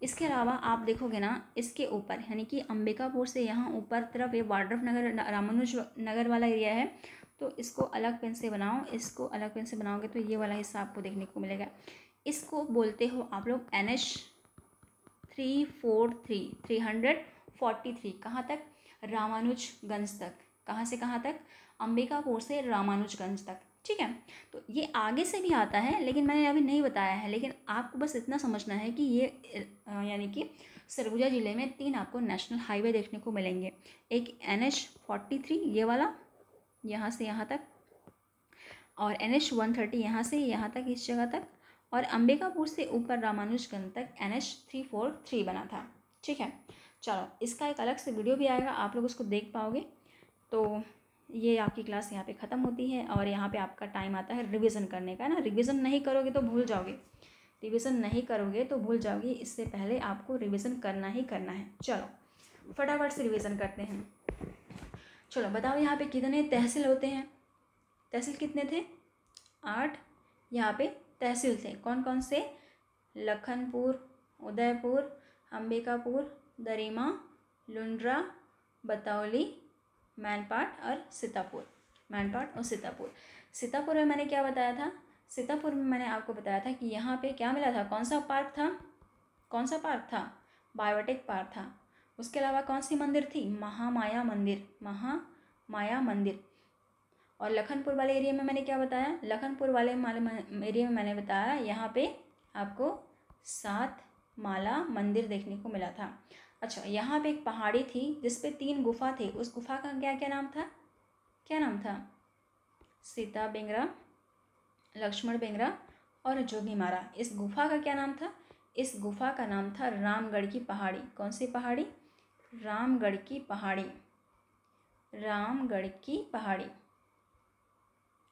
इसके अलावा आप देखोगे ना, इसके ऊपर यानी कि अंबिकापुर से यहाँ ऊपर तरफ ये वाड्रफ नगर रामानुज नगर वाला एरिया है, तो इसको अलग पेन से बनाओ, इसको अलग पेन से बनाओगे तो ये वाला हिस्सा आपको देखने को मिलेगा। इसको बोलते हो आप लोग NH 343 कहाँ तक? रामानुजगंज तक। कहाँ से कहाँ तक? अंबिकापुर से रामानुजगंज तक, ठीक है। तो ये आगे से भी आता है, लेकिन मैंने अभी नहीं बताया है, लेकिन आपको बस इतना समझना है कि ये यानी कि सरगुजा ज़िले में 3 आपको नेशनल हाईवे देखने को मिलेंगे। एक NH 43 ये वाला यहाँ से यहाँ तक, और NH 130 यहाँ से यहाँ तक, इस जगह तक, और अंबिकापुर से ऊपर रामानुजगंज तक NH 343 बना था, ठीक है। चलो, इसका एक अलग से वीडियो भी आएगा, आप लोग उसको देख पाओगे। तो ये आपकी क्लास यहाँ पे ख़त्म होती है, और यहाँ पे आपका टाइम आता है रिवीजन करने का, ना। रिवीजन नहीं करोगे तो भूल जाओगे, रिवीजन नहीं करोगे तो भूल जाओगे, इससे पहले आपको रिवीजन करना ही करना है। चलो फटाफट से रिवीजन करते हैं। चलो बताओ, यहाँ पे कितने तहसील होते हैं? तहसील कितने थे? 8 यहाँ पे तहसील थे। कौन कौन से? लखनपुर, उदयपुर, अंबिकापुर, दरिमा, लुंड्रा, बतौली, मैनपाट और सीतापुर। मैनपाट और सीतापुर। सीतापुर में मैंने क्या बताया था? सीतापुर में मैंने आपको बताया था कि यहाँ पे क्या मिला था? कौन सा पार्क था? कौन सा पार्क था? बायोटेक पार्क था। उसके अलावा कौन सी मंदिर थी? महामाया मंदिर, महामाया मंदिर। और लखनपुर वाले एरिया में मैंने क्या बताया? लखनपुर वाले एरिया में मैंने बताया यहाँ पे आपको 7 माला मंदिर देखने को मिला था। अच्छा, यहाँ पे एक पहाड़ी थी जिस पे 3 गुफा थे, उस गुफा का क्या क्या नाम था? क्या नाम था? सीता बेंगरा, लक्ष्मण बेंगरा और जोगीमारा। इस गुफा का क्या नाम था? इस गुफा का नाम था रामगढ़ की पहाड़ी। कौन सी पहाड़ी? रामगढ़ की पहाड़ी, रामगढ़ की पहाड़ी।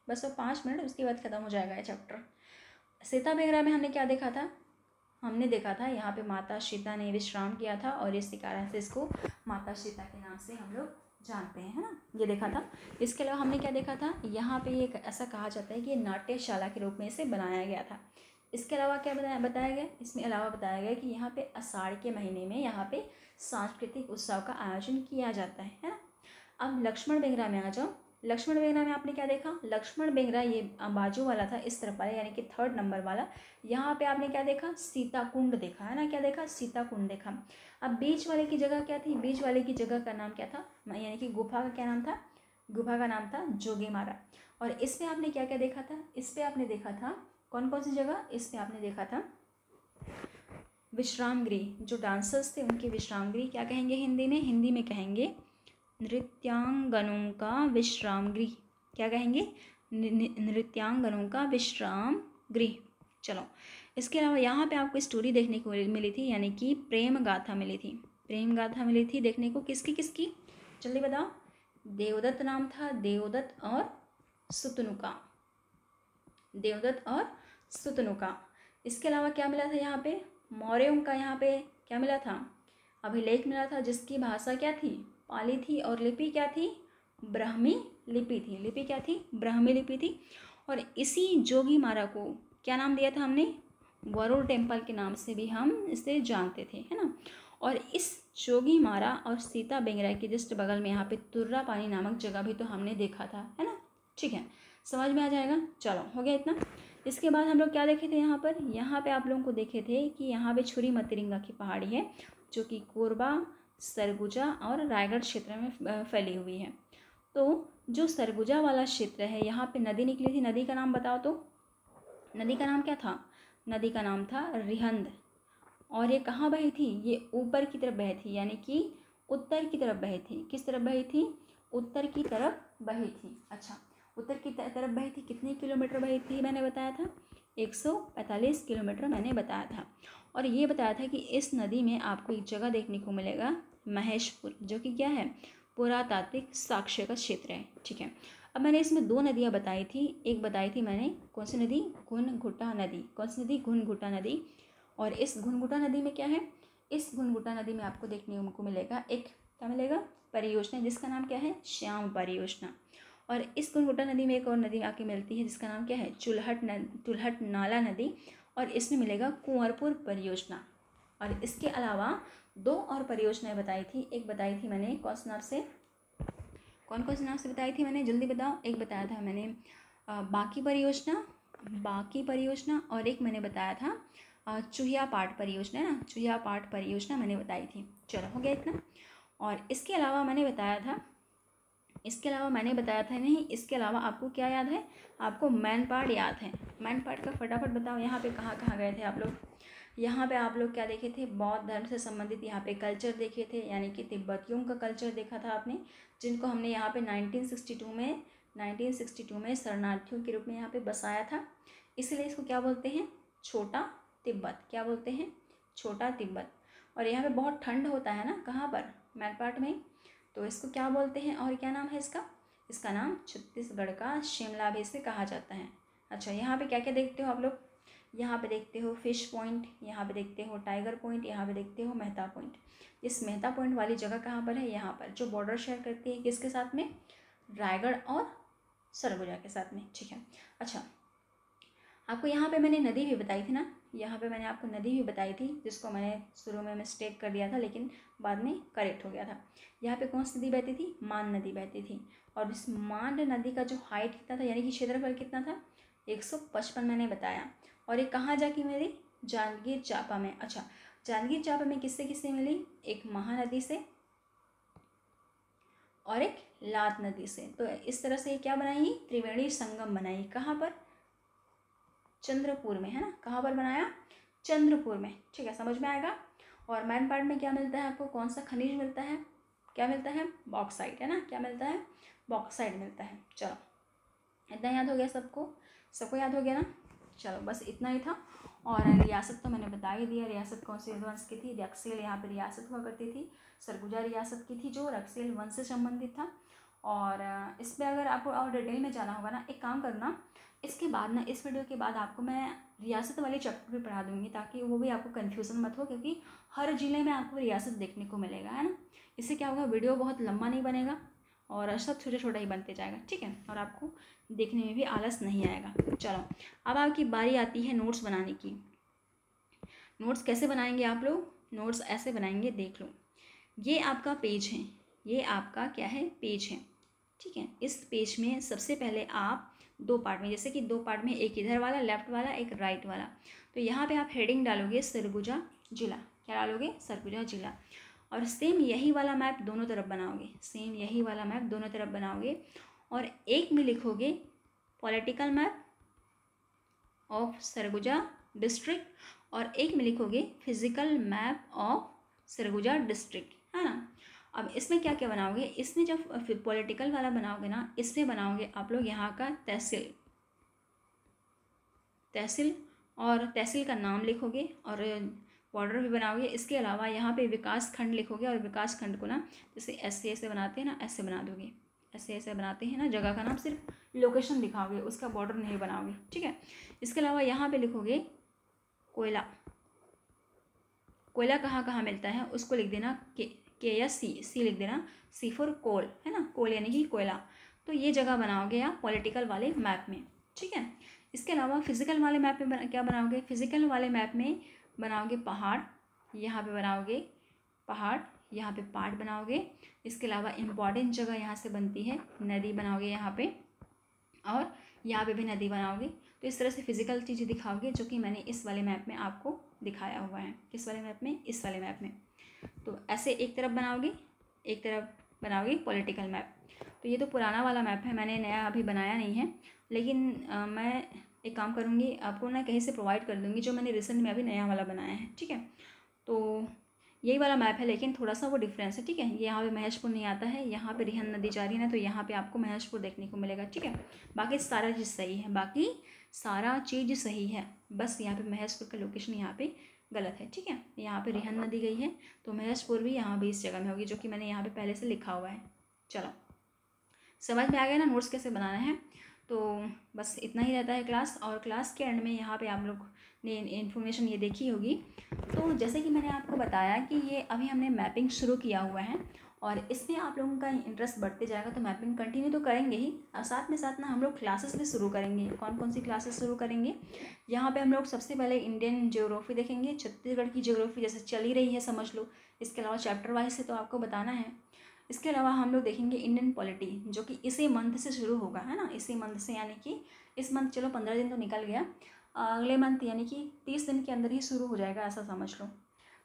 बस वो 5 मिनट, उसके बाद ख़त्म हो जाएगा ये चैप्टर। सीता बेंगरा में हमने क्या देखा था? हमने देखा था यहाँ पे माता सीता ने विश्राम किया था, और इसी कारण से इसको माता सीता के नाम से हम लोग जानते हैं, है ना। ये देखा था। इसके अलावा हमने क्या देखा था? यहाँ पे एक ऐसा कहा जाता है कि ये नाट्यशाला के रूप में इसे बनाया गया था। इसके अलावा क्या बताया गया? इसमें अलावा बताया गया कि यहाँ पे आषाढ़ के महीने में यहाँ पे सांस्कृतिक उत्सव का आयोजन किया जाता है ना। अब लक्ष्मण बेंगरा में आ जाओ। लक्ष्मण बेंगरा में आपने क्या देखा? लक्ष्मण बेंगरा ये बाजू वाला था, इस तरफ वाला, यानी कि 3rd नंबर वाला। यहाँ पे आपने क्या देखा? सीता कुंड देखा, है ना। क्या देखा? सीता कुंड देखा। अब बीच वाले की जगह क्या थी? बीच वाले की जगह का नाम क्या था? यानी कि गुफा का क्या नाम था? गुफा का नाम था जोगीमारा। और इस पे आपने क्या क्या देखा था? इस पे आपने देखा था कौन कौन सी जगह? इस पे आपने देखा था विश्राम गृह। जो डांसर्स थे उनकी विश्राम गृह क्या कहेंगे हिंदी में? हिंदी में कहेंगे नृत्यांगनों का विश्राम गृह। क्या कहेंगे? नृत्यांगनों का विश्राम गृह। चलो, इसके अलावा यहाँ पे आपको स्टोरी देखने को मिली थी, यानी कि प्रेम गाथा मिली थी। प्रेम गाथा मिली थी देखने को, किसकी किसकी? जल्दी बताओ। देवदत्त नाम था, देवदत्त और सुतनुका, देवदत्त और सुतनुका। इसके अलावा क्या मिला था यहाँ पे? मौर्यों का यहाँ पे क्या मिला था? अभिलेख मिला था, जिसकी भाषा क्या थी? पाली थी, और लिपि क्या थी? ब्राह्मी लिपि थी। लिपि क्या थी? ब्राह्मी लिपि थी। और इसी जोगीमारा को क्या नाम दिया था हमने? वरुण टेम्पल के नाम से भी हम इसे जानते थे, है ना। और इस जोगीमारा और सीता बेंगरा के जस्ट बगल में यहाँ पे तुर्रा पानी नामक जगह भी तो हमने देखा था, है ना। ठीक है, समझ में आ जाएगा। चलो, हो गया इतना। इसके बाद हम लोग क्या देखे थे यहाँ पर? यहाँ पे आप लोगों को देखे थे कि यहाँ पे छुरी मतिरिंगा की पहाड़ी है, जो कि कोरबा, सरगुजा और रायगढ़ क्षेत्र में फैली हुई है। तो जो सरगुजा वाला क्षेत्र है, यहाँ पे नदी निकली थी। नदी का नाम बताओ तो। नदी का नाम क्या था? नदी का नाम था रिहंद। और ये कहाँ बही थी? ये ऊपर की तरफ बही थी, यानी कि उत्तर की तरफ बही थी। किस तरफ बही थी? उत्तर की तरफ बही थी। अच्छा, उत्तर की तरफ बही थी। कितने किलोमीटर बही थी मैंने बताया था? 145 किलोमीटर मैंने बताया था। और ये बताया था कि इस नदी में आपको एक जगह देखने को मिलेगा, महेशपुर, जो कि क्या है? पुरातात्विक साक्ष्य का क्षेत्र है। ठीक है, अब मैंने इसमें 2 नदियाँ बताई थी। एक बताई थी मैंने, कौन सी नदी? घुनघुटा नदी। कौन सी नदी? घुनघुटा नदी। और इस घुनघुटा नदी में क्या है? इस घुनघुटा नदी में आपको देखने को मिलेगा एक क्या मिलेगा, परियोजना, जिसका नाम क्या है, श्याम परियोजना। और इस कुनकुटा नदी में एक और नदी आके मिलती है जिसका नाम क्या है, चुल्हट नाला नदी, और इसमें मिलेगा कुंवरपुर परियोजना। और इसके अलावा 2 और परियोजनाएं बताई थी। एक बताई थी मैंने कौन से नाम से बताई थी मैंने, जल्दी बताओ। एक बताया था मैंने बाकी परियोजना, और एक मैंने बताया था चूहिया पाट परियोजना, है ना, चूहिया पाट परियोजना मैंने बताई थी। चलो हो गया इतना। और इसके अलावा मैंने बताया था नहीं, इसके अलावा आपको क्या याद है, आपको मैन पार्ट याद है। मैन पार्ट का फटाफट बताओ, यहाँ पे कहाँ कहाँ गए थे आप लोग। यहाँ पे आप लोग क्या देखे थे, बौद्ध धर्म से संबंधित यहाँ पे कल्चर देखे थे, यानी कि तिब्बतियों का कल्चर देखा था आपने, जिनको हमने यहाँ पे 1962 में शरणार्थियों के रूप में यहाँ पे बसाया था। इसलिए इसको क्या बोलते हैं, छोटा तिब्बत। क्या बोलते हैं, छोटा तिब्बत। और यहाँ पे बहुत ठंड होता है ना, कहाँ पर, मैनपाट में, तो इसको क्या बोलते हैं और क्या नाम है इसका नाम छत्तीसगढ़ का शिमला भी इसे कहा जाता है। अच्छा, यहाँ पे क्या क्या देखते हो आप लोग, यहाँ पे देखते हो फिश पॉइंट, यहाँ पे देखते हो टाइगर पॉइंट, यहाँ पे देखते हो मेहता पॉइंट। इस मेहता पॉइंट वाली जगह कहाँ पर है, यहाँ पर, जो बॉर्डर शेयर करती है किसके साथ में, रायगढ़ और सरगुजा के साथ में, ठीक है। अच्छा, आपको यहाँ पे मैंने नदी भी बताई थी ना, यहाँ पे मैंने आपको नदी भी बताई थी, जिसको मैंने शुरू में मिस्टेक कर दिया था लेकिन बाद में करेक्ट हो गया था। यहाँ पे कौन सी नदी बहती थी, मान नदी बहती थी। और इस मान नदी का जो हाइट कितना था, यानी कि क्षेत्रफल कितना था, 155 मैंने बताया। और ये कहाँ जाके मिली, जांजगीर चांपा में। अच्छा, जांजगीर चांपा में किससे किससे मिली, एक महानदी से और एक लात नदी से। तो इस तरह से क्या बनाई, त्रिवेणी संगम बनाई। कहाँ पर, चंद्रपुर में, है ना, कहाँ पर बनाया, चंद्रपुर में, ठीक है, समझ में आएगा। और मैन पार्ट में क्या मिलता है आपको, कौन सा खनिज मिलता है, क्या मिलता है, बॉक्साइट, है ना, क्या मिलता है, बॉक्साइट मिलता है। चलो, इतना याद हो गया सबको याद हो गया ना। चलो बस इतना ही था। और रियासत तो मैंने बता ही दिया, रियासत कौन से वंश की थी, रक्सेल यहाँ पे रियासत हुआ करती थी, सरगुजा रियासत की थी जो रक्सेल वंश से संबंधित था। और इसमें अगर आपको और डिटेल में जाना होगा ना, एक काम करना, इसके बाद ना, इस वीडियो के बाद आपको मैं रियासत वाले चैप्टर भी पढ़ा दूँगी, ताकि वो भी आपको कन्फ्यूज़न मत हो, क्योंकि हर ज़िले में आपको रियासत देखने को मिलेगा, है ना। इससे क्या होगा, वीडियो बहुत लंबा नहीं बनेगा और सब छोटा छोटा ही बनते जाएगा, ठीक है, और आपको देखने में भी आलस नहीं आएगा। चलो, अब आपकी बारी आती है नोट्स बनाने की। नोट्स कैसे बनाएंगे आप लोग, नोट्स ऐसे बनाएंगे, देख लो, ये आपका पेज है, ये आपका क्या है, पेज है, ठीक है। इस पेज में सबसे पहले आप 2 पार्ट में, जैसे कि 2 पार्ट में, एक इधर वाला लेफ्ट वाला, एक राइट वाला, तो यहाँ पे आप हेडिंग डालोगे सरगुजा जिला, क्या डालोगे, सरगुजा जिला। और सेम यही वाला मैप दोनों तरफ बनाओगे, और एक में लिखोगे political map of Surguja district, और एक में लिखोगे physical map of Surguja district, है ना। अब इसमें क्या क्या बनाओगे, इसमें जब पॉलिटिकल वाला बनाओगे ना, इसमें बनाओगे आप लोग यहाँ का तहसील, और तहसील का नाम लिखोगे, और बॉर्डर भी बनाओगे। इसके अलावा यहाँ पे विकास खंड लिखोगे, और विकास खंड को ना जैसे ऐसे बनाते हैं ना, ऐसे बना दोगे, ऐसे बनाते हैं ना, जगह का नाम सिर्फ लोकेशन दिखाओगे, उसका बॉर्डर नहीं बनाओगे, ठीक है। इसके अलावा यहाँ पे लिखोगे कोयला कहाँ कहाँ मिलता है, उसको लिख देना के या सी लिख देना, सी फॉर कोल, है ना, कोल यानी कि कोयला। तो ये जगह बनाओगे आप पॉलिटिकल वाले मैप में, ठीक है। इसके अलावा फिजिकल वाले मैप में क्या बनाओगे, फिजिकल वाले मैप में बनाओगे पहाड़, यहाँ पे बनाओगे पहाड़, यहाँ पे पार्ट बनाओगे। इसके अलावा इम्पॉर्टेंट जगह यहाँ से बनती है, नदी बनाओगे यहाँ पे, और यहाँ पे भी नदी बनाओगे। तो इस तरह से फिजिकल चीज़ें दिखाओगे, जो कि मैंने इस वाले मैप में आपको दिखाया हुआ है। किस वाले मैप में, इस वाले मैप में। तो ऐसे एक तरफ बनाओगे पॉलिटिकल मैप। तो ये तो पुराना वाला मैप है, मैंने नया अभी बनाया नहीं है, लेकिन मैं एक काम करूँगी, आपको ना कहीं से प्रोवाइड कर दूँगी, जो मैंने रिसेंट में अभी नया वाला बनाया है, ठीक है। तो यही वाला मैप है, लेकिन थोड़ा सा वो डिफरेंस है, ठीक है। ये यहाँ पे महेशपुर नहीं आता है, यहाँ पे रिहन नदी जा रही है ना, तो यहाँ पे आपको महेशपुर देखने को मिलेगा, ठीक है। बाकी सारा चीज़ सही है, बस यहाँ पे महेशपुर का लोकेशन यहाँ पे गलत है, ठीक है। यहाँ पे रिहन नदी गई है, तो महेशपुर भी यहाँ भी इस जगह में होगी, जो कि मैंने यहाँ पे पहले से लिखा हुआ है। चलो, समझ में आ गया ना नोट्स कैसे बनाना है। तो बस इतना ही रहता है क्लास, और क्लास के एंड में यहाँ पे आप लोग ने इन्फॉर्मेशन ये देखी होगी। तो जैसे कि मैंने आपको बताया कि ये अभी हमने मैपिंग शुरू किया हुआ है, और इसमें आप लोगों का इंटरेस्ट बढ़ते जाएगा तो मैपिंग कंटिन्यू तो करेंगे ही, और साथ में साथ ना हम लोग क्लासेस भी शुरू करेंगे। कौन कौन सी क्लासेस शुरू करेंगे? यहाँ पे हम लोग सबसे पहले इंडियन ज्योग्राफी देखेंगे, छत्तीसगढ़ की ज्योग्राफी जैसे चल ही रही है समझ लो। इसके अलावा चैप्टर वाइज से तो आपको बताना है। इसके अलावा हम लोग देखेंगे इंडियन पॉलिटी, जो कि इसी मंथ से शुरू होगा, है ना, इसी मंथ से, यानी कि इस मंथ चलो 15 दिन तो निकल गया, अगले मंथ यानी कि 30 दिन के अंदर ही शुरू हो जाएगा, ऐसा समझ लो।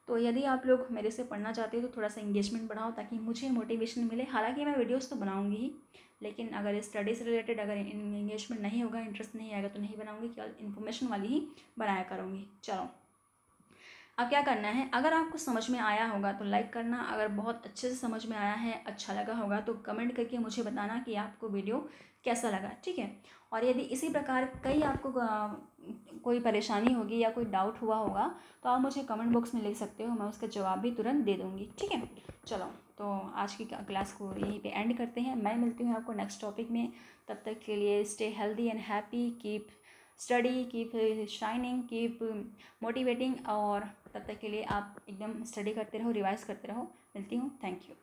तो यदि आप लोग मेरे से पढ़ना चाहते हो तो थोड़ा सा इंगेजमेंट बढ़ाओ ताकि मुझे मोटिवेशन मिले। हालांकि मैं वीडियोस तो बनाऊंगी ही, लेकिन अगर स्टडी से रिलेटेड अगर इंगेजमेंट नहीं होगा, इंटरेस्ट नहीं आएगा तो नहीं बनाऊंगी, केवल इन्फॉर्मेशन वाली ही बनाया करूँगी। चलो, अब क्या करना है, अगर आपको समझ में आया होगा तो लाइक करना, अगर बहुत अच्छे से समझ में आया है, अच्छा लगा होगा तो कमेंट करके मुझे बताना कि आपको वीडियो कैसा लगा, ठीक है। और यदि इसी प्रकार कई आपको कोई परेशानी होगी या कोई डाउट हुआ होगा तो आप मुझे कमेंट बॉक्स में लिख सकते हो, मैं उसका जवाब भी तुरंत दे दूँगी, ठीक है। चलो, तो आज की क्लास को यहीं पे एंड करते हैं। मैं मिलती हूँ आपको नेक्स्ट टॉपिक में। तब तक के लिए stay healthy and happy, keep study, keep shining, keep motivating, और तब तक के लिए आप एकदम स्टडी करते रहो, रिवाइज करते रहो। मिलती हूँ, थैंक यू।